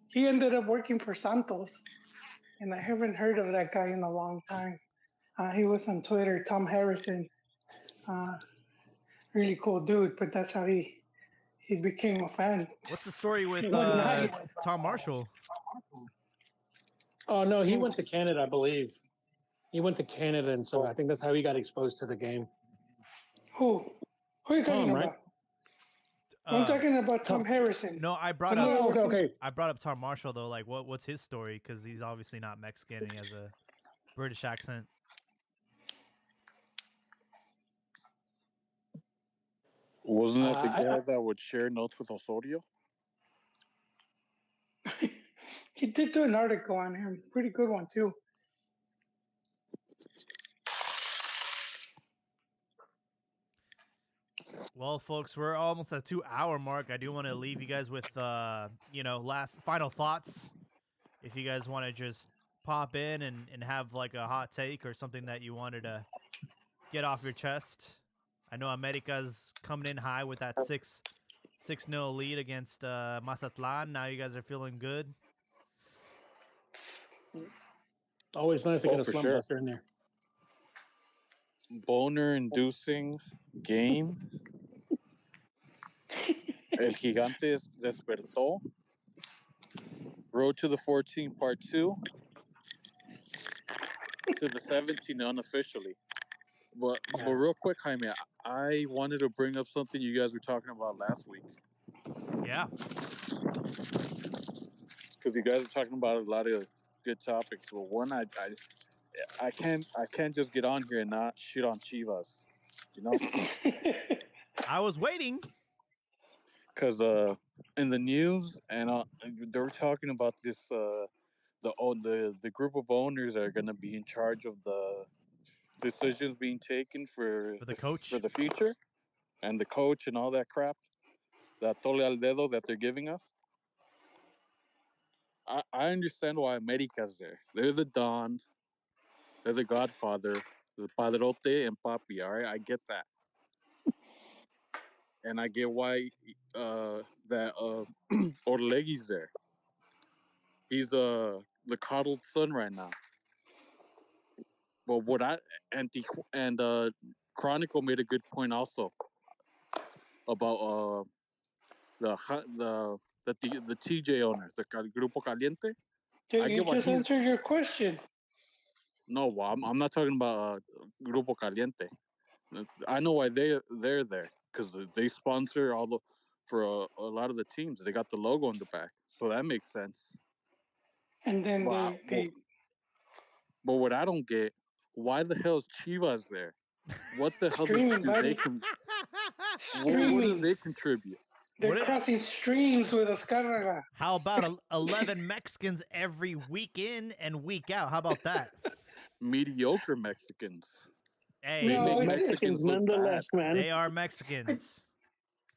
He ended up working for Santos, and I haven't heard of that guy in a long time. He was on Twitter, Tom Harrison. Uh, really cool dude, but that's how he became a fan.
What's the story with
One night.
Tom Marshall?
Oh no, he went to Canada, I believe. He went to Canada, and so I think that's how he got exposed to the game.
Who? Who are you talking
Tom, right?
about? I'm talking about Tom
Tom.
Harrison.
No, I brought
I'm
up
not-
Okay.
I brought up Tom Marshall though. Like, what's his story? Because he's obviously not Mexican. And he has a British accent.
Wasn't that the
I-
guy that would share notes with Osorio?
He did do an article on him. Pretty good one too.
Well, folks, we're almost at 2 hour mark. I do want to leave you guys with last final thoughts. If you guys want to just pop in and have like a hot take or something that you wanted to get off your chest. I know America's coming in high with that 6-0 lead against Mazatlan. Now you guys are feeling good.
Always nice to
Oh,
get a
for
slump
sure.
buster in there.
Boner-inducing game. El Gigante despertó. Road to the 14, part 2. To the 17 unofficially. But real quick, Jaime, I wanted to bring up something you guys were talking about last week.
Yeah.
Because you guys are talking about a lot of good topics. But one, I can't just get on here and not shit on Chivas. You know?
I was waiting.
Because in the news, and they were talking about this, the group of owners are going to be in charge of the decisions being taken for
the coach.
for the future, and the coach and all that crap, that tole al dedo that they're giving us. I understand why America's there. They're the Don. They're the Godfather, the Padrote and Papi. All right, I get that, and I get why that Orlegi's there. He's the coddled son right now. But what Chronicle made a good point also about the TJ owner, the Grupo Caliente. I
You
get why
just
he's
answered your question.
no. Well, I'm not talking about Grupo Caliente. I know why they're there because they sponsor for a lot of the teams. They got the logo in the back, so that makes sense.
And then
But but what I don't get, why the hell is Chivas there? What the hell do
Streaming, buddy.
what do they contribute?
They're crossing streams with Azcárraga.
How about 11 Mexicans every week in and week out? How about that?
Mediocre Mexicans.
Hey,
They
No,
make
it's-
Mexicans look
nonetheless,
bad.
man.
they are Mexicans.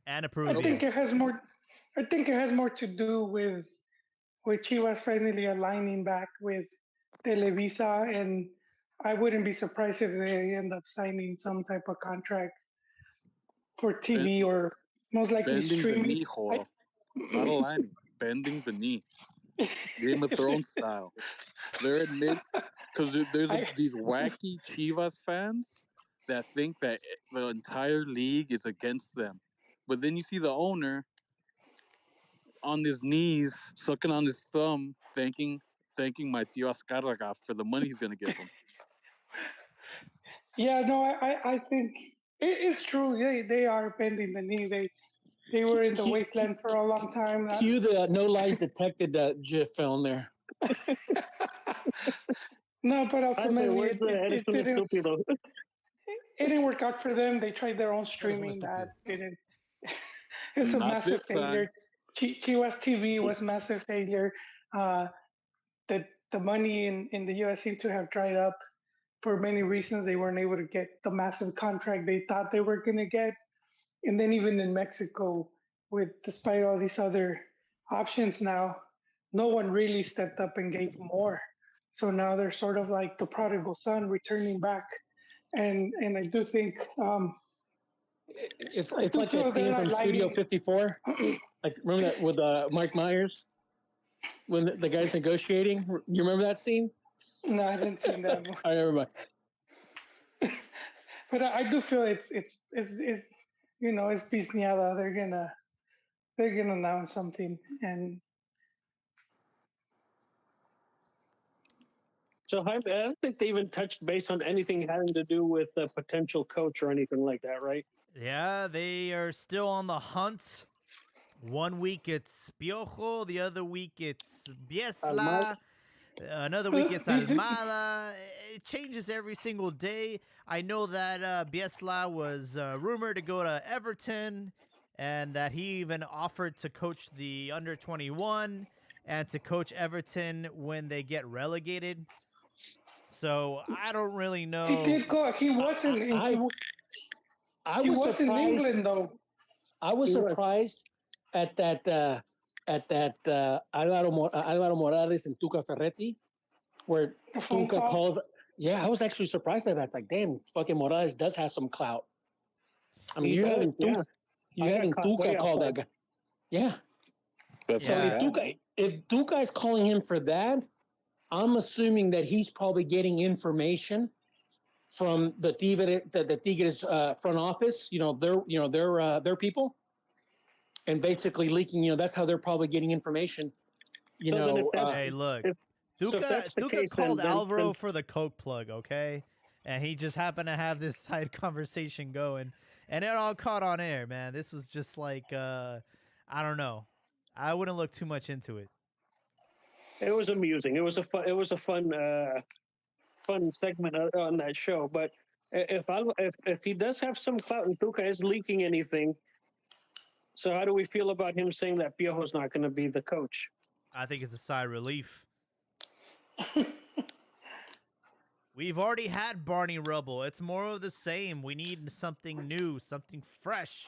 And
I
Peruvian.
think it has more. I think it has more to do with Chivas finally aligning back with Televisa, and I wouldn't be surprised if they end up signing some type of contract for TV or most likely
Bending the
streaming.
knee, Joro. Not aligning. Bending the knee. Game of Thrones style. They're admit because there's these wacky Chivas fans that think that the entire league is against them, but then you see the owner on his knees, sucking on his thumb, thanking my tío Azcárraga for the money he's gonna give him.
Yeah, no, I think it's true. They are bending the knee. They were in the wasteland for a long time.
Cue the no lies detected GIF film there.
No, but ultimately
Where's the
it
Eres un
didn't.
estúpido?
It didn't work out for them. They tried their own streaming. That didn't. It's a
Not
massive
this time.
failure. Chivas TV was massive failure. The money in the US seemed to have dried up for many reasons. They weren't able to get the massive contract they thought they were going to get. And then even in Mexico, despite all these other options now, no one really stepped up and gave more. So now they're sort of like the prodigal son returning back and I do think I
It's
do
like that
feel they're
scene
not
from Studio
lining.
54. Like remember that with Mike Myers when the guy's negotiating. You remember that scene?
No, I didn't see that one.
I never mind.
But I do feel it's it's Disneyada. They're gonna announce something, and
So I don't think they even touched base on anything having to do with a potential coach or anything like that, right?
Yeah, they are still on the hunt. One week it's Piojo, the other week it's
Almada.
Biesla, another week it's Almada. It changes every single day. I know that Biesla was rumored to go to Everton and that he even offered to coach the under 21 and to coach Everton when they get relegated. So I don't really
he
know.
did go. He wasn't.
I
He
was
was in
surprised.
England though.
I was
He was.
surprised at that Alvaro Morales and Tuca Ferretti, where
The phone
Tuca
call.
calls. Yeah, I was actually surprised at that. Like, damn, fucking Morales does have some clout. I mean,
He
you're
does,
having
yeah.
you're
I got
having
caught way
Tuca
off
call
guard.
that guy. Yeah.
That's
So
Yeah.
if Tuca is calling him for that, I'm assuming that he's probably getting information from the Tigres front office. Their people, and basically leaking. That's how they're probably getting information.
So then
Hey, look.
if that's the
Tuca
case,
called
then
Alvaro for the coke plug, okay? And he just happened to have this side conversation going, and it all caught on air, man. This was just like, I don't know. I wouldn't look too much into it.
it was amusing. It was a fun segment on that show. But if he does have some clout and Tuca is leaking anything, so how do we feel about him saying that Piojo's not going to be the coach?
I think it's a sigh of relief. We've already had Barney Rubble. It's more of the same. We need something new, something fresh.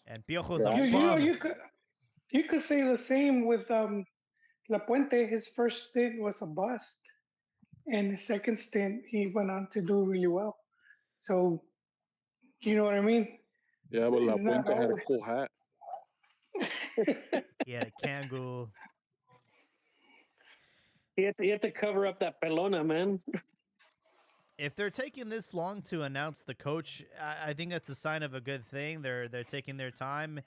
And Piojo's a bum.
You could say the same with La Puente. His first stint was a bust, and his second stint he went on to do really well. So you know what I mean?
Yeah, but La
It's not
Puente had a
always.
cool hat.
He had a Kangol.
He had to cover up that pelona, man.
If they're taking this long to announce the coach, I think that's a sign of a good thing. They're taking their time,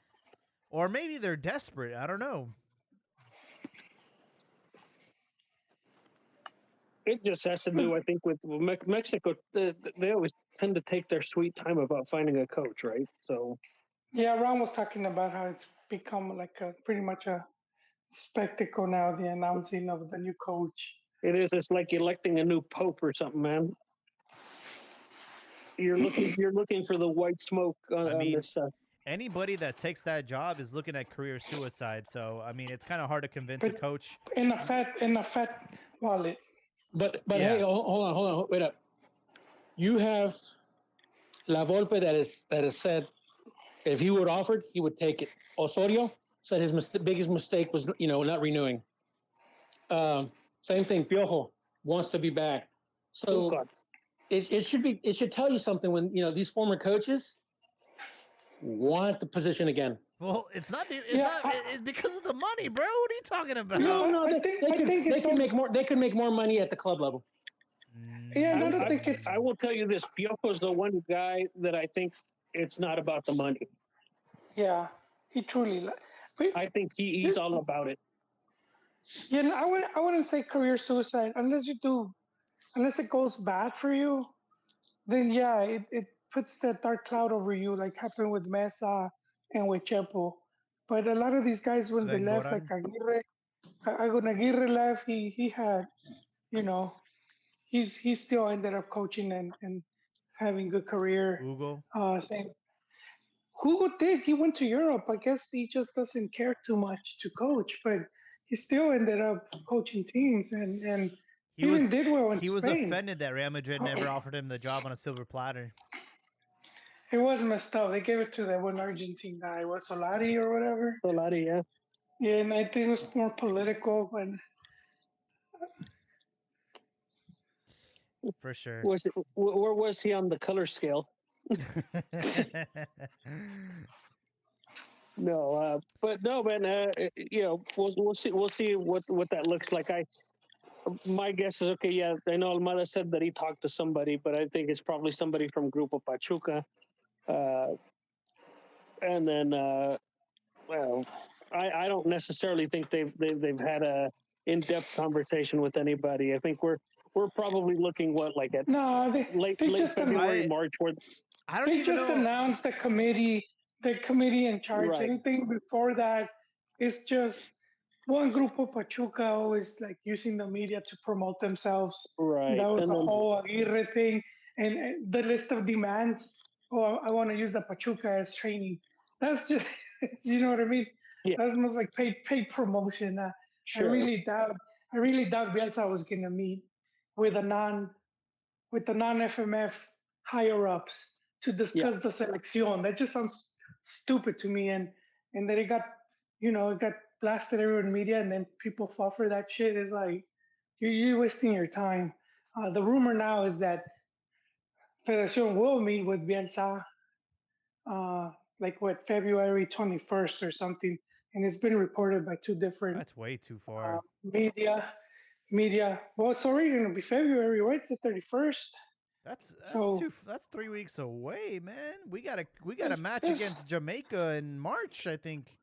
or maybe they're desperate. I don't know.
It just has to do, I think, with Mexico. They always tend to take their sweet time about finding a coach, right? So
Yeah, Ron was talking about how it's become like pretty much a spectacle now. The announcing of the new coach.
it is. It's like electing a new pope or something, man. You're looking for the white smoke on
mean,
this.
Anybody that takes that job is looking at career suicide. So I mean, it's kind of hard to convince a
But
coach.
in a fat wallet.
But
Yeah.
hey, hold on, wait up. You have La Volpe that has said if he would offered, he would take it. Osorio said his biggest mistake was not renewing. Same thing. Piojo wants to be back. So
God.
it should tell you something when these former coaches want the position again.
Well, it's
Yeah,
it's because of the money, bro. What are you talking about?
No,
I
they can make more. They can make more money at the club level.
Yeah, I don't think it's.
I will tell you this: Piojo's the one guy that I think it's not about the money.
Yeah, he truly. But,
I think he's all about it.
yeah, I wouldn't say career suicide unless it goes bad for you. Then yeah, it puts that dark cloud over you, like happened with Mesa and with Chepo. But a lot of these guys, when they
Sven
left, like
Goran?
When Aguirre left, he had, you know, he still ended up coaching and having good career.
Hugo?
Same. Hugo did. He went to Europe. I guess he just doesn't care too much to coach, but he still ended up coaching teams and
He
even
was
did well in
he was
Spain.
offended that Real Madrid never offered him the job on a silver platter.
It was messed up. They gave it to that one Argentine guy, what Solari or whatever.
Solari, yeah.
Yeah, and I think it was more political. And
for sure.
Where was he on the color scale? No, but no, man. We'll see what that looks like. My guess is okay. Yeah, I know Almada said that he talked to somebody, but I think it's probably somebody from Grupo Pachuca. And then, well, I don't necessarily think they've had a in-depth conversation with anybody. I think we're probably looking like at
No,
late
they just
February, March, where
I don't
they
even
just
know.
announced the committee in charge.
Right.
Anything before that is just one group of Pachuca always like using the media to promote themselves.
right,
That was
and
the
then
whole Aguirre thing, and the list of demands. Oh, I want to use the Pachuca as training. That's just, you know what I mean?
Yeah.
That's almost like paid promotion.
sure,
I really doubt Bielsa was gonna meet with a with the non-FMF higher ups to discuss the selection. That just sounds stupid to me. And then it got blasted everywhere in media, and then people fall for that shit. Is like you're wasting your time. The rumor now is that Federación will meet with Bielsa, like what February 21st or something, and it's been reported by two different
That's way too far.
media. Well, it's already gonna be February, right? It's the 31st.
That's
So
too. That's 3 weeks away, man. We got a match
it's-
against Jamaica in March, I think.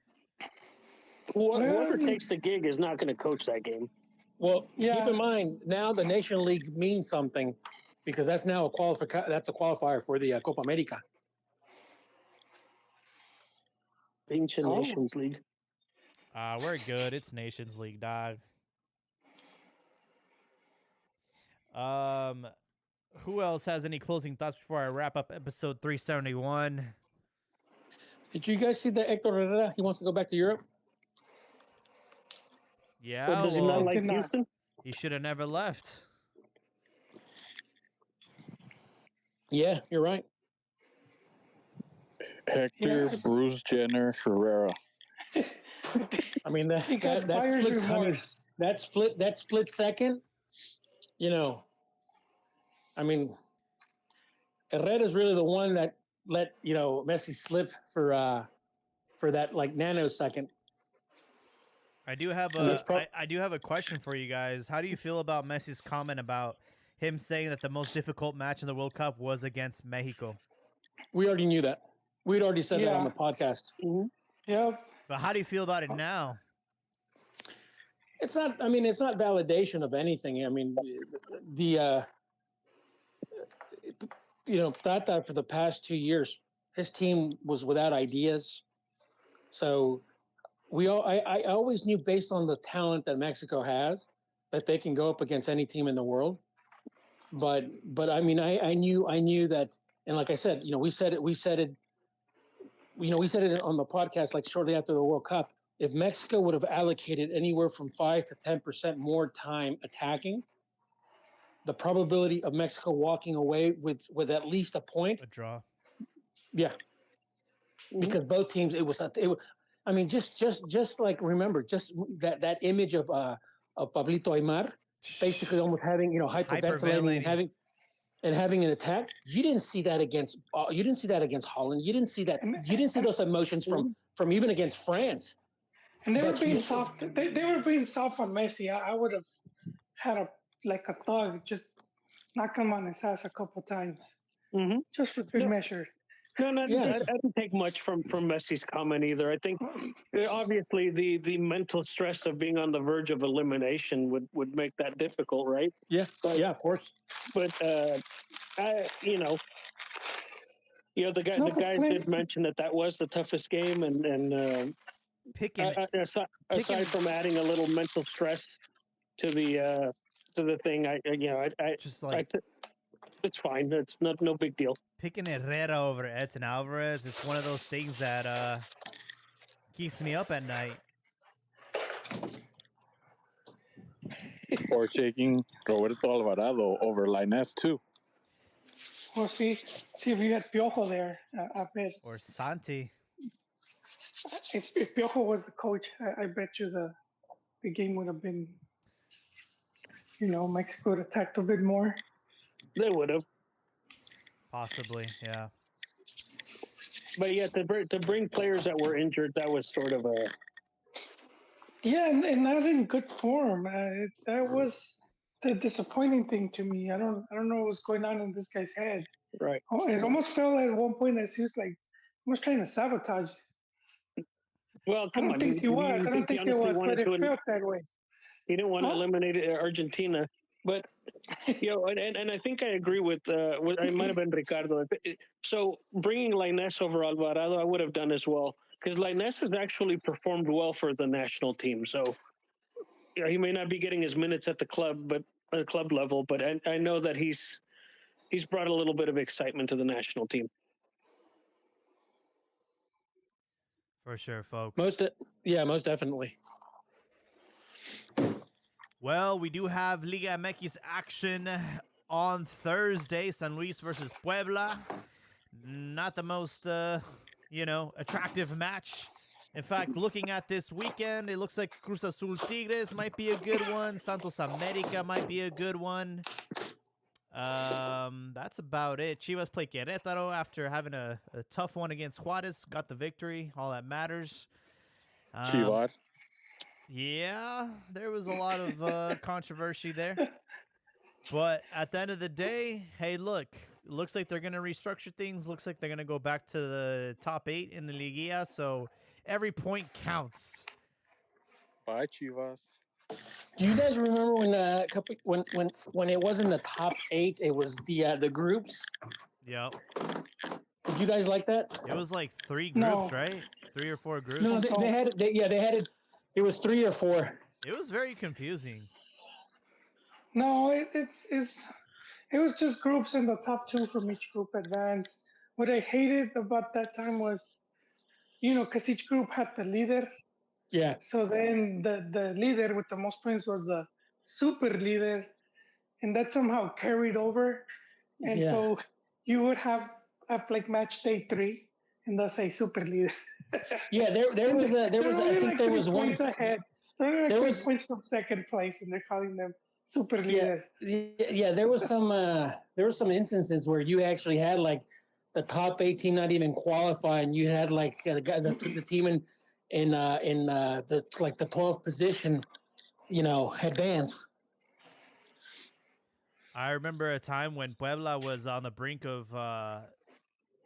whoever takes the gig is not going to coach that game.
Well,
Yeah.
keep in mind now the Nation League means something because that's now a qualifier for the Copa America.
Ancient
Oh.
Nations League.
We're good. It's Nations League, dog. Who else has any closing thoughts before I wrap up episode 371?
Did you guys see that Hector Herrera? He wants to go back to Europe.
Yeah,
But does he
well,
not like
did not.
Houston?
he should have never left.
Yeah, you're right.
Hector
Yeah.
Bruce Jenner Herrera.
I mean
He got
that
buyer's
split. I mean,
remorse.
that split second. You know, I mean, Herrera is really the one that let Messi slip for that like nanosecond.
I do have
And that's
I do have a question for you guys. How do you feel about Messi's comment about him saying that the most difficult match in the World Cup was against Mexico?
We already knew that. We'd already said that on
Yeah.
the podcast.
Yep.
But how do you feel about it now?
It's not. I mean, it's not validation of anything. I mean, the Tata for the past 2 years, his team was without ideas. So I always knew based on the talent that Mexico has that they can go up against any team in the world. But I mean, I knew that, and like I said, we said it on the podcast like shortly after the World Cup. If Mexico would have allocated anywhere from 5 to 10% more time attacking, the probability of Mexico walking away with at least a point,
A draw.
yeah, because both teams, I mean, just like remember, just that image of Pablito Aymar, basically almost having hyperventilating and having an attack. You didn't see that against Holland. You didn't see that. You didn't see those emotions from even against France.
And they were
But
being
you-
soft. They were being soft on Messi. I would have had a thug just knock him on his ass a couple times,
Mm-hmm.
just for good
Yeah.
measure.
No,
Yes.
I didn't take much from Messi's comment either. I think obviously the mental stress of being on the verge of elimination would make that difficult, right?
Yeah, yeah, of course.
But the
No,
guys
but
did mention that was the toughest game, and
Picking
aside from adding a little mental stress to the thing,
just like
it's fine. It's no big deal.
picking Herrera over Edson Alvarez. It's one of those things that keeps me up at night.
Or taking Roberto Alvarado over Lainez too.
We'll see if you had Piojo there. I bet
Or Santi.
if Piojo was the coach, I bet you the game would have been, Mexico would have attacked a bit more.
They would have.
Possibly, yeah.
But yeah, to bring players that were injured, that was sort of a
Yeah, and not in good form. That was the disappointing thing to me. I don't know what's going on in this guy's head.
right.
It almost felt at one point as he was like almost trying to sabotage.
Well,
I
come
don't
on.
think he was. I don't
He
think he
honestly
was,
wanted
but it
to.
felt that way.
He didn't want to
Huh?
eliminate Argentina, but and I think I agree with I might have been Ricardo. So bringing Lainez over Alvarado, I would have done as well because Lainez has actually performed well for the national team. So he may not be getting his minutes at the club, but at the club level, but I know that he's brought a little bit of excitement to the national team.
For sure, folks.
Most definitely.
Well, we do have Liga MX action on Thursday. San Luis versus Puebla. Not the most, attractive match. In fact, looking at this weekend, it looks like Cruz Azul Tigres might be a good one. Santos America might be a good one. That's about it. Chivas play Querétaro after having a tough one against Juarez. Got the victory. All that matters.
Chivas.
Yeah, there was a lot of controversy there. But at the end of the day, hey, look, it looks like they're going to restructure things. Looks like they're going to go back to the top 8 in the Liguilla. So every point counts.
Bye, Chivas.
Do you guys remember when when it wasn't the top 8, it was the groups?
Yep.
Did you guys like that?
It was like 3
No.
groups, right? 3 or 4 groups.
No, they had it. They had it. It was 3 or 4.
It was very confusing.
No, it was just groups and the top 2 from each group advanced. What I hated about that time was, because each group had the leader.
Yeah.
So then the leader with the most points was the super leader, and that somehow carried over. And
Yeah.
so you would have like match day 3, and they'll say super leader.
Yeah, there was I think
like
there
3
was one.
points ahead. They're like
There
3
was-
points from second place, and they're calling them super
Yeah,
leader.
yeah. There was some instances where you actually had like the top 18 not even qualify, and you had like the team in the 12th position, advance.
I remember a time when Puebla was on the brink of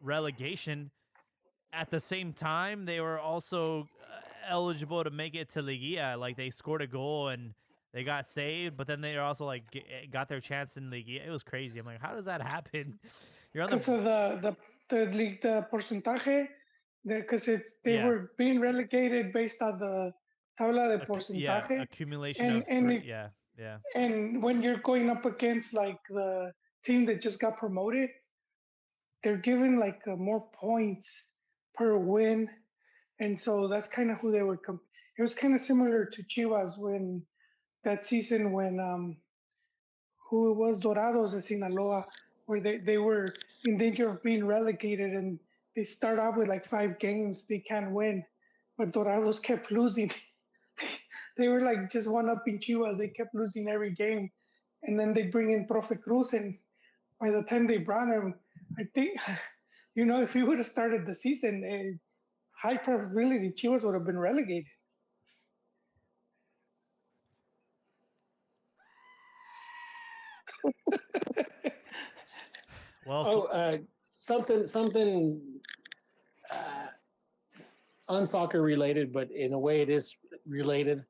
relegation. At the same time, they were also eligible to make it to Liguilla. Like, they scored a goal and they got saved, but then they also got their chance in Liguilla. It was crazy. I'm like, how does that happen? You're on the
Because the porcentaje, because they
Yeah.
were being relegated based on the tabla de porcentaje.
accumulation
and-
of
and
3.
it-
Yeah.
And when you're going up against like the team that just got promoted, they're given like more points per win, and so that's kind of who they were. It was kind of similar to Chivas when that season when who it was Dorados in Sinaloa, where they were in danger of being relegated, and they start off with like 5 games they can't win, but Dorados kept losing. They were like just one up in Chivas. They kept losing every game, and then they bring in Profe Cruz, and by the time they brought him, I think, if he would have started the season, high probability Chivas would have been relegated.
Well,
Something unsoccer related, but in a way it is related.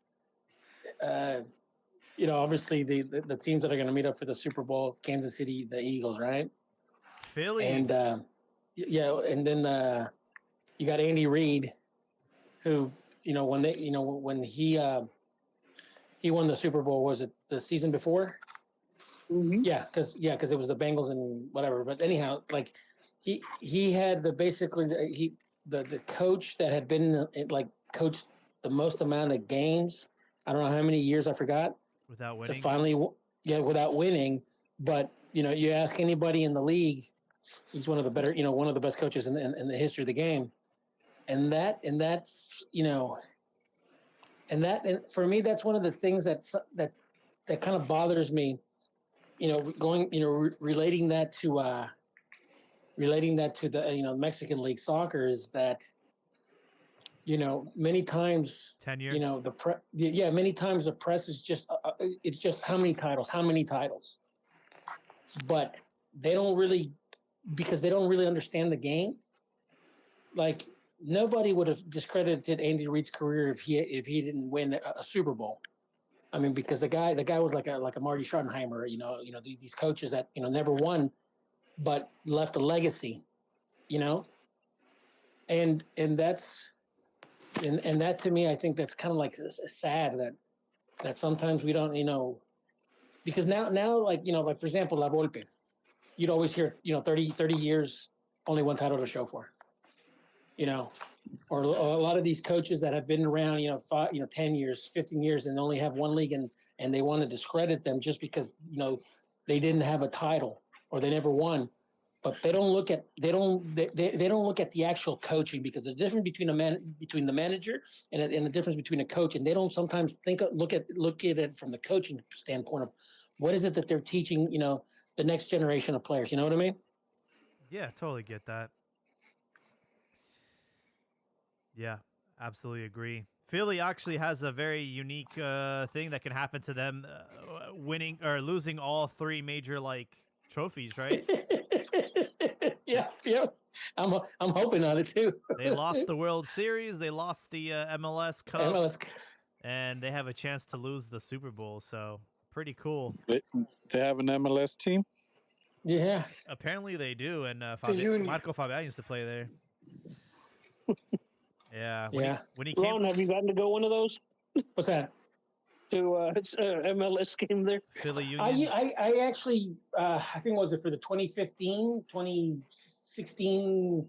Obviously the teams that are going to meet up for the Super Bowl, Kansas City, the Eagles, right?
Philly.
And and then you got Andy Reid, who when he won the Super Bowl, was it the season before?
Mm-hmm.
Yeah, because it was the Bengals and whatever. But anyhow, like he had the coach that had been coached the most amount of games. I don't know how many years, I forgot.
Without
To
winning.
finally, without winning. But you ask anybody in the league, he's one of the better, one of the best coaches in the history of the game. And for me, that's one of the things that kind of bothers me. going, relating that to the Mexican League Soccer is that many times
Tenure.
many times the press is just it's just how many titles, but they don't really, because they don't really understand the game. Like, nobody would have discredited Andy Reid's career if he didn't win a Super Bowl. I mean, because the guy was like a Marty Schottenheimer, these coaches that never won, but left a legacy, and that's and that, to me, I think that's kind of like sad that sometimes we don't, because now like for example, La Volpe, you'd always hear 30 years, only one title to show for, or a lot of these coaches that have been around 10 years, 15 years, and only have one league, and they want to discredit them just because they didn't have a title or they never won. But they don't look at they don't look at the actual coaching, because the difference between the manager and the difference between a coach, and they don't sometimes look at it from the coaching standpoint of what is it that they're teaching the next generation of players. You know what I mean?
Yeah, totally get that. Yeah, absolutely agree. Philly actually has a very unique thing that can happen to them, winning or losing all three major trophies, right?
yeah. I'm hoping on it too.
They lost the World Series, they lost the MLS Cup, and they have a chance to lose the Super Bowl. So pretty cool.
They have an MLS team?
Yeah.
Apparently they do, and Marco Fabian used to play there. Yeah. When he came,
Ron, have you gotten to go one of those?
What's that?
To MLS game there?
Philly Union.
I actually, I think, was it for the 2015-2016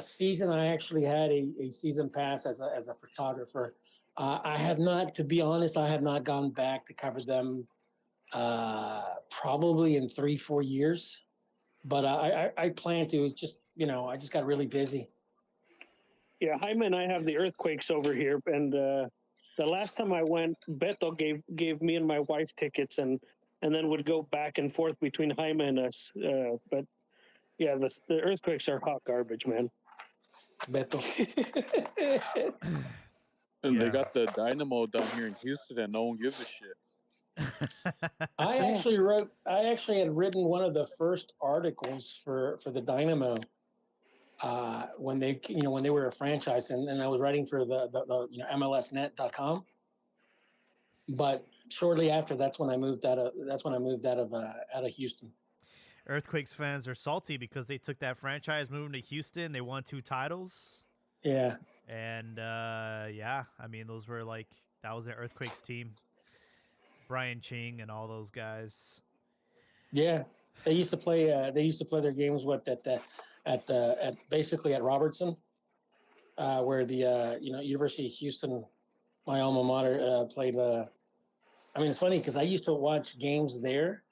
season? I actually had a season pass as a photographer. I have not, to be honest, I have not gone back to cover them probably in 3-4 years. But I plan to. It's just, I just got really busy.
Yeah, Jaime and I have the earthquakes over here, and the last time I went, Beto gave me and my wife tickets, and then would go back and forth between Jaime and us. But yeah, the earthquakes are hot garbage, man.
Beto.
And they got the Dynamo down here in Houston, and no one gives a shit.
I actually had written one of the first articles for the Dynamo when they were a franchise, and I was writing for the MLSnet.com. But shortly after, that's when I moved out of Houston.
Earthquakes fans are salty because they took that franchise, moving to Houston. They won 2 titles.
Yeah.
And I mean, those were that was an Earthquakes team. Brian Ching and all those guys.
Yeah, they used to play. They used to play their games at basically at Robertson, where the University of Houston, my alma mater, played. I mean, it's funny because I used to watch games there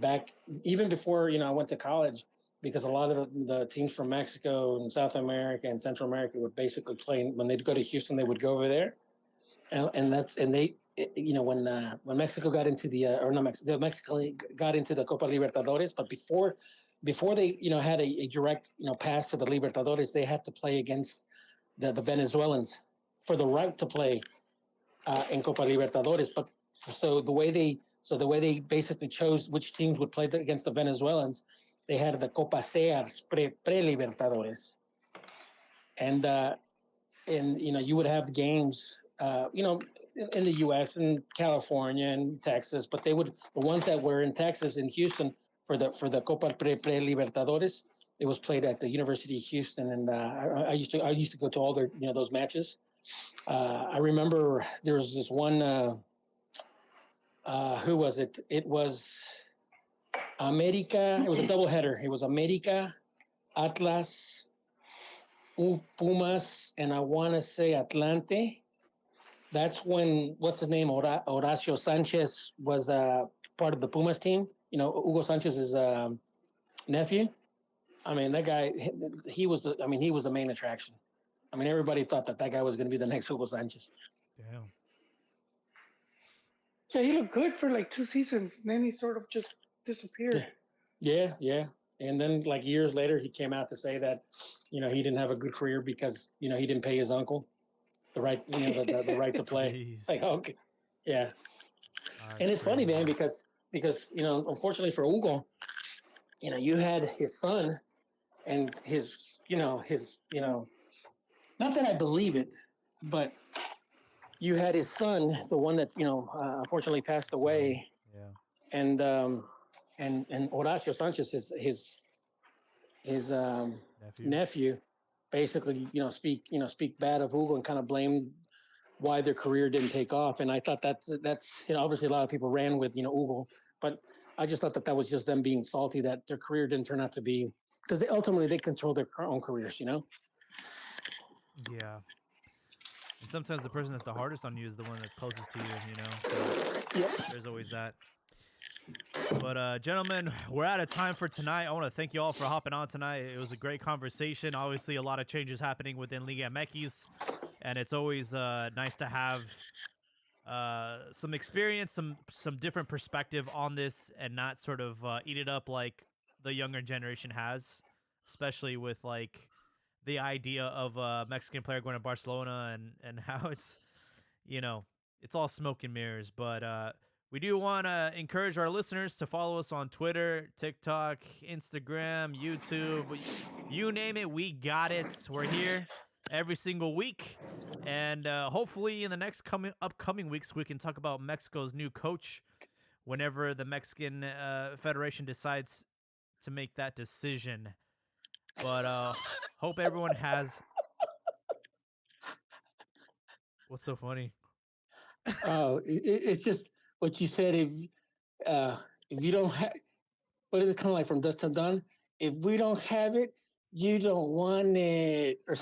back even before I went to college, because a lot of the teams from Mexico and South America and Central America would basically play when they'd go to Houston. They would go over there, and they. When Mexico got into Mexico got into the Copa Libertadores, but before they had a direct pass to the Libertadores, they had to play against the Venezuelans for the right to play in Copa Libertadores. But so the way they basically chose which teams would play against the Venezuelans, they had the Copa Sears pre-Libertadores, and you would have games in the U.S. and California and Texas, but the ones that were in Texas, in Houston, for the Copa Pre-Libertadores, it was played at the University of Houston, and I used to go to all their those matches. I remember there was this one. Who was it? It was America. It was a doubleheader. It was America, Atlas, Pumas, and I want to say Atlante. That's when, what's his name, Horacio Sanchez was part of the Pumas team. Hugo Sanchez's nephew. I mean, that guy, he was the main attraction. I mean, everybody thought that guy was going to be the next Hugo Sanchez.
Damn.
Yeah, he looked good for like 2 seasons, and then he sort of just disappeared.
Yeah, yeah. And then like years later, he came out to say that, he didn't have a good career because he didn't pay his uncle the right, the right to play.
Jeez.
Like okay, yeah.
Oh,
And
that's
it's funny,
crazy.
man, because unfortunately for Hugo, you had his son and not that I believe it, but you had his son, the one that unfortunately passed away,
Yeah.
and Horacio Sanchez, his
Nephew.
nephew, basically speak bad of Hugo and kind of blame why their career didn't take off. And I thought that's obviously a lot of people ran with Hugo, but I just thought that was just them being salty that their career didn't turn out to be, because they ultimately control their own careers.
Yeah. And sometimes the person that's the hardest on you is the one that's closest to you, So
Yep.
there's always that. But gentlemen, we're out of time for tonight. I want to thank you all for hopping on tonight. It was a great conversation. Obviously, a lot of changes happening within Liga MX, and it's always nice to have some experience, some different perspective on this, and not sort of eat it up like the younger generation has, especially with like the idea of a Mexican player going to Barcelona and how it's it's all smoke and mirrors. But we do want to encourage our listeners to follow us on Twitter, TikTok, Instagram, YouTube, you name it, we got it. We're here every single week, and hopefully in the next upcoming weeks we can talk about Mexico's new coach whenever the Mexican Federation decides to make that decision. But hope everyone has. What's so funny?
Oh, it's just what you said. If you don't have, what is it kind of like from Dust Till Dawn? If we don't have it, you don't want it. Or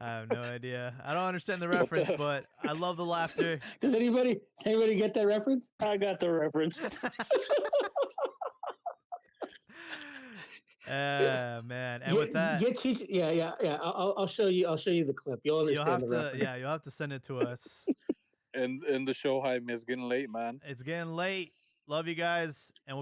I have no idea. I don't understand the reference, but I love the laughter.
does anybody get that reference?
I got the reference.
Man. And with that,
yeah. I'll show you. I'll show you the clip. You'll understand the reference.
you'll have to send it to us.
And the show, Jaime, is getting late, man.
It's getting late. Love you guys, and we'll